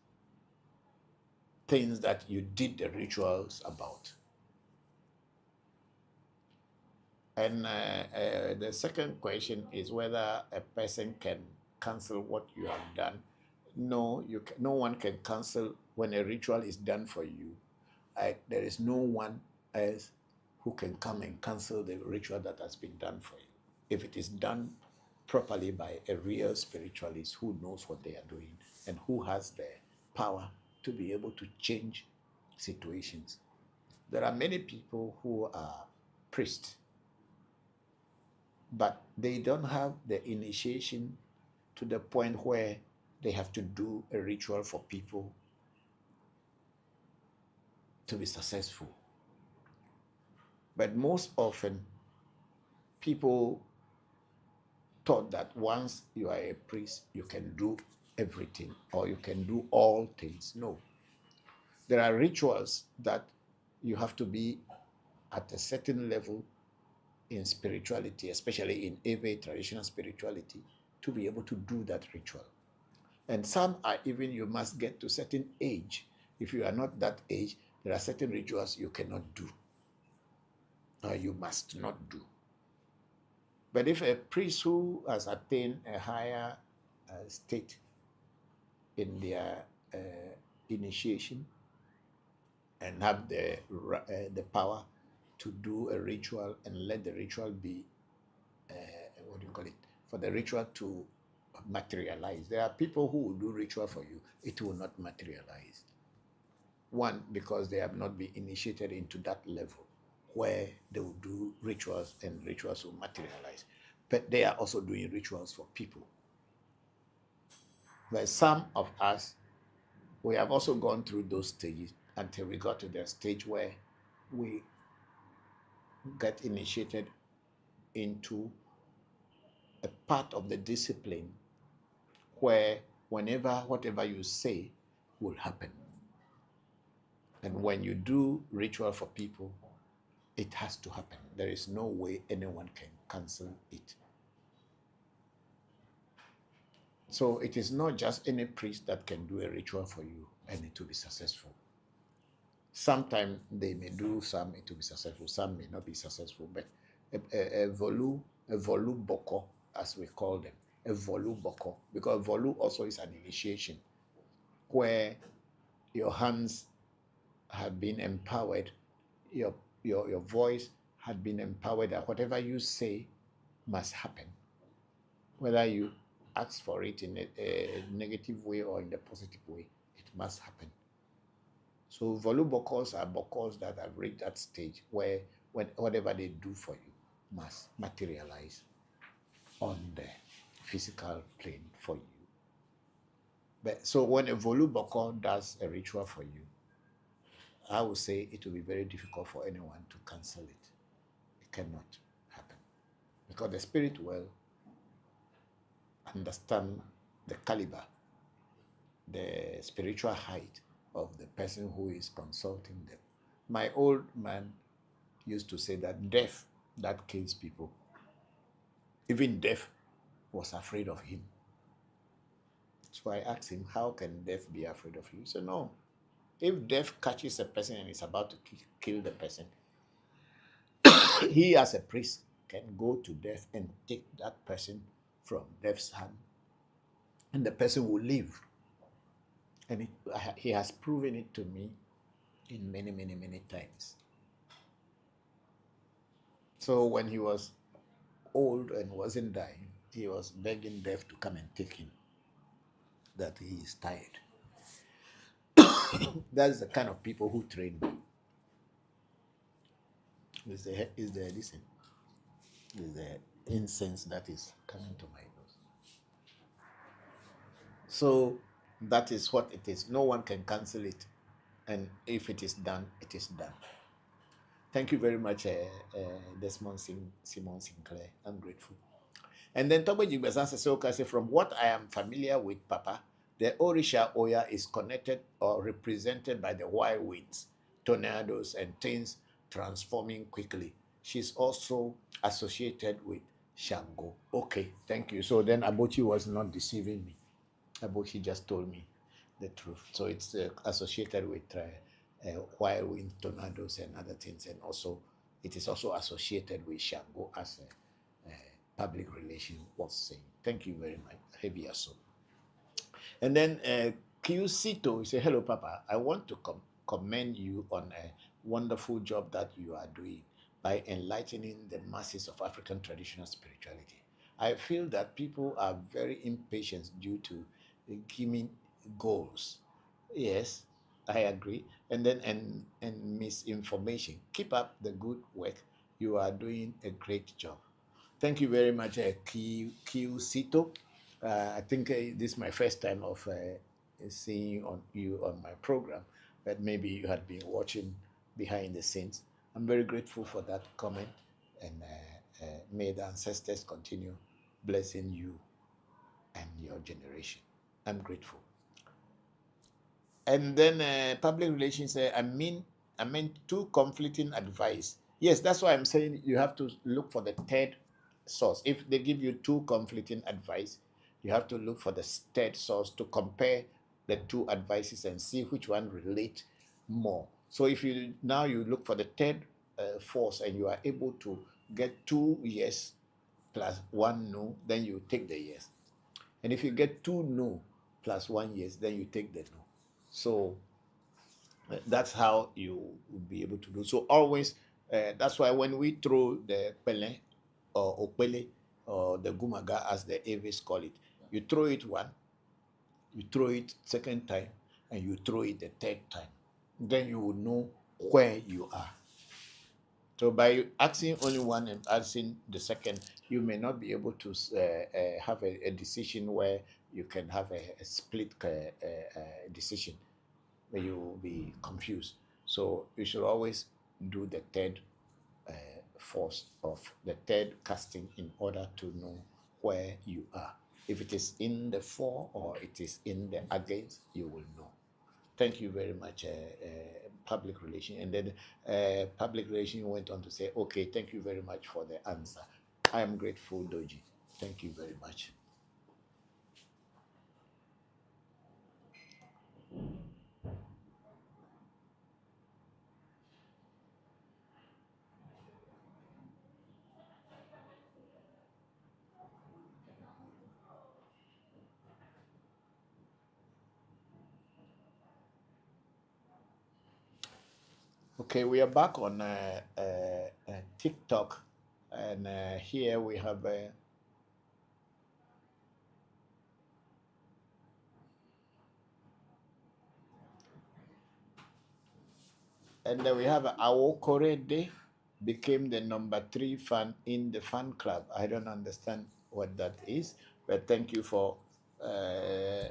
things that you did the rituals about. And the second question is whether a person can cancel what you have done. No, no one can cancel when a ritual is done for you. There is no one else who can come and cancel the ritual that has been done for you. If it is done properly by a real spiritualist who knows what they are doing and who has the power to be able to change situations. There are many people who are priests, but they don't have the initiation to the point where they have to do a ritual for people to be successful. But most often, people thought that once you are a priest, you can do everything or you can do all things. No. There are rituals that you have to be at a certain level in spirituality, especially in Ewe traditional spirituality, to be able to do that ritual. And some are even you must get to a certain age. If you are not that age, there are certain rituals you cannot do, or you must not do. But if a priest who has attained a higher state in their initiation and have the power to do a ritual and let the ritual be, what do you call it, for the ritual to materialize. There are people who will do ritual for you, it will not materialize. One, because they have not been initiated into that level where they will do rituals and rituals will materialize. But they are also doing rituals for people. But some of us, we have also gone through those stages until we got to the stage where we get initiated into a part of the discipline where whatever you say will happen. And when you do ritual for people, it has to happen. There is no way anyone can cancel it. So it is not just any priest that can do a ritual for you and it will be successful. Sometimes they may do some, it will be successful, some may not be successful, but a Voodoo Bokor, as we call them, a Voodoo Bokor, because Voodoo also is an initiation where your hands have been empowered, your voice had been empowered that whatever you say must happen. Whether you ask for it in a negative way or in the positive way, it must happen. So Voodoo Bokors are Bokors that have reached that stage where whatever they do for you must materialize on the physical plane for you. But so when a Voodoo Bokor does a ritual for you, I would say it will be very difficult for anyone to cancel it. It cannot happen. Because the spirit will understand the caliber, the spiritual height of the person who is consulting them. My old man used to say that death that kills people, even death was afraid of him. So I asked him, how can death be afraid of you? He said, no. If death catches a person and is about to kill the person, he as a priest can go to death and take that person from death's hand, and the person will live. And he has proven it to me in many, many, many times. So when he was old and wasn't dying, he was begging death to come and take him, that he is tired. That's the kind of people who train me. Is the incense that is coming to my nose. So that is what it is. No one can cancel it. And if it is done, it is done. Thank you very much, Desmond Simon Sinclair. I'm grateful. And then Tobo Jigbesan says, from what I am familiar with, Papa, the Orisha Oya is connected or represented by the wild winds, tornadoes, and things transforming quickly. She's also associated with Shango. Okay, thank you. So then Abochi was not deceiving me. Abochi just told me the truth. So it's associated with wild wind, tornadoes, and other things. And also, it is also associated with Shango as public relation was saying. Thank you very much. Heavy also. And then Kyusito say, hello, Papa. I want to commend you on a wonderful job that you are doing by enlightening the masses of African traditional spirituality. I feel that people are very impatient due to giving goals. Yes, I agree. And then and misinformation. Keep up the good work. You are doing a great job. Thank you very much, Kyusito. I think this is my first time of seeing you on my program, but maybe you had been watching behind the scenes. I'm very grateful for that comment, and may the ancestors continue blessing you and your generation. I'm grateful. And then public relations, I mean two conflicting advice. Yes, that's why I'm saying you have to look for the third source. If they give you two conflicting advice, you have to look for the third source to compare the two advices and see which one relate more. So if you look for the third force and you are able to get 2 yes plus 1 no, then you take the yes. And if you get 2 no plus 1 yes, then you take the no. So that's how you will be able to do. So always, that's why when we throw the pele or opele or the gumaga, as the Aves call it, you throw it one, you throw it second time, and you throw it the third time. Then you will know where you are. So by asking only one and asking the second, you may not be able to have a decision where you can have a split decision, where you will be confused. So you should always do the third force of the third casting in order to know where you are. If it is in the for or it is in the against, you will know. Thank you very much, public relation. And then public relation went on to say, okay, thank you very much for the answer. I am grateful, Doji. Thank you very much. Okay, we are back on TikTok, and here we have and then we have Awo Korede became the number 3 fan in the fan club. I don't understand what that is, but thank you for the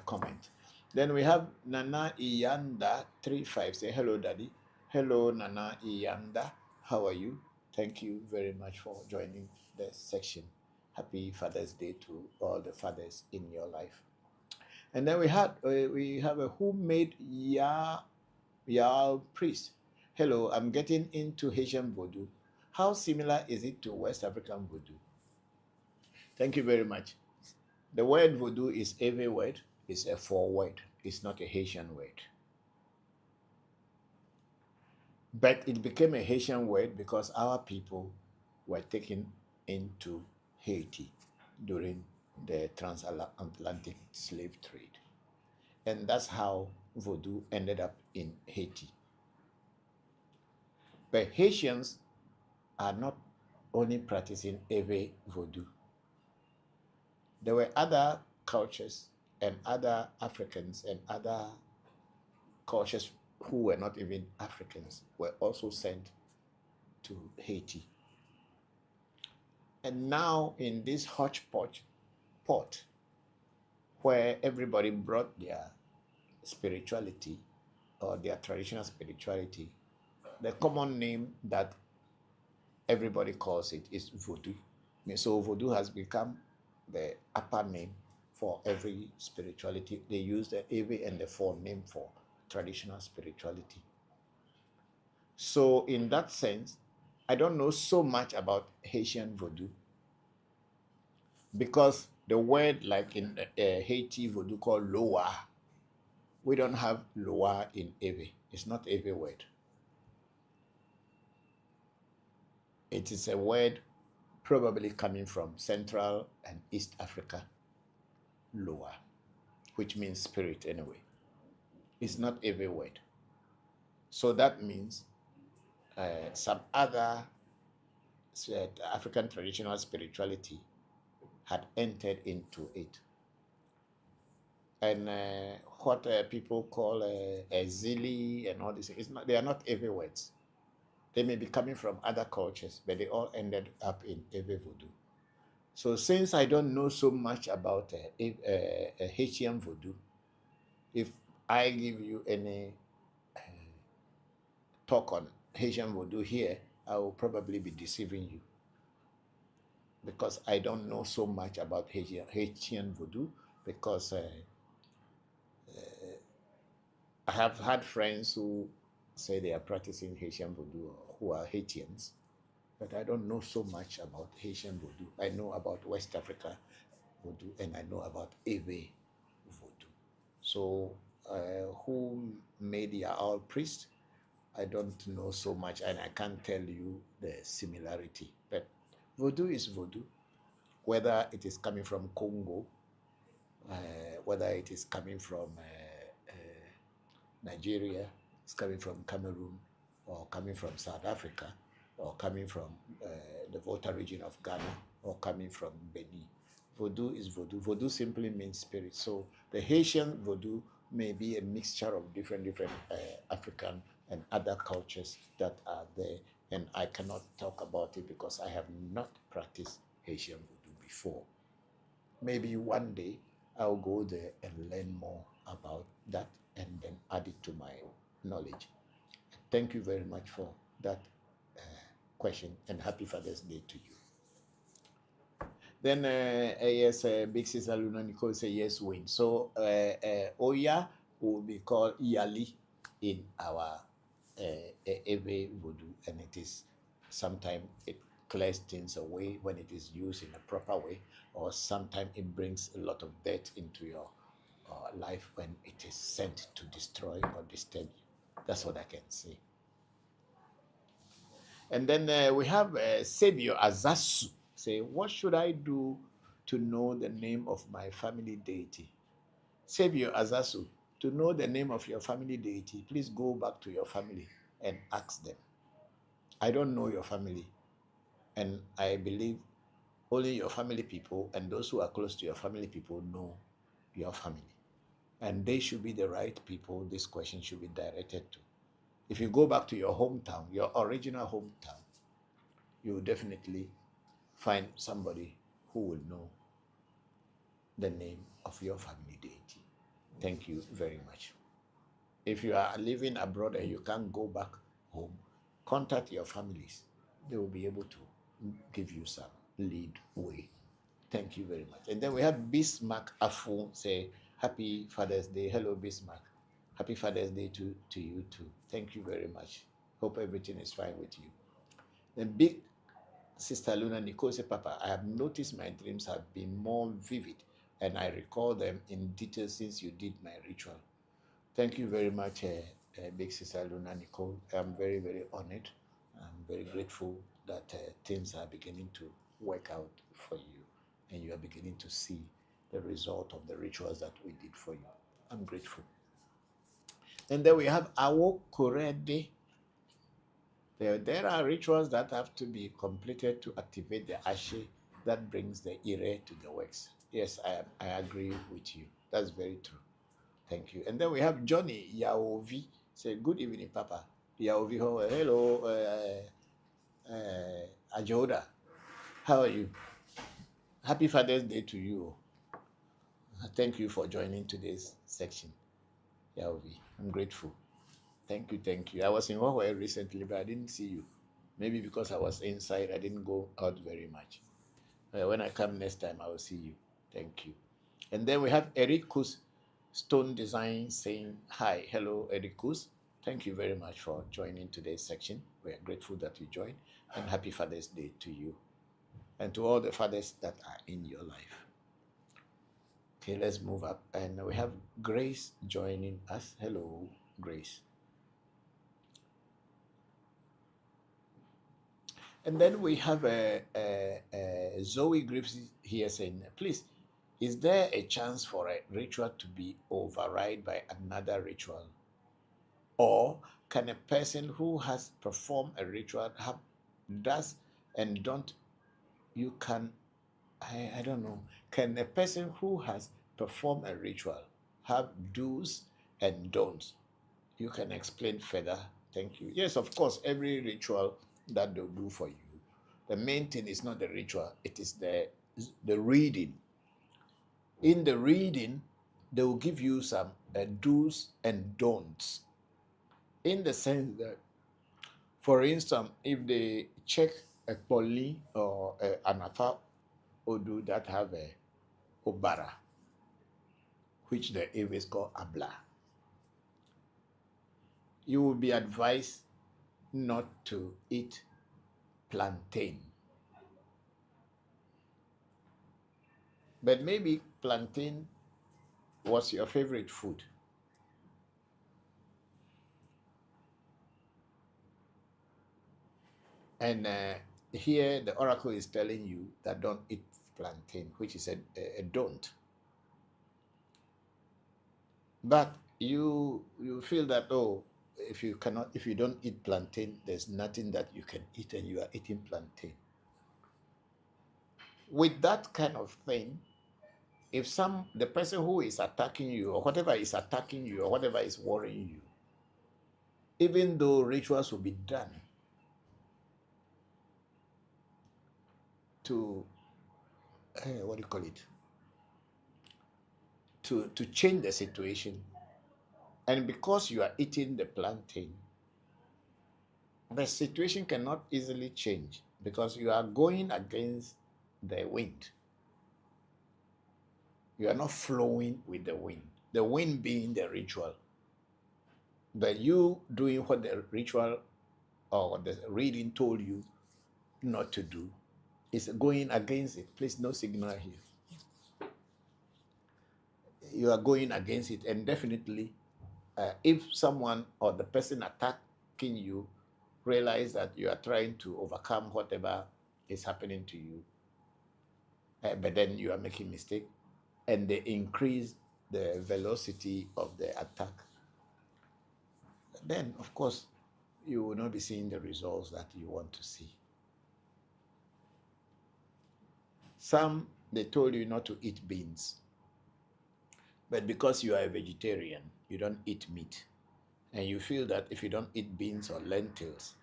comment. Then we have Nana Iyanda 35. Say hello, Daddy. Hello, Nana Iyanda. How are you? Thank you very much for joining the section. Happy Father's Day to all the fathers in your life. And then we have a who made Yao priest. Hello, I'm getting into Haitian Voodoo. How similar is it to West African Voodoo? Thank you very much. The word Voodoo is every word. It's a 4 word. It's not a Haitian word. But it became a Haitian word because our people were taken into Haiti during the transatlantic slave trade. And that's how Voodoo ended up in Haiti. But Haitians are not only practicing Ewe Vodu. There were other cultures and other Africans and other cultures who were not even Africans were also sent to Haiti. And now in this hodgepodge pot, where everybody brought their spirituality or their traditional spirituality. The common name that everybody calls it is Voodoo. So Voodoo has become the upper name for every spirituality. They use the Ewe and the forename for traditional spirituality. So in that sense, I don't know so much about Haitian Voodoo because the word like in Haiti Voodoo called Loa, we don't have Loa in Ewe. It's not Ewe word. It is a word probably coming from Central and East Africa, Loa, which means spirit anyway. It's not Ewe word. So that means some other African traditional spirituality had entered into it. And what people call a zili and all this, they are not Ewe words. They may be coming from other cultures, but they all ended up in Ewe Vodu. So since I don't know so much about Haitian Voodoo, if I give you any talk on Haitian Voodoo here, I will probably be deceiving you because I don't know so much about Haitian Voodoo because I have had friends who say they are practicing Haitian Voodoo or who are Haitians, but I don't know so much about Haitian Voodoo. I know about West Africa Voodoo and I know about Ewe Voodoo. So who made the owl priest? I don't know so much and I can't tell you the similarity. But Voodoo is Voodoo, whether it is coming from Congo, whether it is coming from Nigeria, it's coming from Cameroon, or coming from South Africa, or coming from the Volta region of Ghana, or coming from Benin. Voodoo is Voodoo. Voodoo simply means spirit. So the Haitian Voodoo may be a mixture of different African and other cultures that are there, and I cannot talk about it because I have not practiced Haitian Voodoo before. Maybe one day I'll go there and learn more about that and then add it to my knowledge. Thank you very much for that question and happy Father's Day to you. Then yes, Big Sister Luna Nicole say yes, win. So Oya will be called Iyali in our Ewe Voodoo, and it is sometimes it clears things away when it is used in a proper way, or sometimes it brings a lot of death into your life when it is sent to destroy or disturb you. That's what I can say. And then we have Savior Azasu. Say, what should I do to know the name of my family deity? Savior Azasu, to know the name of your family deity, please go back to your family and ask them. I don't know your family, and I believe only your family people and those who are close to your family people know your family. And they should be the right people this question should be directed to. If you go back to your hometown, your original hometown, you will definitely find somebody who will know the name of your family deity. Thank you very much. If you are living abroad and you can't go back home, contact your families. They will be able to give you some lead way. Thank you very much. And then we have Bismarck Afu say, Happy Father's Day. Hello, Bismarck. Happy Father's Day to you too. Thank you very much. Hope everything is fine with you. Then Big Sister Luna Nicole say, Papa, I have noticed my dreams have been more vivid and I recall them in detail since you did my ritual. Thank you very much, Big Sister Luna Nicole. I'm very, very honored. I'm very grateful that things are beginning to work out for you and you are beginning to see the result of the rituals that we did for you. I'm grateful. And then we have Awo Korede. There are rituals that have to be completed to activate the ashe that brings the ire to the works. Yes, I agree with you. That's very true. Thank you. And then we have Johnny Yaovi. Say, good evening, Papa. Yaovi, hello, Ajoda. How are you? Happy Father's Day to you. Thank you for joining today's section. Yaovi, I'm grateful. Thank you, thank you. I was in Hawaii recently, but I didn't see you. Maybe because I was inside, I didn't go out very much. When I come next time, I will see you. Thank you. And then we have Erikus Stone Design saying, hi, hello, Erikus. Thank you very much for joining today's section. We are grateful that you joined, and happy Father's Day to you and to all the fathers that are in your life. Okay, let's move up. And we have Grace joining us. Hello, Grace. And then we have Zoe Griffiths here saying, please, is there a chance for a ritual to be override by another ritual? Or can a person who has performed a ritual have does and don't, you can, I don't know, can a person who has performed a ritual have do's and don'ts? You can explain further. Thank you. Yes, of course, every ritual that they'll do for you, the main thing is not the ritual, it is the reading. In the reading, they will give you some do's and don'ts. In the sense that, for instance, if they check a poli or an afa odu that have a obara, which the Ewe's call abla, you will be advised not to eat plantain. But maybe plantain was your favorite food. And here the oracle is telling you that don't eat plantain, which is a don't. But you feel that, oh, if you don't eat plantain, there's nothing that you can eat, and you are eating plantain. With that kind of thing, if the person who is attacking you, or whatever is attacking you, or whatever is worrying you, even though rituals will be done to what do you call it, to change the situation, and because you are eating the plantain, the situation cannot easily change because you are going against the wind. You are not flowing with the wind being the ritual. But you doing what the ritual or the reading told you not to do is going against it. Please, no signal here. You are going against it, and definitely if someone or the person attacking you realize that you are trying to overcome whatever is happening to you, but then you are making mistake, and they increase the velocity of the attack, then of course you will not be seeing the results that you want to see. Some, they told you not to eat beans, but because you are a vegetarian, you don't eat meat, and you feel that if you don't eat beans or lentils,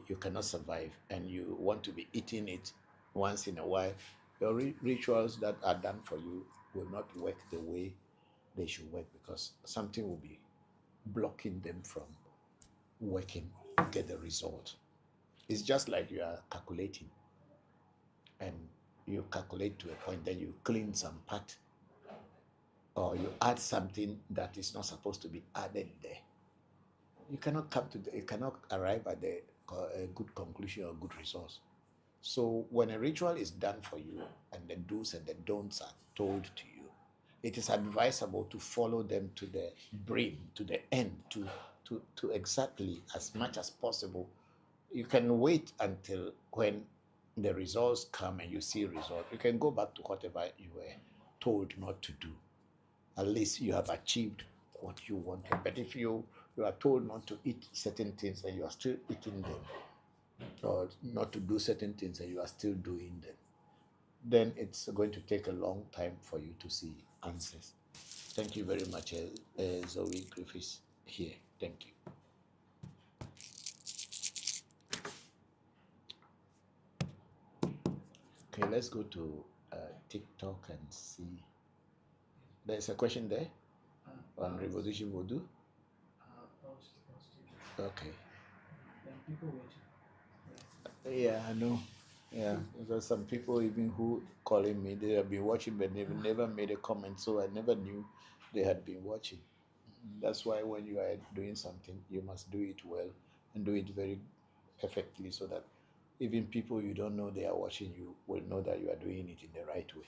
you cannot survive, and you want to be eating it once in a while, your rituals that are done for you will not work the way they should work, because something will be blocking them from working to get the result. It's just like you are calculating, and you calculate to a point, then you clean some part, or you add something that is not supposed to be added there. You cannot arrive at a good conclusion or good results. So when a ritual is done for you, and the do's and the don'ts are told to you, it is advisable to follow them to the brim, to the end, to exactly as much as possible. You can wait until when the results come and you see results. You can go back to whatever you were told not to do. At least you have achieved what you wanted. But if you are told not to eat certain things and you are still eating them, or not to do certain things and you are still doing them, then it's going to take a long time for you to see answers. Thank you very much, Zoe Griffiths here. Thank you. Okay, let's go to TikTok and see There's a question there on ReVodution Voodoo. Okay. Yeah, I know. Yeah, there's some people even who calling me. They have been watching, but they've never made a comment, so I never knew they had been watching. That's why when you are doing something, you must do it well and do it very effectively, so that even people you don't know they are watching you will know that you are doing it in the right way.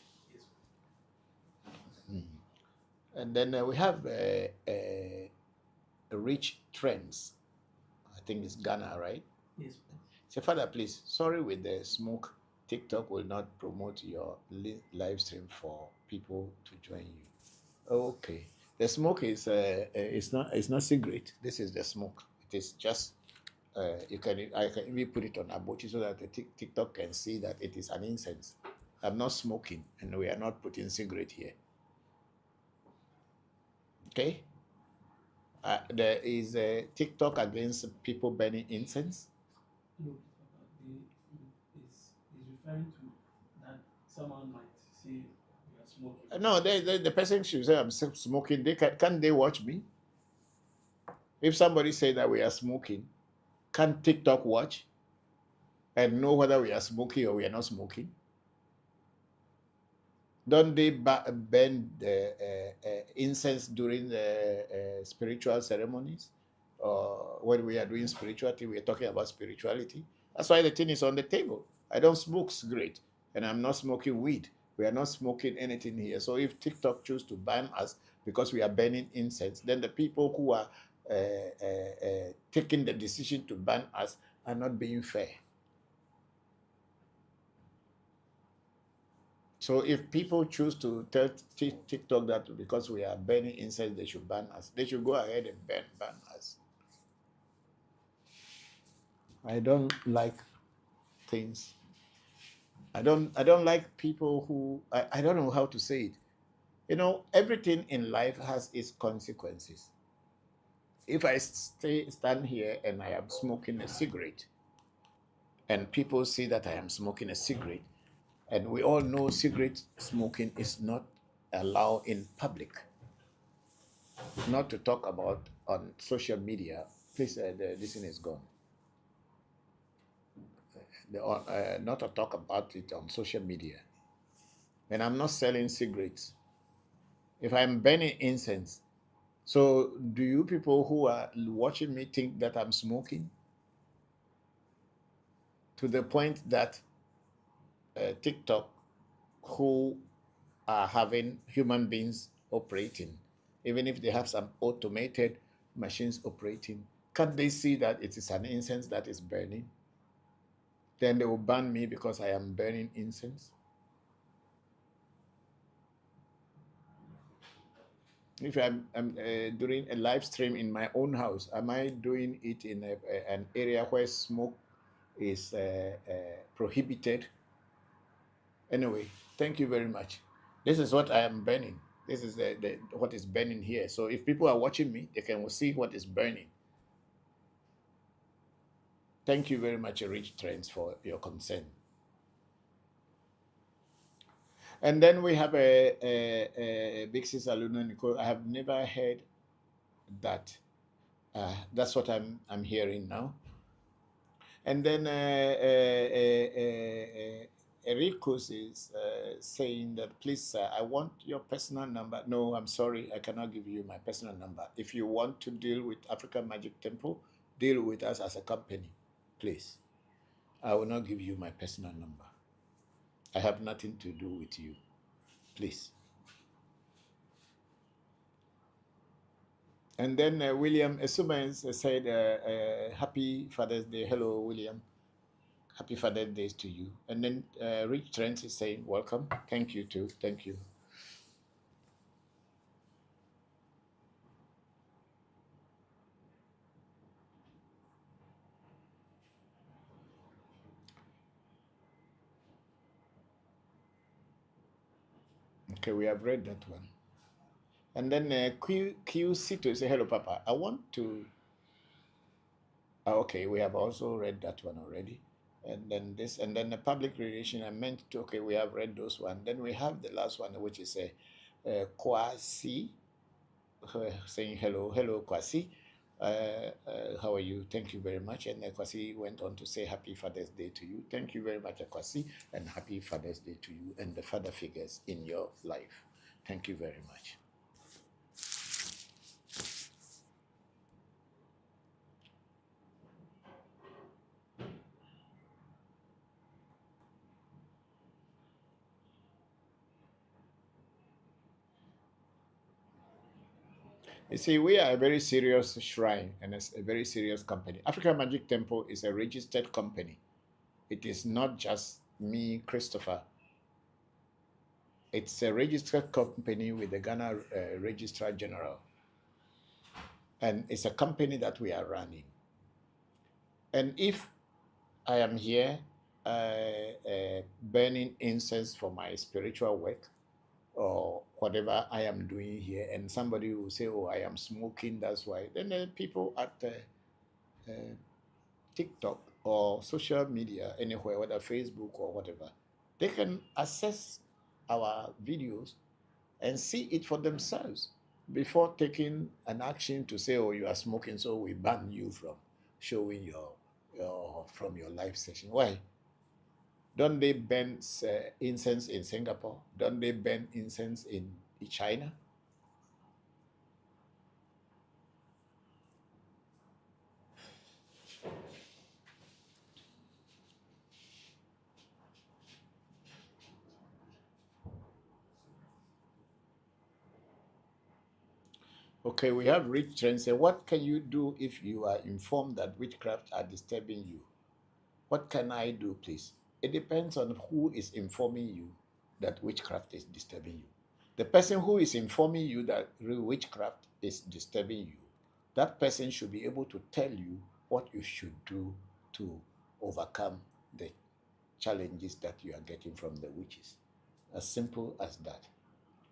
And then we have rich trends. I think it's Ghana, right? Yes. So, Father, please, sorry with the smoke. TikTok will not promote your live stream for people to join you. Okay. The smoke is it's not cigarette. This is the smoke. It is just I can even put it on Abochi so that the TikTok can see that it is an incense. I'm not smoking, and we are not putting cigarette here. Okay. There is a TikTok against people burning incense. No, is referring to that someone might say you are smoking. No, the person should say I'm smoking. Can't they watch me? If somebody say that we are smoking, can TikTok watch and know whether we are smoking or we are not smoking? Don't they burn the incense during the spiritual ceremonies? Or when we are doing spirituality, we are talking about spirituality. That's why the thing is on the table. I don't smoke cigarette, and I'm not smoking weed. We are not smoking anything here. So if TikTok choose to ban us because we are burning incense, then the people who are taking the decision to ban us are not being fair. So if people choose to tell TikTok that because we are burning incense, they should ban us, they should go ahead and ban us. I don't like things. I don't like people who I don't know how to say it. You know, everything in life has its consequences. If I stand here and I am smoking a cigarette, and people see that I am smoking a cigarette, and we all know cigarette smoking is not allowed in public. Not to talk about on social media. Please, this thing is gone. Not to talk about it on social media. And I'm not selling cigarettes. If I'm burning incense, so do you people who are watching me think that I'm smoking? To the point that TikTok, who are having human beings operating, even if they have some automated machines operating, can't they see that it is an incense that is burning? Then they will ban me because I am burning incense. If I'm doing a live stream in my own house, am I doing it in an area where smoke is prohibited? Anyway, thank you very much. This is what I am burning. This is what is burning here. So if people are watching me, they can see what is burning. Thank you very much, Rich Trends, for your concern. And then we have a big sister, Luna Nicole. I have never heard that. That's what I'm hearing now. And then Ericus is saying that, please, sir, I want your personal number. No, I'm sorry, I cannot give you my personal number. If you want to deal with African Magic Temple, deal with us as a company, please. I will not give you my personal number. I have nothing to do with you. Please. And then William Esumens said, Happy Father's Day. Hello, William. Happy Father's Day to you. And then Rich Trent is saying, welcome. Thank you too. Thank you. Okay, we have read that one. And then QC2 say, hello, Papa. I want to... okay, we have also read that one already. And then this, and then the public relation, I meant to, okay, we have read those one. Then we have the last one, which is Kwasi, saying hello, hello Kwasi. How are you? Thank you very much. And Kwasi went on to say happy Father's Day to you. Thank you very much, Kwasi, and happy Father's Day to you and the father figures in your life. Thank you very much. You see, we are a very serious shrine and it's a very serious company. African Magic Temple is a registered company. It is not just me, Christopher. It's a registered company with the Ghana Registrar General. And it's a company that we are running. And if I am here burning incense for my spiritual work, or whatever I am doing here, and somebody will say, oh, I am smoking, that's why. Then the people at TikTok or social media, anywhere, whether Facebook or whatever, they can access our videos and see it for themselves before taking an action to say, oh, you are smoking, so we ban you from showing your from your live session. Why? Don't they ban incense in Singapore? Don't they ban incense in China? Okay, we have Rich Trend say, what can you do if you are informed that witchcraft are disturbing you? What can I do, please? It depends on who is informing you that witchcraft is disturbing you. The person who is informing you that witchcraft is disturbing you, that person should be able to tell you what you should do to overcome the challenges that you are getting from the witches. As simple as that.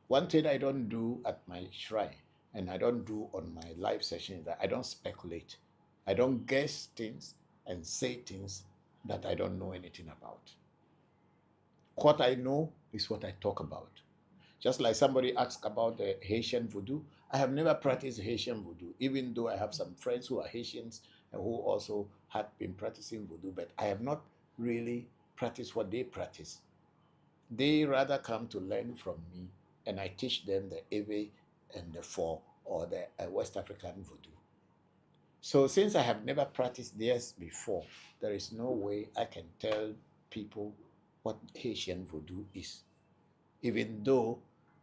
One thing I don't do at my shrine and I don't do on my live session is that I don't speculate. I don't guess things and say things that I don't know anything about. What I know is what I talk about. Just like somebody asked about the Haitian Voodoo, I have never practiced Haitian Voodoo, even though I have some friends who are Haitians and who also had been practicing Voodoo, but I have not really practiced what they practice. They rather come to learn from me, and I teach them the Ewe and the Four, or the West African Voodoo. So since I have never practiced theirs before, there is no way I can tell people what Haitian Voodoo is. Even though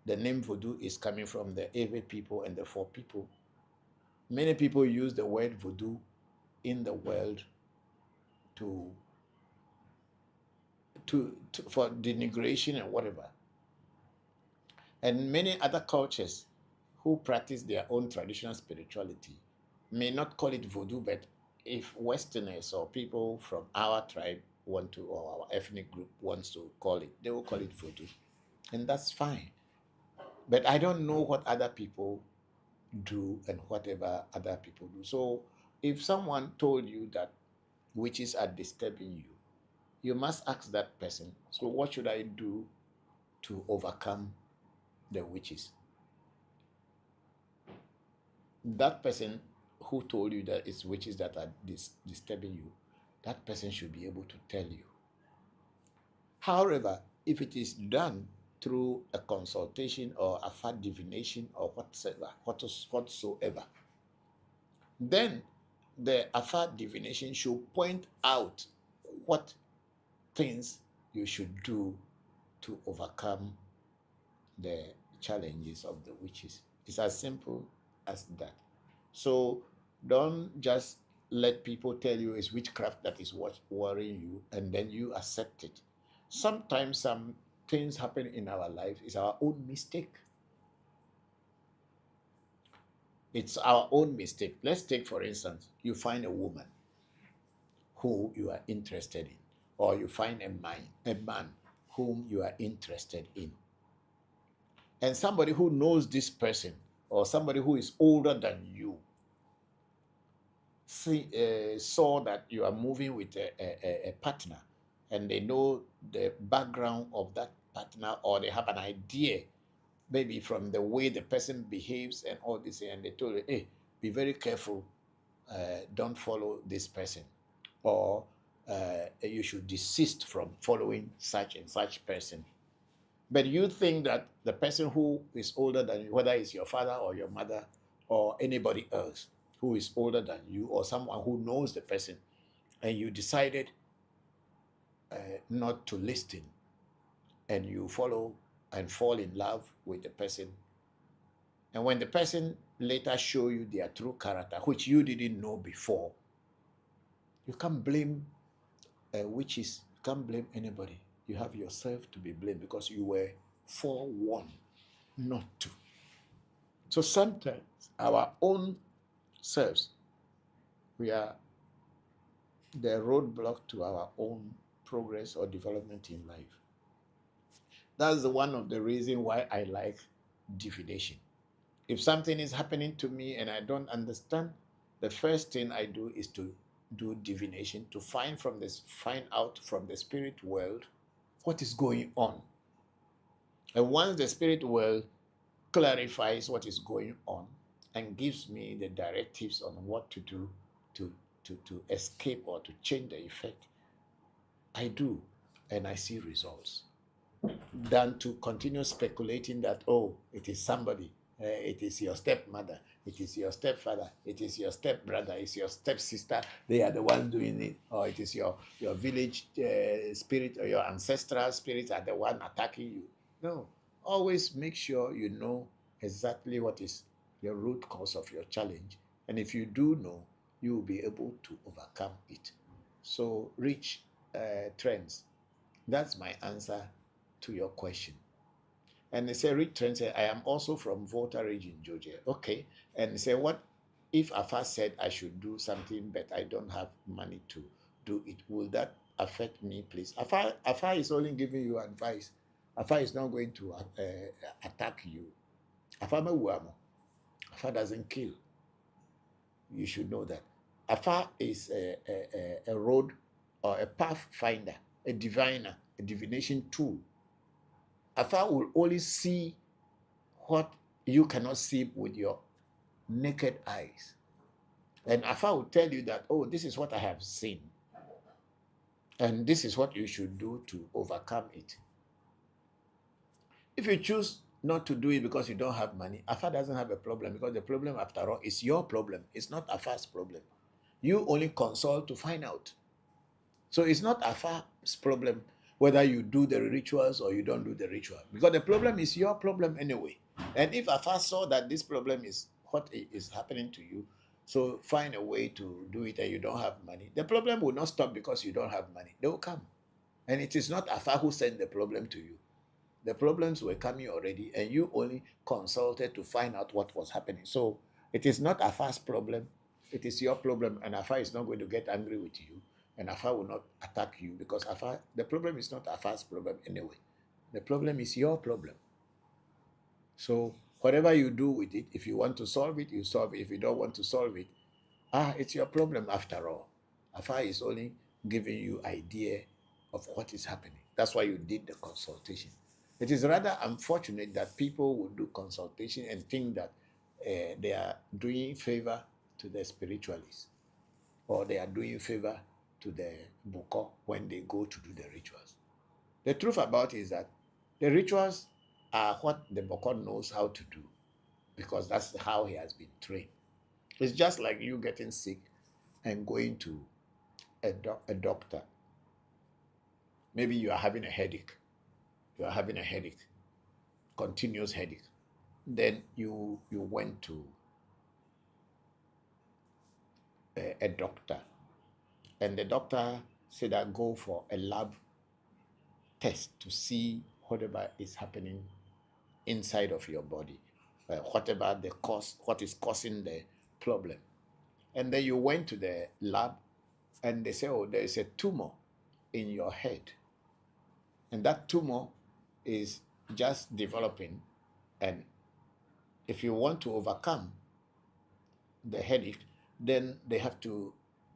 the name Voodoo is coming from the Ewe people and the Four people, many people use the word Voodoo in the world for denigration and whatever. And many other cultures who practice their own traditional spirituality may not call it Voodoo, but if Westerners or people from our tribe want to, or our ethnic group wants to call it, they will call it Voodoo. And that's fine. But I don't know what other people do and whatever other people do. So if someone told you that witches are disturbing you, you must ask that person, so what should I do to overcome the witches? That person who told you that it's witches that are disturbing you, that person should be able to tell you. However, if it is done through a consultation or a far divination or whatsoever, then the afar divination should point out what things you should do to overcome the challenges of the witches. It's as simple as that. So don't just let people tell you it's witchcraft that is worrying you and then you accept it. Sometimes some things happen in our life is our own mistake. It's our own mistake. Let's take, for instance, you find a woman who you are interested in, or you find a man whom you are interested in. And somebody who knows this person, or somebody who is older than you, saw that you are moving with a partner, and they know the background of that partner, or they have an idea maybe from the way the person behaves and all this, and they told you, hey, be very careful, don't follow this person, or you should desist from following such and such person. But you think that the person who is older than you, whether it's your father or your mother or anybody else who is older than you, or someone who knows the person, and you decided not to listen, and you follow and fall in love with the person, and when the person later show you their true character, which you didn't know before, you can't blame witches, you can't blame anybody. You have yourself to be blamed because you were forewarned not to. So sometimes our own selves, we are the roadblock to our own progress or development in life. That's one of the reasons why I like divination. If something is happening to me and I don't understand, the first thing I do is to do divination, to find out from the spirit world what is going on. And once the spirit world clarifies what is going on and gives me the directives on what to do to escape or to change the effect, I do, and I see results. Than to continue speculating that, oh, it is somebody, it is your stepmother, it is your stepfather, it is your stepbrother, it's your stepsister, they are the ones doing it, or it is your village spirit or your ancestral spirits are the one attacking you. No, always make sure you know exactly what is the root cause of your challenge, and if you do know, you will be able to overcome it. So reach trends. That's my answer to your question. And they say, Rick Trent said, I am also from Volta region, Georgia. Okay. And they say, what if Afa said I should do something, but I don't have money to do it? Will that affect me, please? Afa is only giving you advice. Afa is not going to attack you. Afa doesn't kill. You should know that. Afa is a road or a pathfinder, a diviner, a divination tool. Afa will only see what you cannot see with your naked eyes. And Afa will tell you that, oh, this is what I have seen. And this is what you should do to overcome it. If you choose not to do it because you don't have money, Afa doesn't have a problem, because the problem, after all, is your problem. It's not Afa's problem. You only consult to find out. So it's not Afa's problem whether you do the rituals or you don't do the ritual, because the problem is your problem anyway. And if Afa saw that this problem is what is happening to you, so find a way to do it and you don't have money, the problem will not stop because you don't have money. They will come. And it is not Afa who sent the problem to you. The problems were coming already, and you only consulted to find out what was happening. So it is not Afa's problem, it is your problem, and Afa is not going to get angry with you, and Afa will not attack you, because the problem is not Afa's problem anyway. The problem is your problem. So whatever you do with it, if you want to solve it, you solve it. If you don't want to solve it, it's your problem after all. Afa is only giving you idea of what is happening. That's why you did the consultation. It is rather unfortunate that people will do consultation and think that they are doing favor to the spiritualists, or they are doing favor to the Bokor when they go to do the rituals. The truth about it is that the rituals are what the Bokor knows how to do, because that's how he has been trained. It's just like you getting sick and going to a doctor. Maybe you are having a headache. You are having a headache, continuous headache. Then you went to a doctor, and the doctor said that go for a lab test to see whatever is happening inside of your body, whatever the cause, what is causing the problem. And then you went to the lab, and they say, oh, there is a tumor in your head, and that tumor is just developing, and if you want to overcome the headache, then they have to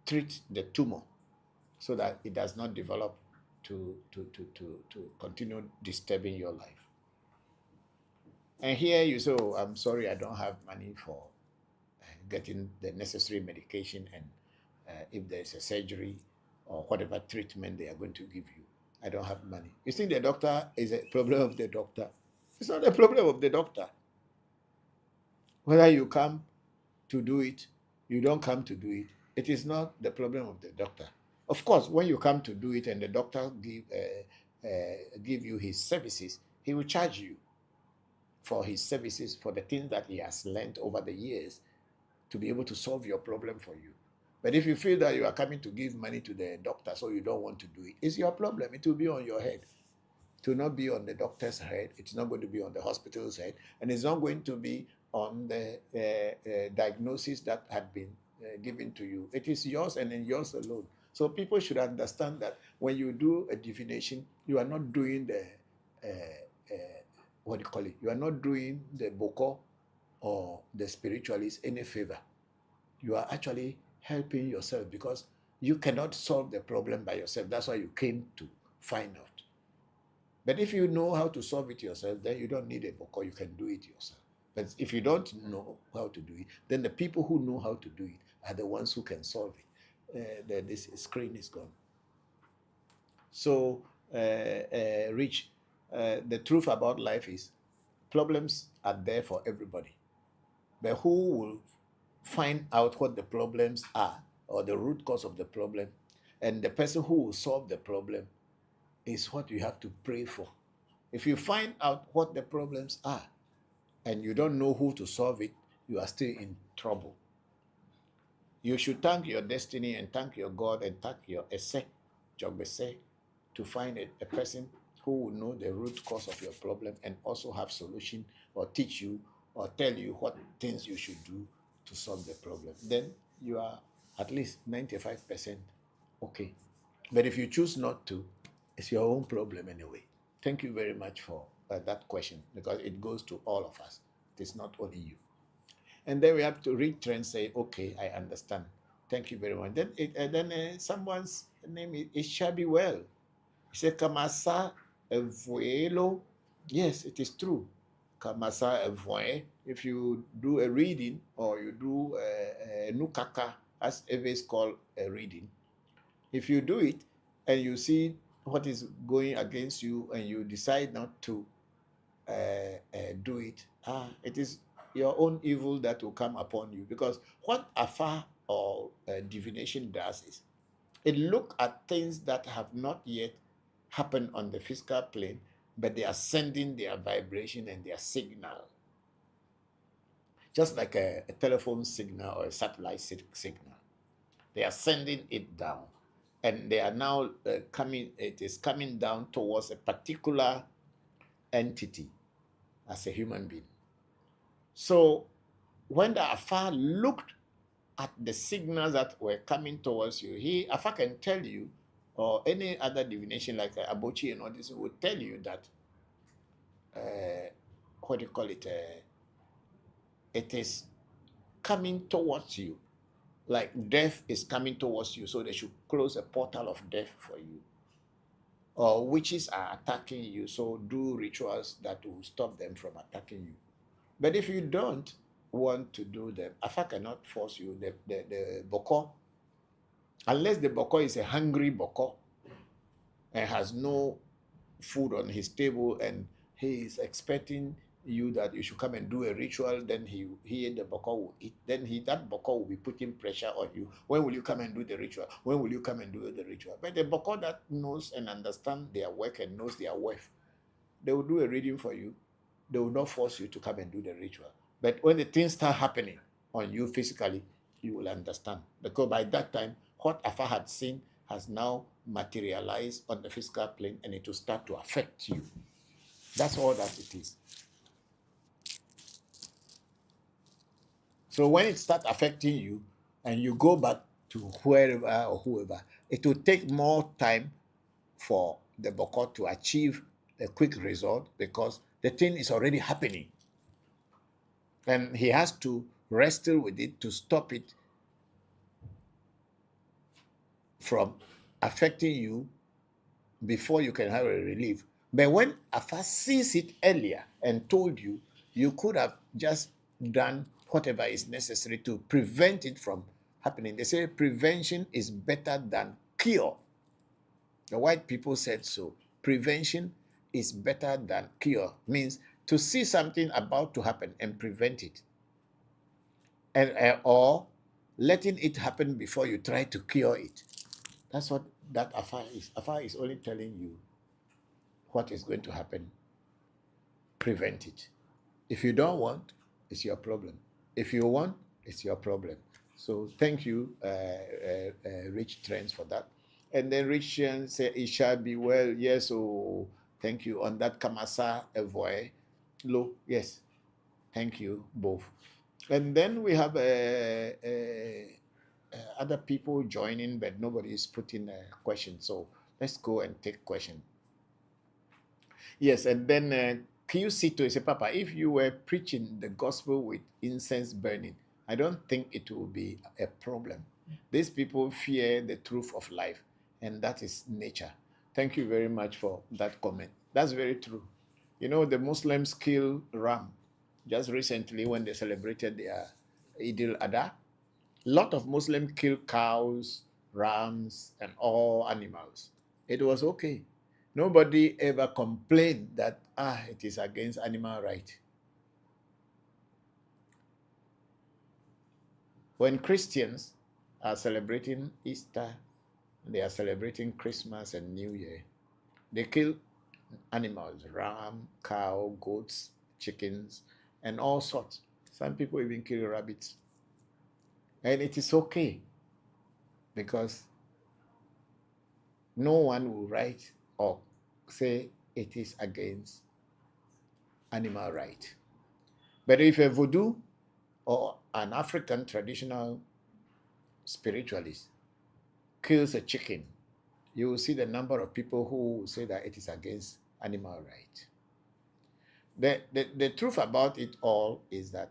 treat the tumor so that it does not develop to continue disturbing your life. And here you say, oh, I'm sorry, I don't have money for getting the necessary medication, and if there's a surgery or whatever treatment they are going to give you, I don't have money. You think the doctor is a problem of the doctor? It's not a problem of the doctor. Whether you come to do it, you don't come to do it, it is not the problem of the doctor. Of course, when you come to do it and the doctor give you his services, he will charge you for his services, for the things that he has learned over the years to be able to solve your problem for you. But if you feel that you are coming to give money to the doctor so you don't want to do it, it's your problem. It will be on your head. It will not be on the doctor's head. It's not going to be on the hospital's head. And it's not going to be on the diagnosis that had been given to you. It is yours and in yours alone. So people should understand that when you do a divination, you are not doing the, what do you call it? You are not doing the Bokor or the spiritualist any favor. You are actually helping yourself, because you cannot solve the problem by yourself. That's why you came to find out. But if you know how to solve it yourself, then you don't need a Bokor. You can do it yourself. But if you don't know how to do it, then the people who know how to do it are the ones who can solve it. This screen is gone. So, Rich, the truth about life is problems are there for everybody. But who will find out what the problems are, or the root cause of the problem, and the person who will solve the problem is what you have to pray for. If you find out what the problems are and you don't know who to solve it, you are still in trouble. You should thank your destiny and thank your God and thank your Ese, Jogbese, to find a person who will know the root cause of your problem and also have solution, or teach you or tell you what things you should do to solve the problem. Then you are at least 95% okay. But if you choose not to, it's your own problem anyway. Thank you very much for that question, because it goes to all of us. It is not only you. And then we have to read and say, okay, I understand. Thank you very much. Then someone's name is Shabby Well. He said, Kamasa Evuelo. Yes, it is true. Kamasa Evue. If you do a reading, or you do a Nukaka, as Ewe is called a reading, if you do it and you see what is going against you and you decide not to do it, it is your own evil that will come upon you. Because what Afa or divination does is, it looks at things that have not yet happened on the physical plane, but they are sending their vibration and their signal. Just like a telephone signal or a satellite signal. They are sending it down. And they are now it is coming down towards a particular entity as a human being. So when the Afa looked at the signals that were coming towards you, Afa can tell you, or any other divination like Abochi and all this would tell you that, what do you call it? It is coming towards you. Like death is coming towards you, so they should close a portal of death for you. Or witches are attacking you, so do rituals that will stop them from attacking you. But if you don't want to do them, Afa cannot force you. The Bokor, unless the Bokor is a hungry Bokor and has no food on his table and he is expecting you that you should come and do a ritual, then he and the Bokor will eat. Then that Bokor will be putting pressure on you. When will you come and do the ritual? When will you come and do the ritual? But the Bokor that knows and understands their work and knows their worth, they will do a reading for you. They will not force you to come and do the ritual. But when the things start happening on you physically, you will understand. Because by that time, what Afa had seen has now materialized on the physical plane, and it will start to affect you. That's all that it is. So when it starts affecting you and you go back to wherever or whoever, it will take more time for the Bokor to achieve a quick result, because the thing is already happening. And he has to wrestle with it to stop it from affecting you before you can have a relief. But when Afa sees it earlier and told you, You could have just done whatever is necessary to prevent it from happening. They say prevention is better than cure. The white people said so. Prevention is better than cure. Means to see something about to happen and prevent it. And or letting it happen before you try to cure it. That's what that affair is. Affair is only telling you what is going to happen. Prevent it. If you don't want, it's your problem. If you want, it's your problem. So thank you, Rich Trends, for that. And then Rich Trends say, it shall be well. Yes, oh, thank you. On that, Kamasa Evoy. Lo, yes. Thank you, both. And then we have other people joining, but nobody is putting a question. So let's go and take question. Yes, and then Kyusito say, Papa, if you were preaching the gospel with incense burning, I don't think it will be a problem. These people fear the truth of life, and that is nature. Thank you very much for that comment. That's very true. You know, the Muslims kill ram just recently when they celebrated their Eid al-Adha. A lot of Muslims kill cows, rams, and all animals. It was okay. Nobody ever complained that it is against animal rights. When Christians are celebrating Easter, they are celebrating Christmas and New Year, they kill animals, ram, cow, goats, chickens, and all sorts. Some people even kill rabbits. And it is okay because no one will write or say it is against animal right. But if a Voodoo or an African traditional spiritualist kills a chicken, you will see the number of people who say that it is against animal right. The truth about it all is that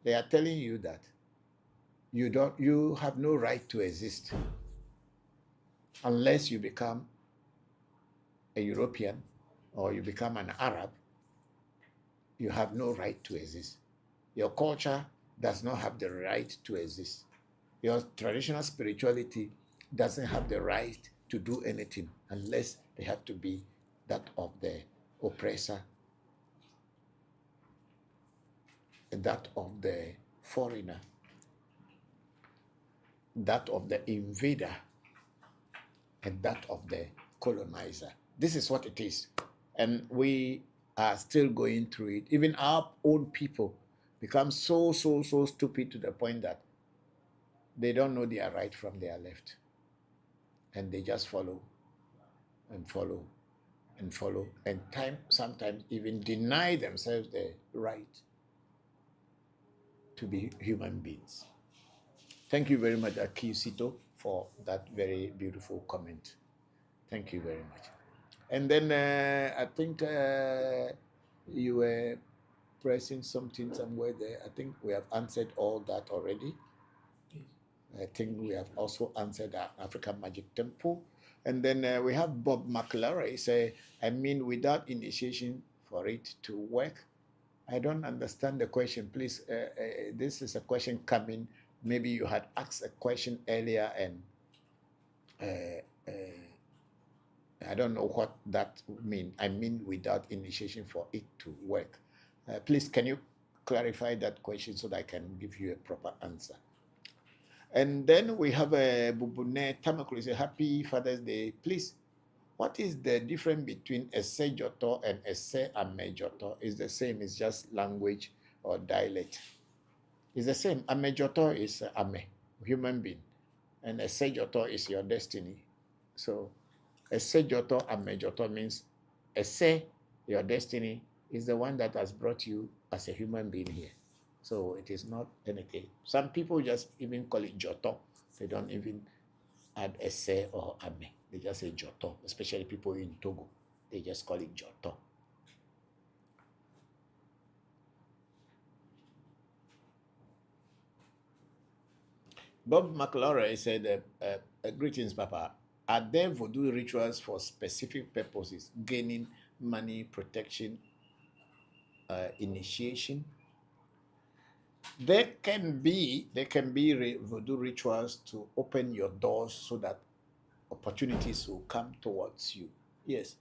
they are telling you that you have no right to exist unless you become a European or you become an Arab. You have no right to exist. Your culture does not have the right to exist. Your traditional spirituality doesn't have the right to do anything unless they have to be that of the oppressor, that of the foreigner, that of the invader, and that of the colonizer. This is what it is. And we are still going through it. Even our own people become so stupid to the point that they don't know their right from their left. And they just follow and follow and follow, and sometimes even deny themselves the right to be human beings. Thank you very much, Akisito, for that very beautiful comment. Thank you very much. And then I think you were pressing something somewhere there. I think we have answered all that already. I think we have also answered our African Magic Temple. And then we have Bob McLaren say, I mean, without initiation for it to work. I don't understand the question. Please, this is a question coming. Maybe you had asked a question earlier and I don't know what that means. I mean, without initiation for it to work. Please, can you clarify that question so that I can give you a proper answer? And then we have a Bubune Tamakulu say, Happy Father's Day. Please, what is the difference between Ese Joto and Ese Ame Joto? It's the same, it's just language or dialect. It's the same. Ame Joto is Ame, human being. And Ese Joto is your destiny. So, Ese Joto, Ame Joto means Ese, your destiny, is the one that has brought you as a human being here. So it is not anything. Some people just even call it Joto. They don't even add Ese or Ame. They just say Joto, especially people in Togo. They just call it Joto. Bob McLaurin said, greetings, Papa. Are there voodoo rituals for specific purposes, gaining money, protection, initiation. There can be voodoo rituals to open your doors so that opportunities will come towards you. Yes.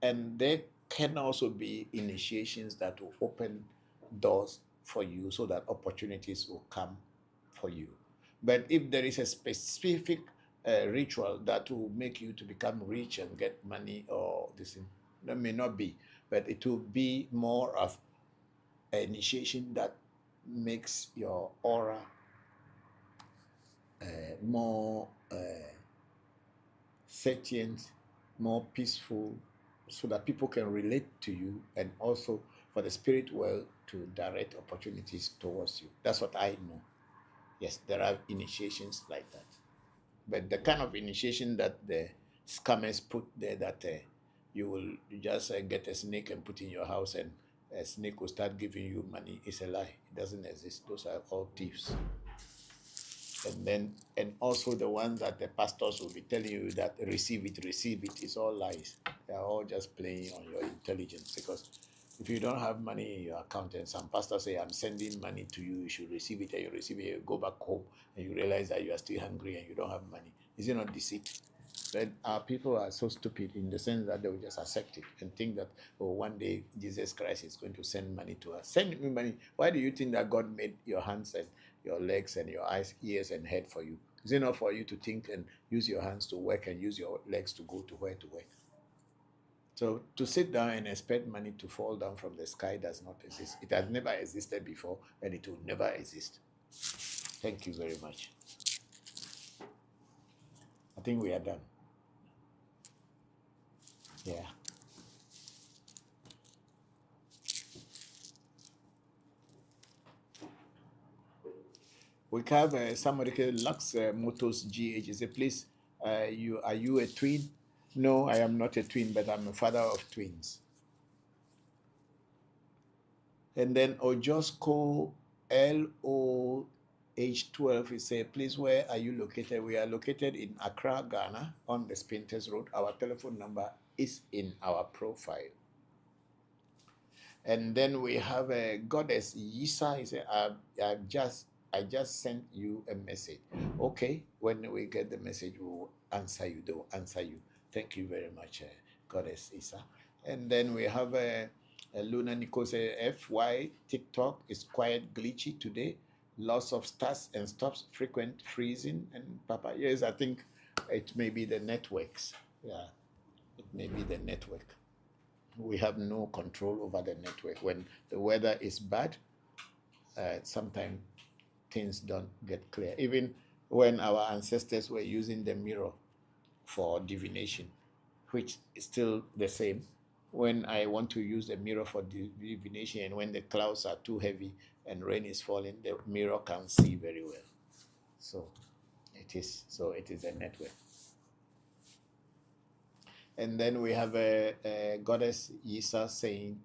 And there can also be initiations that will open doors for you so that opportunities will come for you. But if there is a specific ritual that will make you to become rich and get money or this thing, that may not be, but it will be more of an initiation that makes your aura more sentient, more peaceful, so that people can relate to you, and also for the spirit world to direct opportunities towards you. That's what I know. Yes, there are initiations like that. But the kind of initiation that the scammers put there, that you just get a snake and put in your house and a snake will start giving you money, is a lie. It doesn't exist. Those are all thieves. And also the ones that the pastors will be telling you that receive it is all lies. They are all just playing on your intelligence, because if you don't have money in your account and some pastors say, I'm sending money to you, you should receive it, and you receive it, you go back home and you realize that you are still hungry and you don't have money. Is it not deceit? But our people are so stupid in the sense that they will just accept it and think that, oh, one day Jesus Christ is going to send money to us. Send me money. Why do you think that God made your hands and your legs and your eyes, ears and head for you? Is it not for you to think and use your hands to work and use your legs to go to where to work? So to sit down and expect money to fall down from the sky does not exist. It has never existed before, and it will never exist. Thank you very much. I think we are done. Yeah. We have somebody called Lux Motors GH. He said, please, are you a twin? No, I am not a twin, but I'm a father of twins. And then Ojosco LOH12, he said, please, where are you located? We are located in Accra, Ghana, on the Spinters Road. Our telephone number is in our profile. And then we have a Goddess Yisa. He said, I just sent you a message. Okay, when we get the message, we'll answer you. They will answer you. Thank you very much, Goddess Isa. And then we have Luna Nicole FY TikTok is quite glitchy today. Lots of starts and stops, frequent freezing. And Papa, yes, I think it may be the networks. Yeah, it may be the network. We have no control over the network. When the weather is bad, sometimes things don't get clear. Even when our ancestors were using the mirror for divination, which is still the same. When I want to use the mirror for divination, and when the clouds are too heavy and rain is falling, the mirror can't see very well. So it is a network. And then we have a Goddess Yisa saying,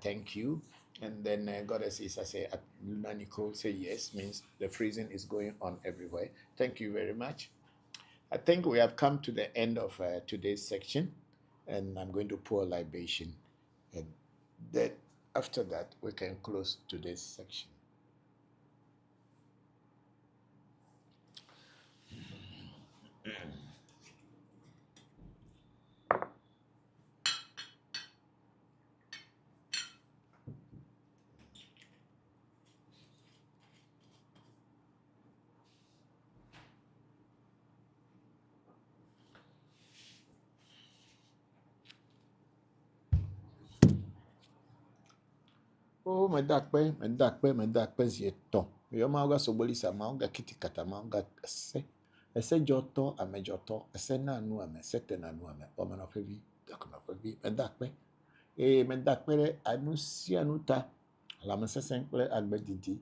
thank you. And then Goddess Yisa say, Luna Nicole say yes, means the freezing is going on everywhere. Thank you very much. I think we have come to the end of today's section, and I'm going to pour a libation. And then after that, we can close today's section. Oh, medakpe zieto. Yo mauga sobolisa mauga kitikata mauga ese joto ame joto ese nanu ame sete nanu ame omanofevi dakunofevi medakpe. Medakpe anusi anuta la mesesenkle agbedidi.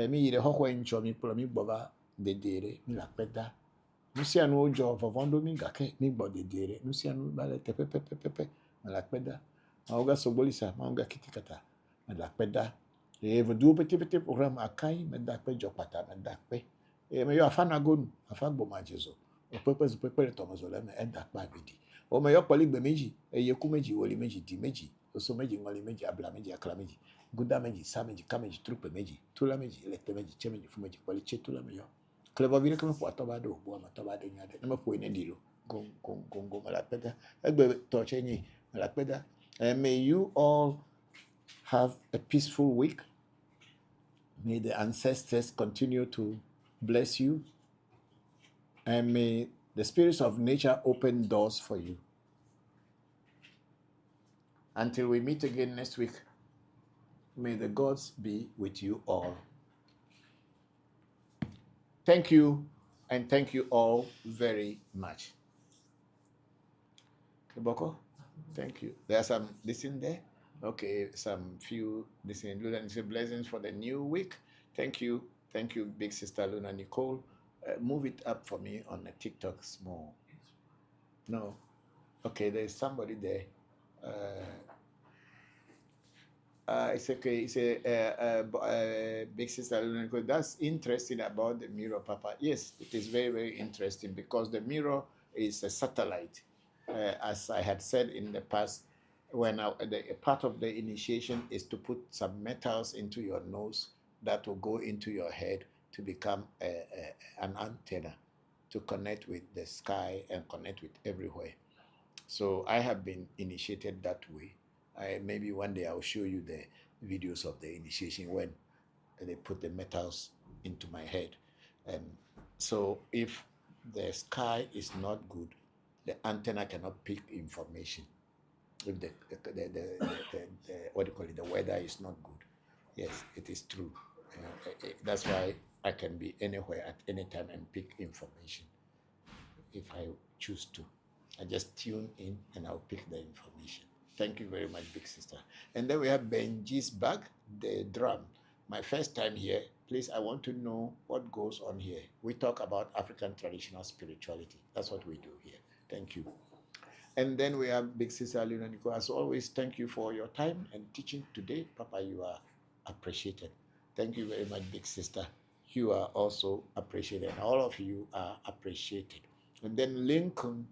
Mi yire hokwe ncho mi plo mi boba dedere mi lakpeda. Nusi anu ojo vovondo mi gake mi bo dedere. Nusi anu bale tepepepepepe mi lakpeda. Mauga sobolisa mauga kitikata. Medakpeda. Voodoo petit programme akai medakpe jokpata medakpe. Me yo afana gonu afagbo majezo. Pepe le tomozole me edakpa bidi. O me yo poligbe meji, eyeku meji, woli meji, di meji. oso meji, ngoli meji, abla meji, akla meji, guda meji, sa meji, ka meji, trupe meji, tula meji, lete meji, che meji, fu meji, kwali che tula meji. Clever vile kama po toba do, bo ma toba de nyade. Nama po ine dilo. Gong, malapeda. Egbe torche ni, malapeda. And may you all have a peaceful week. May the ancestors continue to bless you. And may the spirits of nature open doors for you. Until we meet again next week, may the gods be with you all. Thank you, and thank you all very much. Okay, Bokor, thank you. There's some this in there. Okay, some few this in blessings for the new week. Thank you, big sister Luna Nicole. Move it up for me on the TikTok small. No, okay, there's somebody there. It's okay. It's a big sister Luna Nicole. That's interesting about the mirror, Papa. Yes, it is very, very interesting because the mirror is a satellite. As I had said in the past, when a part of the initiation is to put some metals into your nose that will go into your head to become an antenna to connect with the sky and connect with everywhere. So I have been initiated that way. Maybe one day I'll show you the videos of the initiation when they put the metals into my head. And so if the sky is not good, the antenna cannot pick information. If what do you call it, the weather is not good. Yes, it is true. That's why I can be anywhere at any time and pick information if I choose to. I just tune in and I'll pick the information. Thank you very much, big sister. And then we have Benji's bag, the drum. My first time here, please, I want to know what goes on here. We talk about African traditional spirituality. That's what we do here. Thank you. And then we have big sister Luna Nico. As always, thank you for your time and teaching today. Papa, you are appreciated. Thank you very much, big sister. You are also appreciated. All of you are appreciated. And then Lincoln,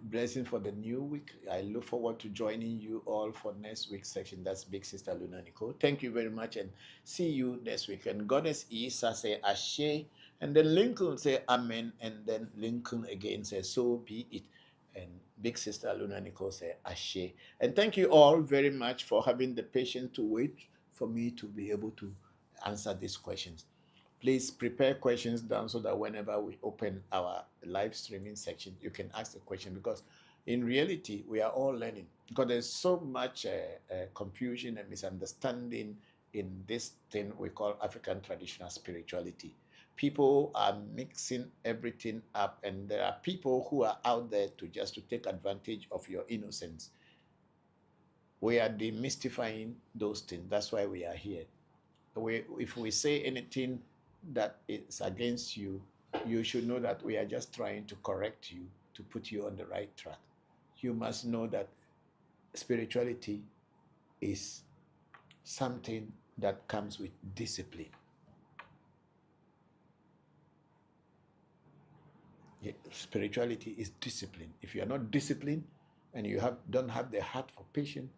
blessing for the new week. I look forward to joining you all for next week's section. That's big sister Luna Nicole. Thank you very much and see you next week. And Goddess Isa say Ashe, and then Lincoln say Amen, and then Lincoln again says so be it. And big sister Luna Nicole say Ashe. And thank you all very much for having the patience to wait for me to be able to answer these questions. Please prepare questions down so that whenever we open our live streaming section, you can ask the question, because in reality, we are all learning. Because there's so much confusion and misunderstanding in this thing we call African traditional spirituality. People are mixing everything up, and there are people who are out there to take advantage of your innocence. We are demystifying those things. That's why we are here. If we say anything that is against you, you should know that we are just trying to correct you, to put you on the right track. You must know that spirituality is something that comes with discipline. Spirituality is discipline. If you are not disciplined and you don't have the heart for patience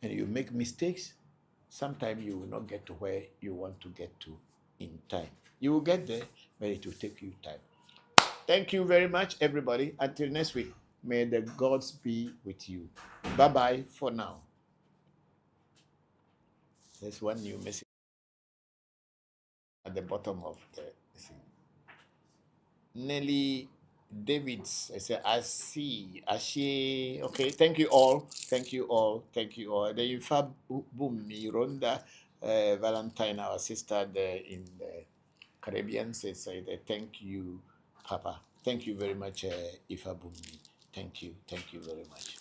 and you make mistakes, sometimes you will not get to where you want to get to in time. You will get there, but it will take you time. Thank you very much, everybody. Until next week, may the gods be with you. Bye-bye for now. There's one new message at the bottom of the thing. Nelly Davids, I see. Ashe. Okay, thank you all. Thank you all. Thank you all. The Ifa Bumi Ronda Valentine, our sister there in the Caribbean, says, thank you, Papa. Thank you very much, Ifa Bumi. Thank you. Thank you very much.